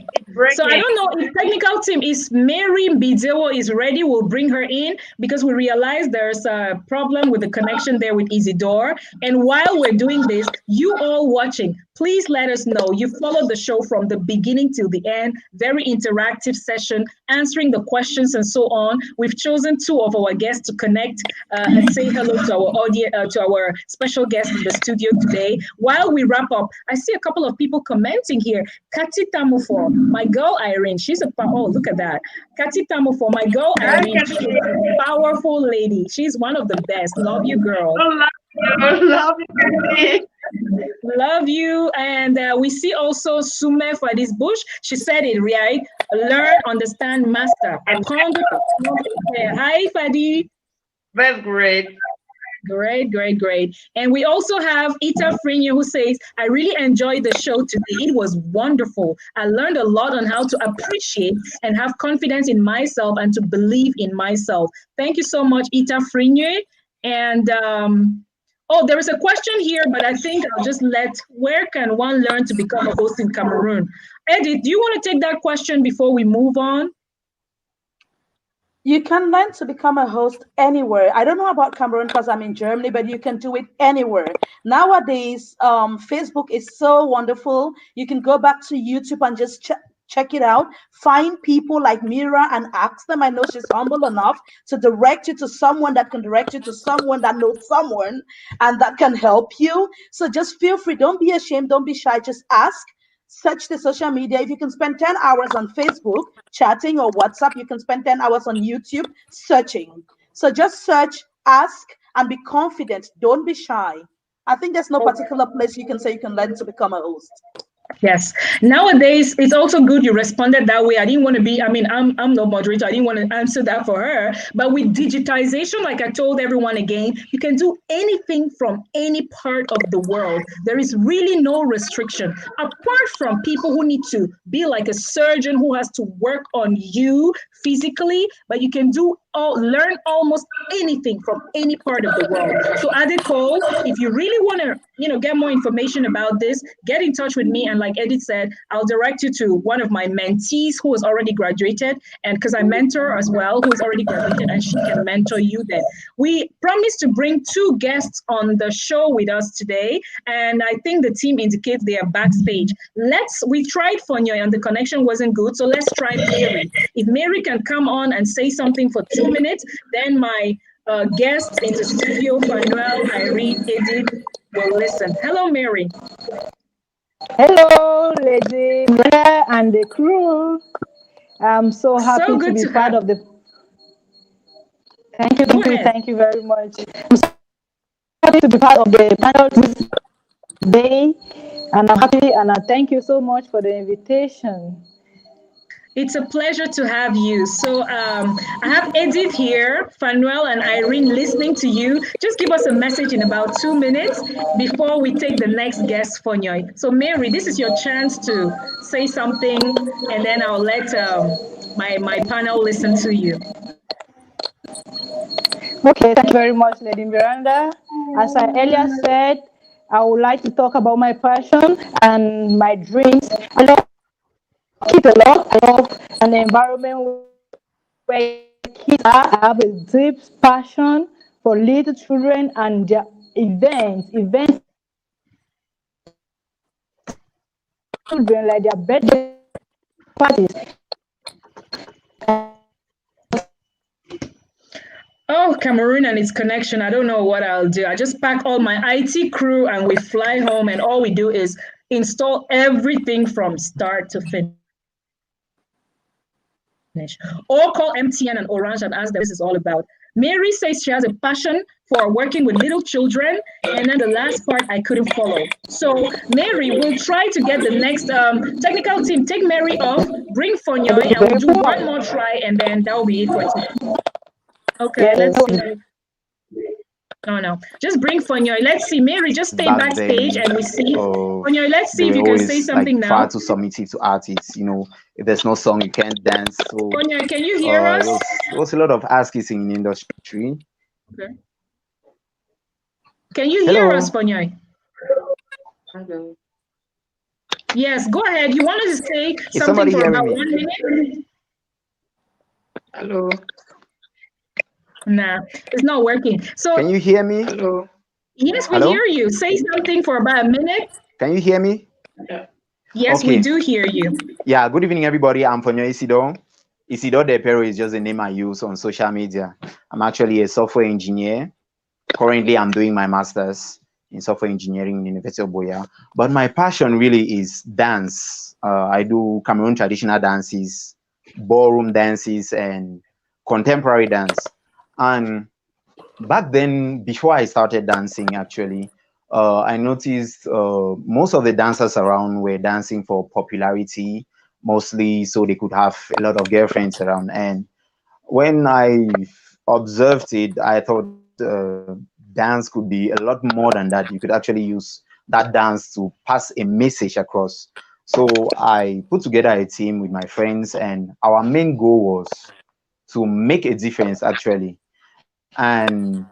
So I don't know if technical team is Mary Mbidewo is ready. We'll bring her in because we realize there's a problem with the connection there with Isidore. And while we're doing this, you all watching, please let us know. You followed the show from the beginning till the end. Very interactive session, answering the questions and so on. We've chosen 2 of our guests to connect and say hello to our audience, to our special guest in the studio today. While we wrap up, I see a couple of people commenting here. Kati Tamufo, my girl Irene, she's look at that. Kati Tamufo, my girl Irene, she's a powerful lady. She's one of the best. Love you, girl. Love you. Love you. And we see also Sume Fadis Bush. She said it right. Learn, understand, master. Hi, Fadi. That's great. Great. And we also have Ita Frenia who says, I really enjoyed the show today. It was wonderful. I learned a lot on how to appreciate and have confidence in myself and to believe in myself. Thank you so much, Ita Frenia. And there is a question here, but I think I'll just where can one learn to become a host in Cameroon? Edith, do you want to take that question before we move on? You can learn to become a host anywhere. I don't know about Cameroon because I'm in Germany, but you can do it anywhere. Nowadays, Facebook is so wonderful. You can go back to YouTube and just check it out. Find people like Mira and ask them. I know she's humble enough to direct you to someone that can direct you to someone that knows someone and that can help you. So just feel free. Don't be ashamed. Don't be shy. Just ask. Search the social media. If you can spend 10 hours on Facebook chatting or WhatsApp, you can spend 10 hours on YouTube searching. So just search, ask, and be confident. Don't be shy. I think there's no particular place you can say you can learn to become a host. Yes. Nowadays, it's also good you responded that way. I didn't want to be, I'm no moderator. I didn't want to answer that for her. But with digitization, like I told everyone again, you can do anything from any part of the world. There is really no restriction, apart from people who need to be like a surgeon who has to work on you physically, but you can learn almost anything from any part of the world. So Adeko, if you really want to, get more information about this, get in touch with me. And like Edith said, I'll direct you to one of my mentees who has already graduated. And because I mentor as well, who is already graduated, and she can mentor you then. We promised to bring 2 guests on the show with us today. And I think the team indicates they are backstage. We tried Fonyoy and the connection wasn't good. So let's try Mary. If Mary can come on and say something for 2 minutes, then my guests in the studio, Manuel, Irene, Edith, will listen. Hello, Mary. Hello, Lady Mara and the crew. I'm so happy to be part of the. Thank you very much. I'm so happy to be part of the panel today, and I'm happy and I thank you so much for the invitation. It's a pleasure to have you. So I have Edith here, Fanuel and Irene listening to you. Just give us a message in about 2 minutes before we take the next guest, Fonyoy. So Mary, this is your chance to say something, and then I'll let my panel listen to you. Okay, thank you very much, Lady Miranda. As I earlier said, I would like to talk about my passion and my dreams. I love kids a lot. I love an environment where kids are. I have a deep passion for little children and their events children like their birthday parties. Oh, Cameroon and its connection. I don't know what I'll do. I just pack all my IT crew and we fly home, and all we do is install everything from start to finish. Or call MTN and Orange and ask them what this is all about. Mary says she has a passion for working with little children, and then the last part I couldn't follow. So Mary, we'll try to get the next technical team. Take Mary off, bring Fonyoy, and we'll do one more try, and then that will be it for today. Okay, let's see. No. Just bring Fonyoy. Let's see. Mary, just stay backstage and we see. Fonyoy, let's see if you can say something now. Far too submissive to artists. If there's no song, you can't dance. So Fonyoy, can you hear us? There was a lot of ass kissing in the industry. Okay. Can you hear us, Fonyoy? Hello. Yes, go ahead. You wanted to say something for about 1 minute? Hello. Nah, it's not working. So can you hear me? Hello. Yes, we hear you. Say something for about a minute. Can you hear me? Yeah. Yes, we do hear you. Yeah, good evening, everybody. I'm Fonyoy Isidore. Isidore De Pero is just the name I use on social media. I'm actually a software engineer. Currently, I'm doing my master's in software engineering in the University of Boya. But my passion really is dance. I do Cameroon traditional dances, ballroom dances, and contemporary dance. And back then, before I started dancing, actually, I noticed most of the dancers around were dancing for popularity, mostly so they could have a lot of girlfriends around. And when I observed it, I thought dance could be a lot more than that. You could actually use that dance to pass a message across. So I put together a team with my friends, and our main goal was to make a difference, actually. And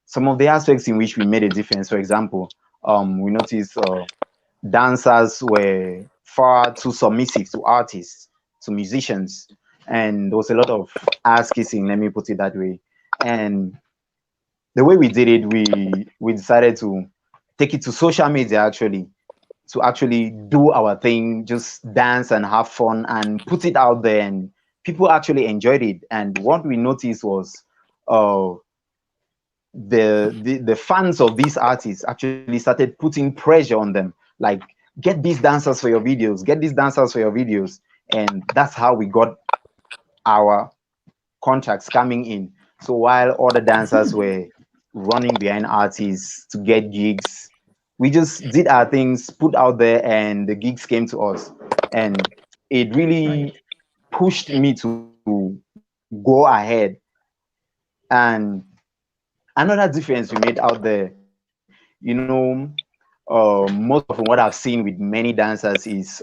some of the aspects in which we made a difference, for example, we noticed dancers were far too submissive to artists, to musicians, and there was a lot of ass kissing, let me put it that way. And the way we did it, we decided to take it to social media, actually, to actually do our thing, just dance and have fun and put it out there, and people actually enjoyed it. And what we noticed was the fans of these artists actually started putting pressure on them, like, get these dancers for your videos, get these dancers for your videos. And that's how we got our contracts coming in. So while other dancers were running behind artists to get gigs, we just did our things, put out there, and the gigs came to us. And it really pushed me to go ahead. And another difference we made out there, most of what I've seen with many dancers is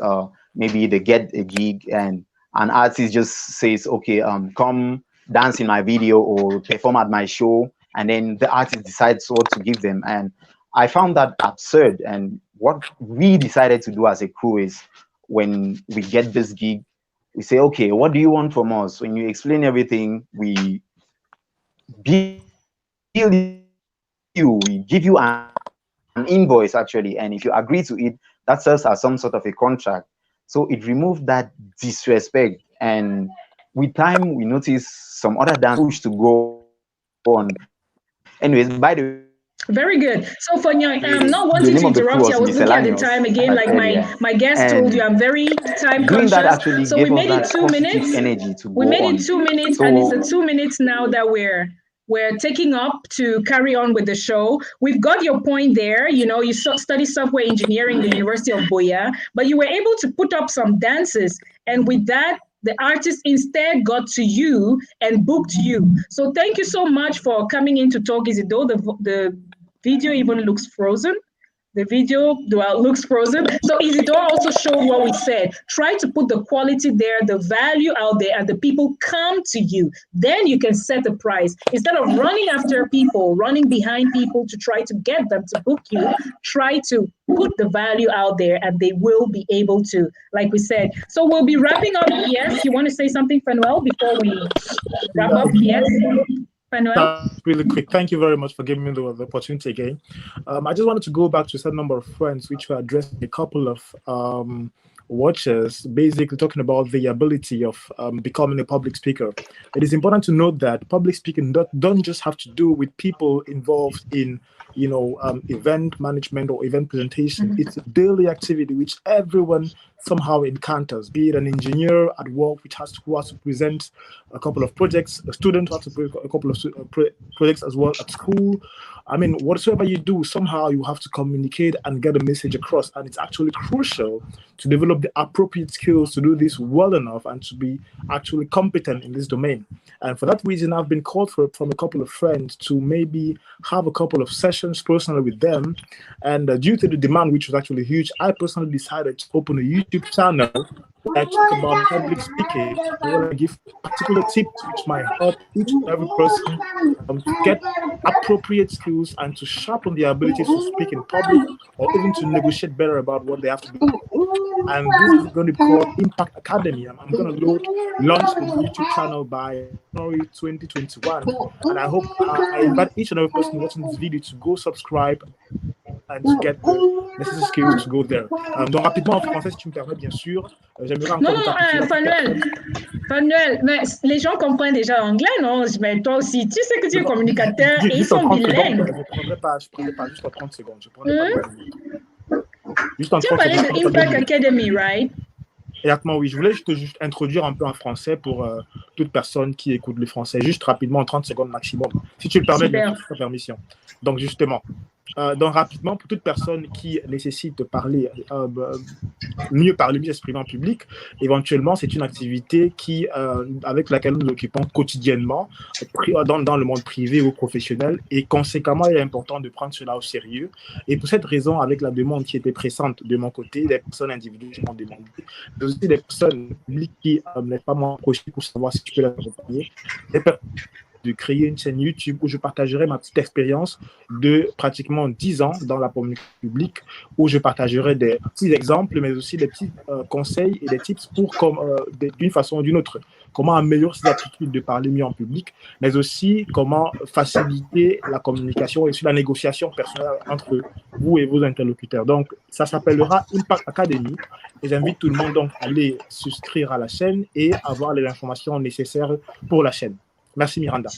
maybe they get a gig and an artist just says, okay, come dance in my video or perform at my show, and then the artist decides what to give them. And I found that absurd. And what we decided to do as a crew is, when we get this gig, we say, okay, what do you want from us? When you explain everything, we bill you, we give you an invoice, actually, and if you agree to it, that serves as some sort of a contract. So it removed that disrespect, and with time we noticed some other dance push to go on. Anyways, by the way, very good. So Fonyoy, I'm not wanting to interrupt you. I was looking at the time again, like my guest told you, I'm very time conscious. So we made it 2 minutes. We made it 2 minutes, and it's the 2 minutes now that we're taking up to carry on with the show. We've got your point there. You study software engineering at the University of Boya, but you were able to put up some dances, and with that, The artist instead got to you and booked you. So thank you so much for coming in to talk, Isidore. The video even looks frozen. The video looks frozen. So Isidore also showed what we said. Try to put the quality there, the value out there, and the people come to you. Then you can set the price. Instead of running after people, running behind people to try to get them to book you, try to put the value out there and they will be able to, like we said. So we'll be wrapping up. Yes, you want to say something, Fanuel, before we wrap up? Yes. Really quick. Thank you very much for giving me the opportunity again. I just wanted to go back to a certain number of friends which were addressing a couple of watchers, basically talking about the ability of becoming a public speaker. It is important to note that public speaking don't just have to do with people involved in event management or event presentation. It's a daily activity which everyone somehow encounters, be it an engineer at work who has to present a couple of projects, a student who has to present a couple of projects as well at school. I mean, whatsoever you do, somehow you have to communicate and get a message across. And it's actually crucial to develop the appropriate skills to do this well enough and to be actually competent in this domain. And for that reason, I've been called from a couple of friends to maybe have a couple of sessions personally with them. And due to the demand, which was actually huge, I personally decided to open a YouTube channel where I talk about public speaking. I want to give particular tips which might help each and every person to get appropriate skills and to sharpen their ability to speak in public or even to negotiate better about what they have to do. And this is going to be called Impact Academy. I'm going to launch the YouTube channel by January 2021. And I hope I invite each and every person watching this video to go subscribe and to get the necessary skills to go there. Donc rapidement en français, si tu me permets, bien sûr, j'aimerais encore... Fanuel, mais les gens comprennent déjà l'anglais, non? Mais toi aussi, tu sais que tu es communicateur et ils sont bilingues. Je ne prendrai pas juste en 30 secondes. Je prendrai pas tu as parlé de Impact Academy, right? Exactement, oui. Je voulais juste introduire un peu en français pour toute personne qui écoute le français, juste rapidement en 30 secondes maximum. Si tu le permets, bien sûr, permission. Donc justement, rapidement, pour toute personne qui nécessite de parler, mieux s'exprimer en public, éventuellement, c'est une activité avec laquelle nous nous occupons quotidiennement dans le monde privé ou professionnel, et conséquemment, il est important de prendre cela au sérieux. Et pour cette raison, avec la demande qui était pressante de mon côté, des personnes individuelles qui m'ont demandé, mais aussi des personnes publiques qui n'ont pas moins approché pour savoir si tu peux les accompagner, de créer une chaîne YouTube où je partagerai ma petite expérience de pratiquement 10 ans dans la communication publique, où je partagerai des petits exemples, mais aussi des petits conseils et des tips pour, d'une façon ou d'une autre, comment améliorer ses aptitudes de parler mieux en public, mais aussi comment faciliter la communication et aussi la négociation personnelle entre vous et vos interlocuteurs. Donc, ça s'appellera Impact Academy et j'invite tout le monde donc à aller souscrire à la chaîne et avoir les informations nécessaires pour la chaîne. Merci, Miranda.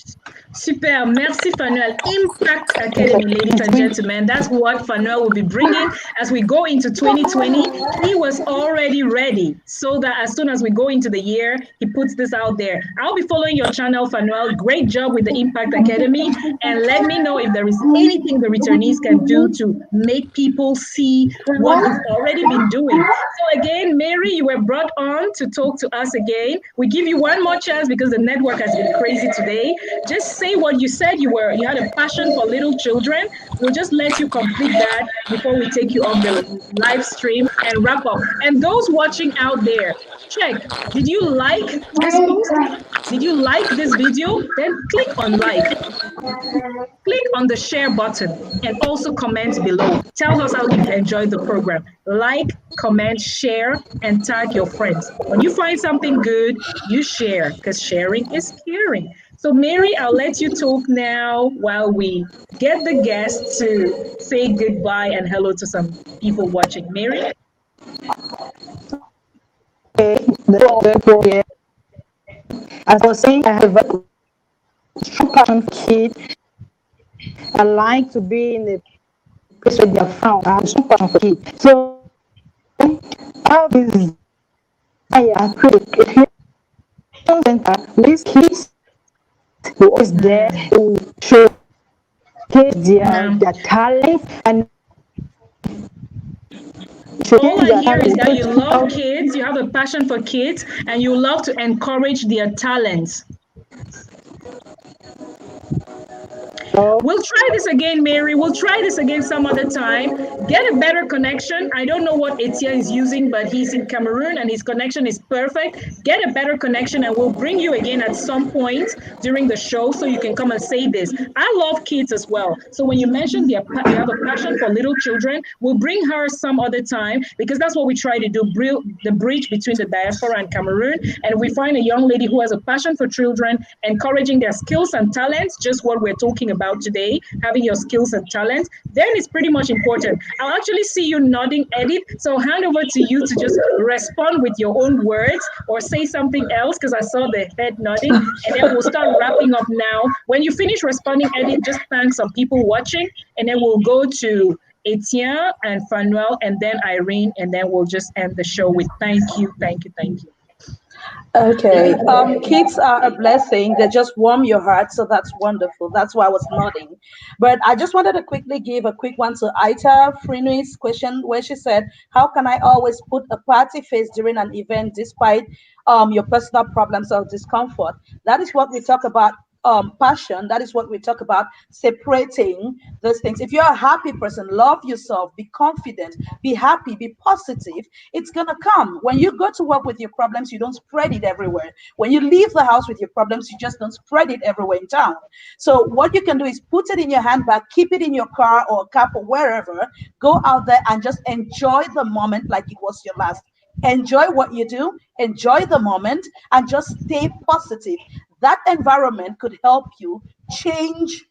Super. Merci, Fanuel. Impact Academy, ladies and gentlemen. That's what Fanuel will be bringing as we go into 2020. He was already ready so that as soon as we go into the year, he puts this out there. I'll be following your channel, Fanuel. Great job with the Impact Academy. And let me know if there is anything the returnees can do to make people see what you've already been doing. So again, Mary, you were brought on to talk to us again. We give you one more chance because the network has been crazy today. Just say what you said. You had a passion for little children. We'll just let you complete that before we take you off the live stream and wrap up. And those watching out there, check. Did you like this post? Did you like this video? Then click on like. Click on the share button and also comment below. Tell us how you enjoyed the program. Like, comment, share, and tag your friends. When you find something good, you share because sharing is caring. So Mary, I'll let you talk now while we get the guests to say goodbye and hello to some people watching. Mary? As I was saying, I have a strong passion kid. I like to be in the place where they are found. I have a strong passion for kids. So, how is I create a center with kids who is there to showcase their talent and all I hear is that you love kids, you have a passion for kids, and you love to encourage their talents. We'll try this again, Mary. We'll try this again some other time. Get a better connection. I don't know what Etienne is using, but he's in Cameroon and his connection is perfect. Get a better connection and we'll bring you again at some point during the show so you can come and say this. I love kids as well. So when you mentioned you have a passion for little children, we'll bring her some other time because that's what we try to do, the bridge between the diaspora and Cameroon. And we find a young lady who has a passion for children, encouraging their skills and talents, just what we're talking about today, having your skills and talents, then it's pretty much important. I'll actually see you nodding, Edith. So I'll hand over to you to just respond with your own words or say something else because I saw the head nodding. And then we'll start wrapping up now. When you finish responding, Edith, just thank some people watching. And then we'll go to Etienne and Fanuel and then Irene. And then we'll just end the show with thank you, thank you, thank you. Okay. Kids are a blessing. They just warm your heart. So that's wonderful. That's why I was nodding. But I just wanted to quickly give a quick one to Aita Frini's question where she said, how can I always put a party face during an event despite your personal problems or discomfort? That is what we talk about. Passion, that is what we talk about, separating those things. If you're a happy person, love yourself, be confident, be happy, be positive, it's gonna come. When you go to work with your problems, you don't spread it everywhere. When you leave the house with your problems, you just don't spread it everywhere in town. So what you can do is put it in your handbag, keep it in your car or cap or wherever, go out there and just enjoy the moment like it was your last. Enjoy what you do, enjoy the moment, and just stay positive. That environment could help you change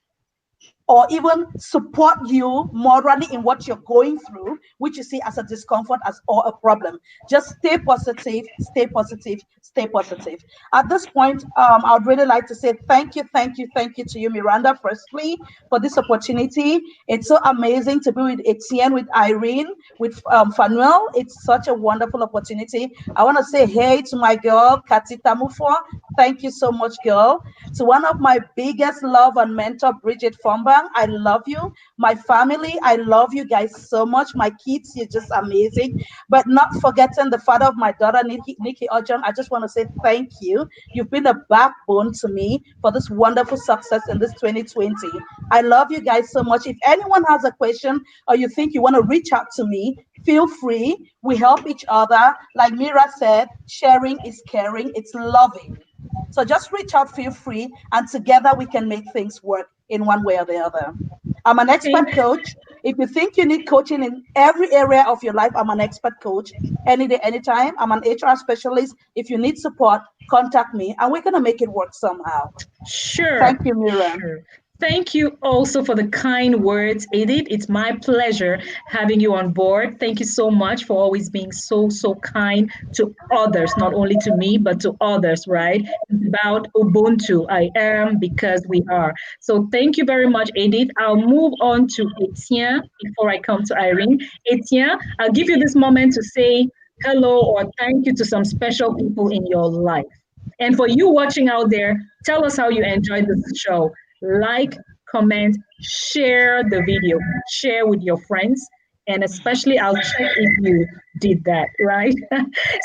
or even support you morally in what you're going through, which you see as a discomfort or a problem. Just stay positive, stay positive, stay positive. At this point, I would really like to say thank you to you, Miranda, firstly, for this opportunity. It's so amazing to be with Etienne, with Irene, with Fanuel. It's such a wonderful opportunity. I want to say hey to my girl, Katita Mufo. Thank you so much, girl. To one of my biggest love and mentor, Bridget Fombang, I love you. My family, I love you guys so much. My kids, you're just amazing. But not forgetting the father of my daughter, Nikki Ojong, I just want to say thank you. You've been a backbone to me for this wonderful success in this 2020. I love you guys so much. If anyone has a question or you think you want to reach out to me, feel free. We help each other. Like Mira said, sharing is caring. It's loving. So just reach out, feel free, and together we can make things work in one way or the other. I'm an expert coach. If you think you need coaching in every area of your life, I'm an expert coach. Any day, anytime. I'm an HR specialist. If you need support, contact me, and we're going to make it work somehow. Sure. Thank you, Mira. Sure. Thank you also for the kind words, Edith. It's my pleasure having you on board. Thank you so much for always being so kind to others, not only to me, but to others, right? It's about Ubuntu. I am because we are. So thank you very much, Edith. I'll move on to Etienne before I come to Irene. Etienne, I'll give you this moment to say hello or thank you to some special people in your life. And for you watching out there, tell us how you enjoyed this show. Like, comment, share the video, share with your friends, and especially I'll check if you did that, right?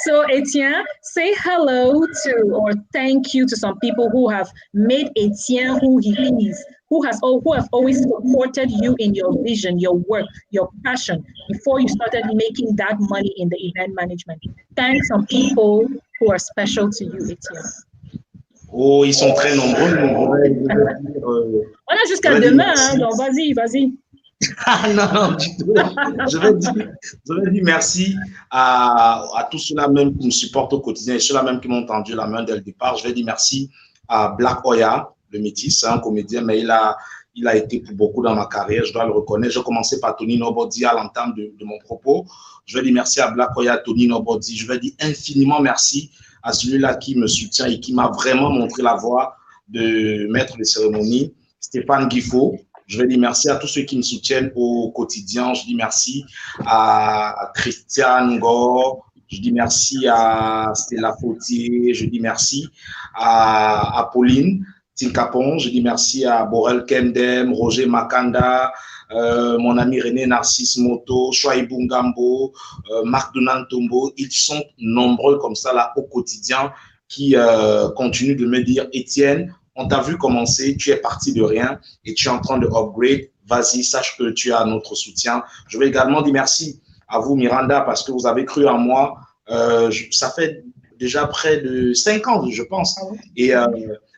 So Etienne, say hello to or thank you to some people who have made Etienne who he is, who have always supported you in your vision, your work, your passion before you started making that money in the event management. Thank some people who are special to you, Etienne. Oh, ils sont très nombreux. On a jusqu'à demain, hein, donc vas-y. Non, du tout. Je vais dire merci à tous ceux-là même qui me supportent au quotidien et ceux-là même qui m'ont tendu la main dès le départ. Je vais dire merci à Black Oya, le métis, un comédien, mais il a été pour beaucoup dans ma carrière, je dois le reconnaître. Je commençais par Tony Nobody à l'entame de mon propos. Je vais dire merci à Black Oya, Tony Nobody. Je vais dire infiniment merci à celui-là qui me soutient et qui m'a vraiment montré la voie de maître de cérémonie, Stéphane Guifo. Je vais dire merci à tous ceux qui me soutiennent au quotidien. Je dis merci à Christiane Gore. Je dis merci à Stella Fautier. Je dis merci à Pauline. Tinkapon, je dis merci à Borel Kendem, Roger Makanda, mon ami René Narcisse Moto, Chouaïbou Ngambo, Marc Donantombo. Ils sont nombreux comme ça là au quotidien qui continuent de me dire, Étienne, on t'a vu commencer, tu es parti de rien et tu es en train de upgrade. Vas-y, sache que tu as notre soutien. Je vais également dire merci à vous, Miranda, parce que vous avez cru en moi. Ça fait déjà près de 5 ans, je pense. Et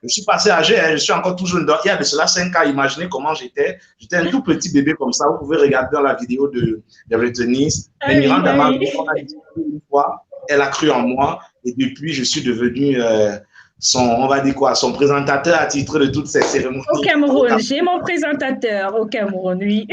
je suis passé âgé, hein, je suis encore toujours dedans. Il y a de cela 5 ans, imaginez comment j'étais. J'étais un tout petit bébé comme ça. Vous pouvez regarder dans la vidéo de Tennis. Mais Miranda m'a dit une fois, elle a cru en moi. Et depuis, je suis devenu on va dire quoi, son présentateur attitré de toutes ces cérémonies. Au Cameroun, j'ai mon présentateur au Cameroun, oui.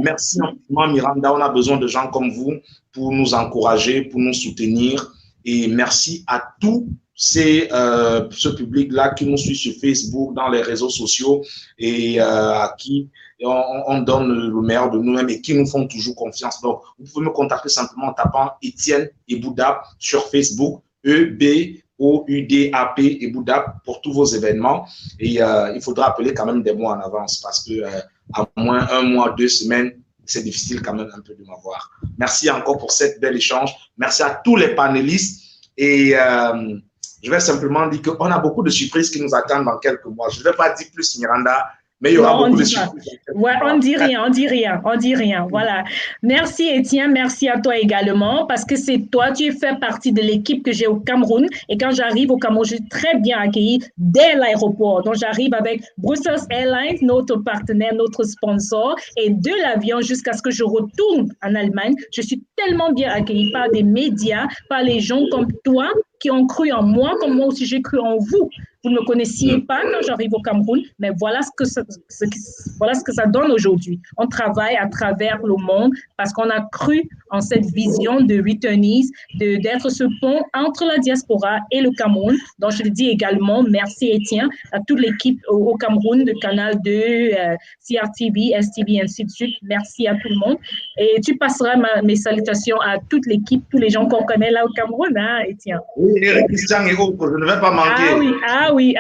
Merci infiniment, Miranda. On a besoin de gens comme vous pour nous encourager, pour nous soutenir. Et merci à tout ce public-là qui nous suit sur Facebook, dans les réseaux sociaux et à qui on donne le meilleur de nous-mêmes et qui nous font toujours confiance. Donc, vous pouvez me contacter simplement en tapant Étienne Eboudap sur Facebook, EBOUDAP Eboudap pour tous vos événements. Et il faudra appeler quand même des mois en avance parce que à moins 1 mois, 2 semaines, c'est difficile quand même un peu de m'avoir. Merci encore pour cette belle échange. Merci à tous les panélistes. Et je vais simplement dire qu'on a beaucoup de surprises qui nous attendent dans quelques mois. Je ne vais pas dire plus, Miranda, mais il y aura beaucoup de surprises. Ouais, on dit rien. Voilà. Merci, Étienne. Merci à toi également, parce que c'est toi, tu fais partie de l'équipe que j'ai au Cameroun. Et quand j'arrive au Cameroun, je suis très bien accueillie dès l'aéroport. Donc, j'arrive avec Brussels Airlines, notre partenaire, notre sponsor, et de l'avion jusqu'à ce que je retourne en Allemagne. Je suis tellement bien accueillie par des médias, par les gens comme toi qui ont cru en moi, comme moi aussi j'ai cru en vous. Vous ne me connaissiez pas quand j'arrive au Cameroun, mais voilà ce que ça donne aujourd'hui. On travaille à travers le monde parce qu'on a cru en cette vision de Returnees, d'être ce pont entre la diaspora et le Cameroun. Donc, je le dis également, merci Étienne, à toute l'équipe au Cameroun de Canal 2, CRTV, STV, ainsi de suite. Merci à tout le monde. Et tu passeras mes salutations à toute l'équipe, tous les gens qu'on connaît là au Cameroun, hein, Étienne. Oui, Christian et autres, je ne vais pas manquer. Ah oui.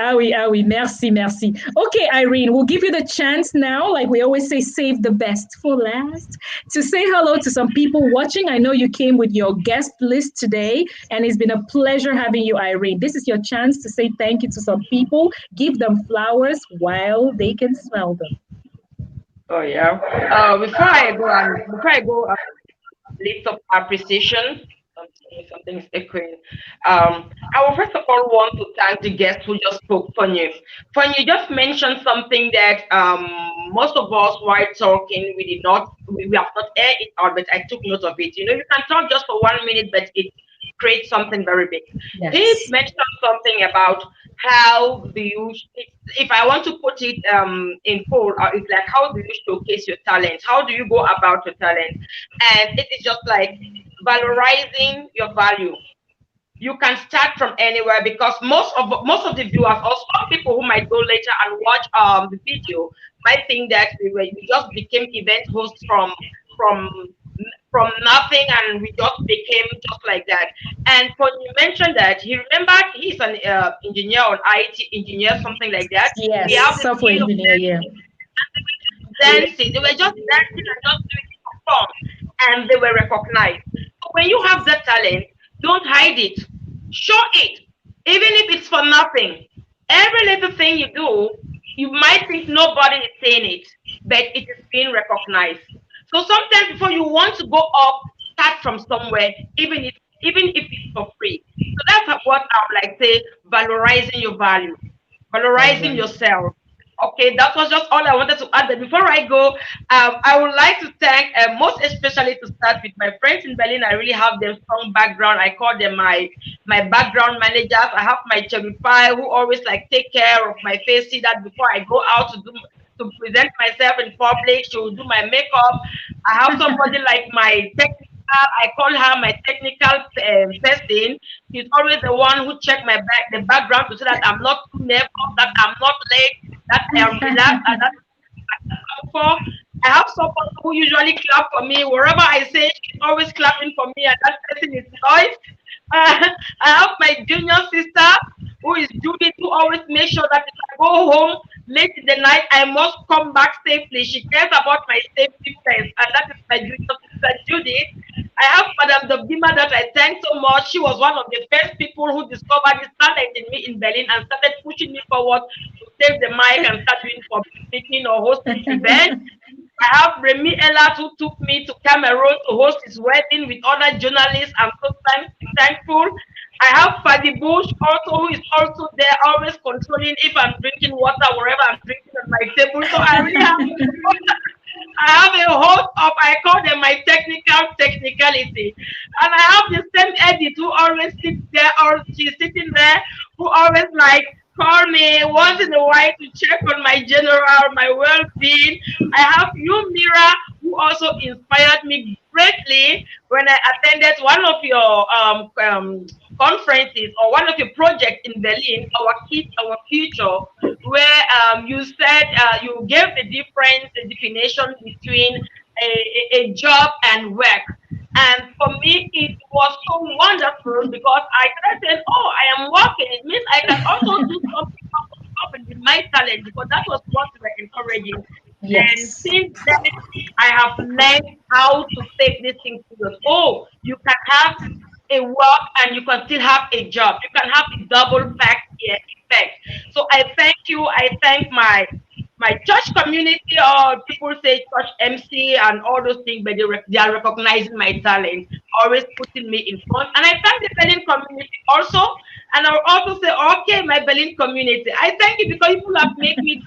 Merci. Okay, Irene, we'll give you the chance now, like we always say, save the best for last, to say hello to some people watching. I know you came with your guest list today, and it's been a pleasure having you, Irene. This is your chance to say thank you to some people. Give them flowers while they can smell them. Oh, yeah. Before I go, list of appreciation. Something is echoing. I will first of all want to thank the guest who just spoke, Fonyu. Fonyu just mentioned something that most of us while talking, we have not aired it out, but I took note of it. You know, you can talk just for 1 minute, but it creates something very big. Yes. He mentioned something about how do you, if I want to put it in full, it's like, how do you showcase your talent? How do you go about your talent? And it is just like valorizing your value. You can start from anywhere, because most of the viewers, or some people who might go later and watch the video, might think that we just became event hosts from nothing, and we just became just like that. And when you mentioned that, he remembered he's an engineer, or IT engineer, something like that. Yes, software engineer, yeah. Dancing, they were just dancing and just doing it for fun, and they were recognized. So when you have that talent, don't hide it. Show it, even if it's for nothing. Every little thing you do, you might think nobody is saying it, but it is being recognized. So sometimes before you want to go up, start from somewhere, even if it's for free. So that's what I would like to say, valorizing your value, valorizing yourself. Okay, that was just all I wanted to add. But before I go, I would like to thank, most especially to start with my friends in Berlin. I really have their strong background. I call them my background managers. I have my cherry pie who always like take care of my face. See that before I go out to present myself in public, she will do my makeup. I have somebody like my technical, I call her my technical person. She's always the one who check the background to see that I'm not too nervous, that I'm not late, that I am relaxed, and that's what I'm for. I have someone who usually clap for me. Wherever I say, she's always clapping for me, and that person is Joyce. I have my junior sister, who is Judith, who always makes sure that if I go home late in the night, I must come back safely. She cares about my safety first, and that is my junior sister Judith. I have Madame Dobdima that I thank so much. She was one of the first people who discovered this talent in me in Berlin and started pushing me forward to take the mic and start doing public speaking or hosting events. I have Remy Ellat who took me to Cameroon to host his wedding with other journalists. I'm so thankful. I have Fadi Bush also, who is also there, always controlling if I'm drinking water, wherever I'm drinking on my table. So I really have I have a host of, I call them my technicality. And I have the same edit who always sits there, or she's sitting there, who always like call me once in a while to check on my general, my well-being. I have you, Mira, who also inspired me greatly when I attended one of your conferences or one of your projects in Berlin, Our Kids, Our Future, where you said you gave the definition between a job and work. And for me, it was so wonderful because I said, oh, I am working. It means I can also do something with my talent, because that was what we were encouraging. Yes. And since then, I have learned how to take this thing serious. Oh, you can have a work and you can still have a job. You can have a double effect. So I thank you. I thank my church community, or people say church MC and all those things, but they are recognizing my talent, always putting me in front. And I thank the Berlin community also. And I'll also say, okay, my Berlin community, I thank you because people have made me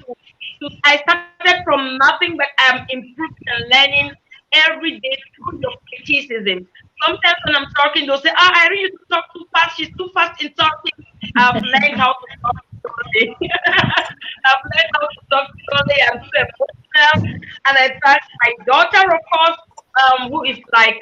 I started from nothing, but I'm improving and learning every day through your criticism. Sometimes when I'm talking, they'll say, Irene, you talk too fast. She's too fast in talking. I've learned how to talk slowly. I've learned how to talk slowly and too emotional. And I thank my daughter, of course, who is like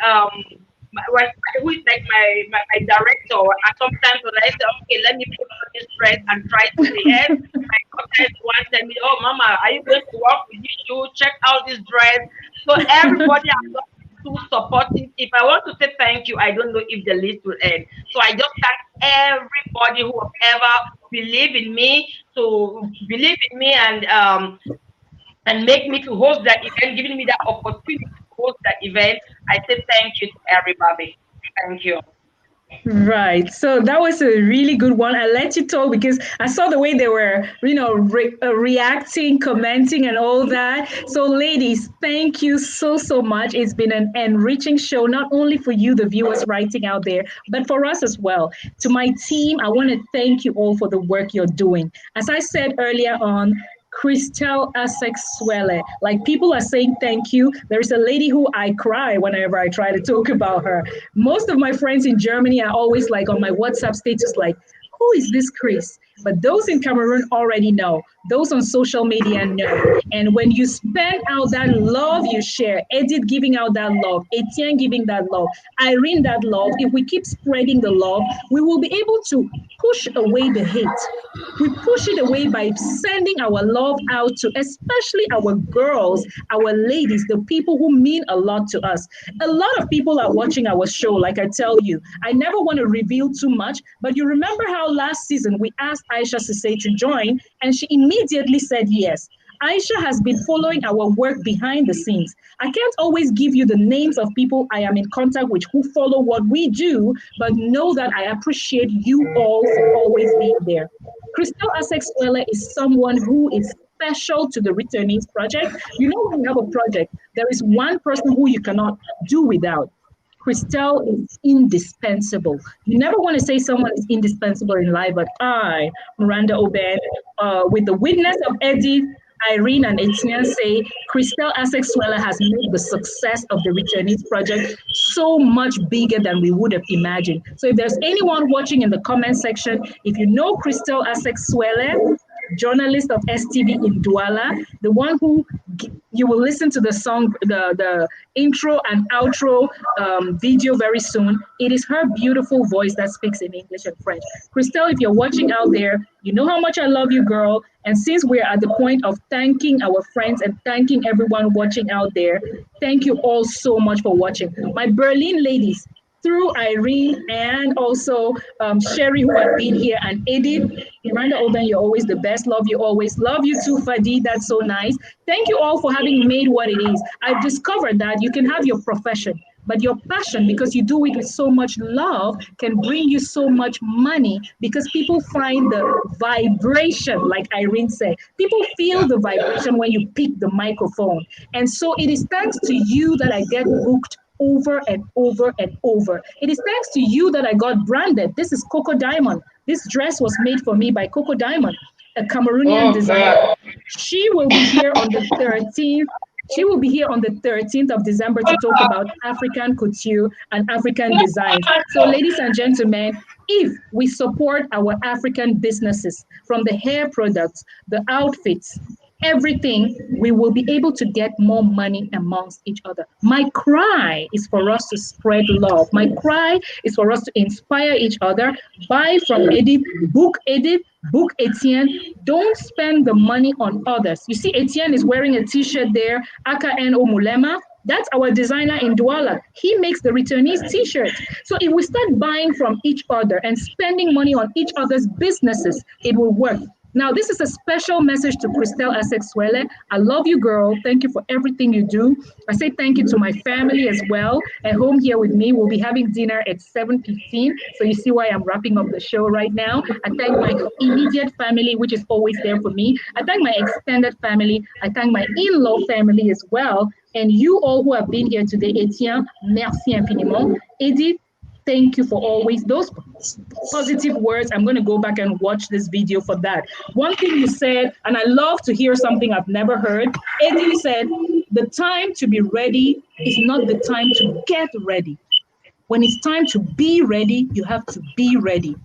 who is like my director. And sometimes when I say, okay, let me put on this dress and try to the head, my daughter is one tell me, oh, Mama, are you going to work with this shoe? Check out this dress. So everybody has got to support it. If I want to say thank you, I don't know if the list will end. So I just thank everybody who have ever believed in me, and make me to host that event, giving me that opportunity to host that event. I say thank you to everybody. Thank you. Right. So that was a really good one. I let you talk because I saw the way they were, reacting, commenting and all that. So ladies, thank you so much. It's been an enriching show, not only for you, the viewers writing out there, but for us as well. To my team, I want to thank you all for the work you're doing. As I said earlier on, Christelle Asexuele. Like, people are saying thank you. There is a lady who I cry whenever I try to talk about her. Most of my friends in Germany are always like on my WhatsApp status, like, who is this Chris? But those in Cameroon already know. Those on social media know. And when you spend out that love you share, Edith giving out that love, Etienne giving that love, Irene that love, if we keep spreading the love, we will be able to push away the hate. We push it away by sending our love out to especially our girls, our ladies, the people who mean a lot to us. A lot of people are watching our show, like I tell you. I never want to reveal too much, but you remember how last season we asked Aisha Sise to join, and she immediately said yes. Aisha has been following our work behind the scenes. I can't always give you the names of people I am in contact with who follow what we do, but know that I appreciate you all for always being there. Christelle Asexuele is someone who is special to the Returnees Project. You know, when you have a project, there is one person who you cannot do without. Christelle is indispensable. You never want to say someone is indispensable in life, but I, Miranda Oben, with the witness of Edith, Irene and Etienne, say Christelle Asexuele has made the success of the Returnees Project so much bigger than we would have imagined. So if there's anyone watching in the comment section, if you know Christelle Asexuele, journalist of STV in Douala, the one who you will listen to the song, the intro and outro video very soon. It is her beautiful voice that speaks in English and French. Christelle, if you're watching out there, you know how much I love you, girl. And since we're at the point of thanking our friends and thanking everyone watching out there, thank you all so much for watching. My Berlin ladies, through Irene and also Sherry, who have been here, and Edith. Miranda Oben, you're always the best. Love you always. Love you too, Fadi. That's so nice. Thank you all for having made what it is. I've discovered that you can have your profession, but your passion, because you do it with so much love, can bring you so much money because people find the vibration, like Irene said. People feel the vibration when you pick the microphone. And so it is thanks to you that I get booked over and over and over. It is thanks to you that I got branded. This is Coco Diamond. This dress was made for me by Coco Diamond, a Cameroonian designer. She will be here on the 13th. She will be here on the 13th of December to talk about African couture and African designs. So, ladies and gentlemen, if we support our African businesses, from the hair products, the outfits, everything, we will be able to get more money amongst each other. My cry is for us to spread love. My cry is for us to inspire each other. Buy from Edith, book Etienne. Don't spend the money on others. You see, Etienne is wearing a t-shirt there, Aka N.O. Mulema. That's our designer in Douala. He makes the returnees t-shirts. So if we start buying from each other and spending money on each other's businesses, it will work. Now, this is a special message to Christelle Asexuele. I love you, girl. Thank you for everything you do. I say thank you to my family as well. At home here with me, we'll be having dinner at 7:15. So you see why I'm wrapping up the show right now. I thank my immediate family, which is always there for me. I thank my extended family. I thank my in-law family as well. And you all who have been here today, Etienne, merci infiniment. Edith, thank you for always those positive words. I'm going to go back and watch this video for that. One thing you said, and I love to hear something I've never heard. Eddie said, the time to be ready is not the time to get ready. When it's time to be ready, you have to be ready.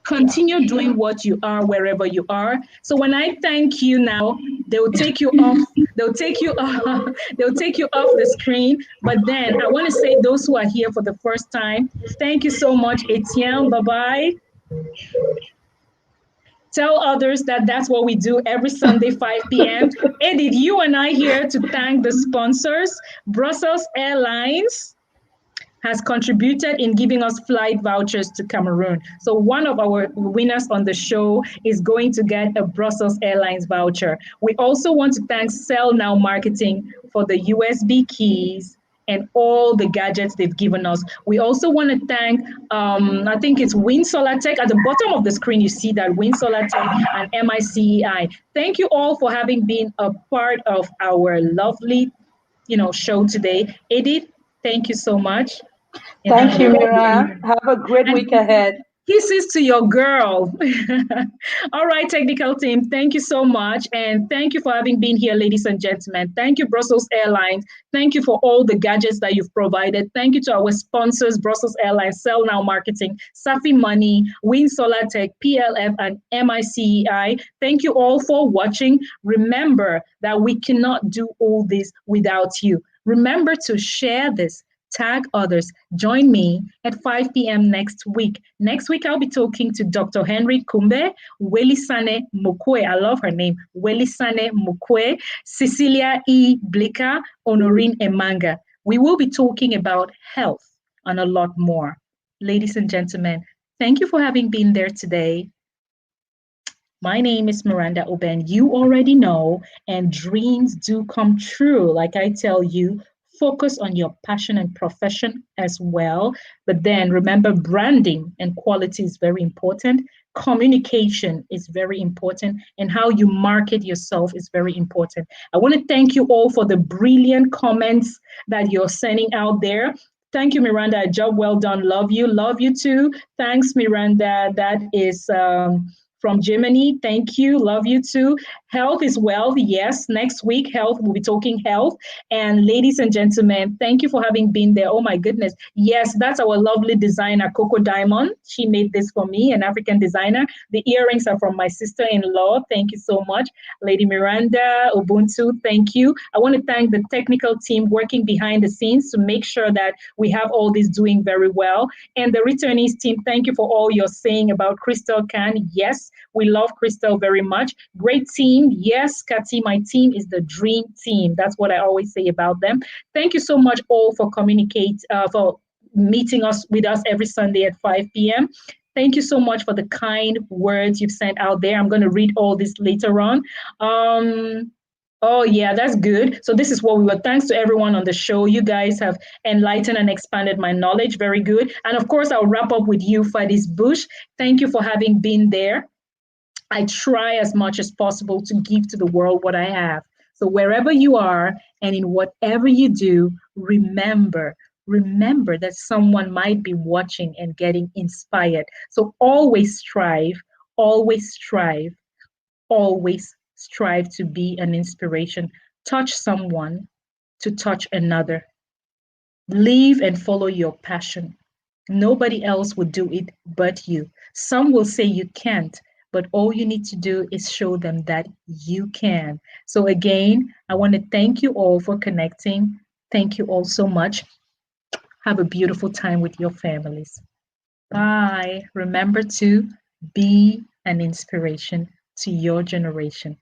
Continue doing what you are wherever you are. So when I thank you now, they'll take you off. They'll take you off the screen. But then I want to say those who are here for the first time, thank you so much, Etienne. Bye-bye. Tell others that that's what we do every Sunday, 5 p.m. Edith, you and I here to thank the sponsors. Brussels Airlines has contributed in giving us flight vouchers to Cameroon. So one of our winners on the show is going to get a Brussels Airlines voucher. We also want to thank Sell Now Marketing for the USB keys and all the gadgets they've given us. We also want to thank, I think it's Wind Solar Tech. At the bottom of the screen, you see that Wind Solar Tech and MICEI. Thank you all for having been a part of our lovely, show today. Edith, thank you so much. Thank you, Mira. Have a great week ahead. Kisses to your girl. All right, technical team, thank you so much. And thank you for having been here, ladies and gentlemen. Thank you, Brussels Airlines. Thank you for all the gadgets that you've provided. Thank you to our sponsors, Brussels Airlines, Sell Now Marketing, Safi Money, Wind Solar Tech, PLF, and MICEI. Thank you all for watching. Remember that we cannot do all this without you. Remember to share this. Tag others. Join me at 5 p.m. next week. Next week, I'll be talking to Dr. Henry Kumbe, Welisane Mukwe. I love her name. Welisane Mukwe, Cecilia E. Blicker, Honorine Emanga. We will be talking about health and a lot more. Ladies and gentlemen, thank you for having been there today. My name is Miranda Oben. You already know, and dreams do come true. Like I tell you, focus on your passion and profession as well. But then remember, branding and quality is very important. Communication is very important. And how you market yourself is very important. I want to thank you all for the brilliant comments that you're sending out there. Thank you, Miranda. A job well done. Love you. Love you too. Thanks, Miranda. That is from Germany. Thank you. Love you too. Health is wealth. Yes. Next week, health. We'll be talking health. And ladies and gentlemen, thank you for having been there. Oh my goodness. Yes, that's our lovely designer, Coco Diamond. She made this for me, an African designer. The earrings are from my sister-in-law. Thank you so much. Lady Miranda, Ubuntu, thank you. I want to thank the technical team working behind the scenes to make sure that we have all this doing very well. And the returnees team, thank you for all you're saying about Crystal Khan. Yes, we love Crystal very much. Great team. Yes, Kati, my team is the dream team. That's what I always say about them. Thank you so much all for meeting us with us every Sunday at 5 p.m. Thank you so much for the kind words you've sent out there. I'm going to read all this later on. Oh, yeah, that's good. So this is what we were. Thanks to everyone on the show. You guys have enlightened and expanded my knowledge. Very good. And of course, I'll wrap up with you, Fadis Bush. Thank you for having been there. I try as much as possible to give to the world what I have. So wherever you are and in whatever you do, remember that someone might be watching and getting inspired. So always strive, always strive, always strive to be an inspiration. Touch someone to touch another. Live and follow your passion. Nobody else will do it but you. Some will say you can't, but all you need to do is show them that you can. So again, I want to thank you all for connecting. Thank you all so much. Have a beautiful time with your families. Bye. Remember to be an inspiration to your generation.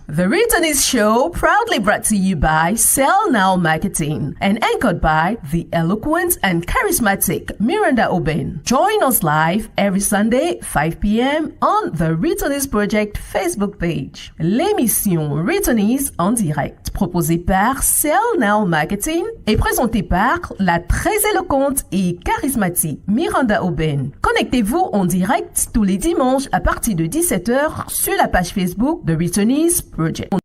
The Returnees Show, proudly brought to you by Sell Now Marketing and anchored by the eloquent and charismatic Miranda Oben. Join us live every Sunday, 5 p.m. on the Returnees Project Facebook page. L'émission Returnees en direct, proposée par Sell Now Marketing et présentée par la très éloquente et charismatique Miranda Oben. Connectez-vous en direct tous les dimanches à partir de 17h sur la page Facebook de Returnees Project.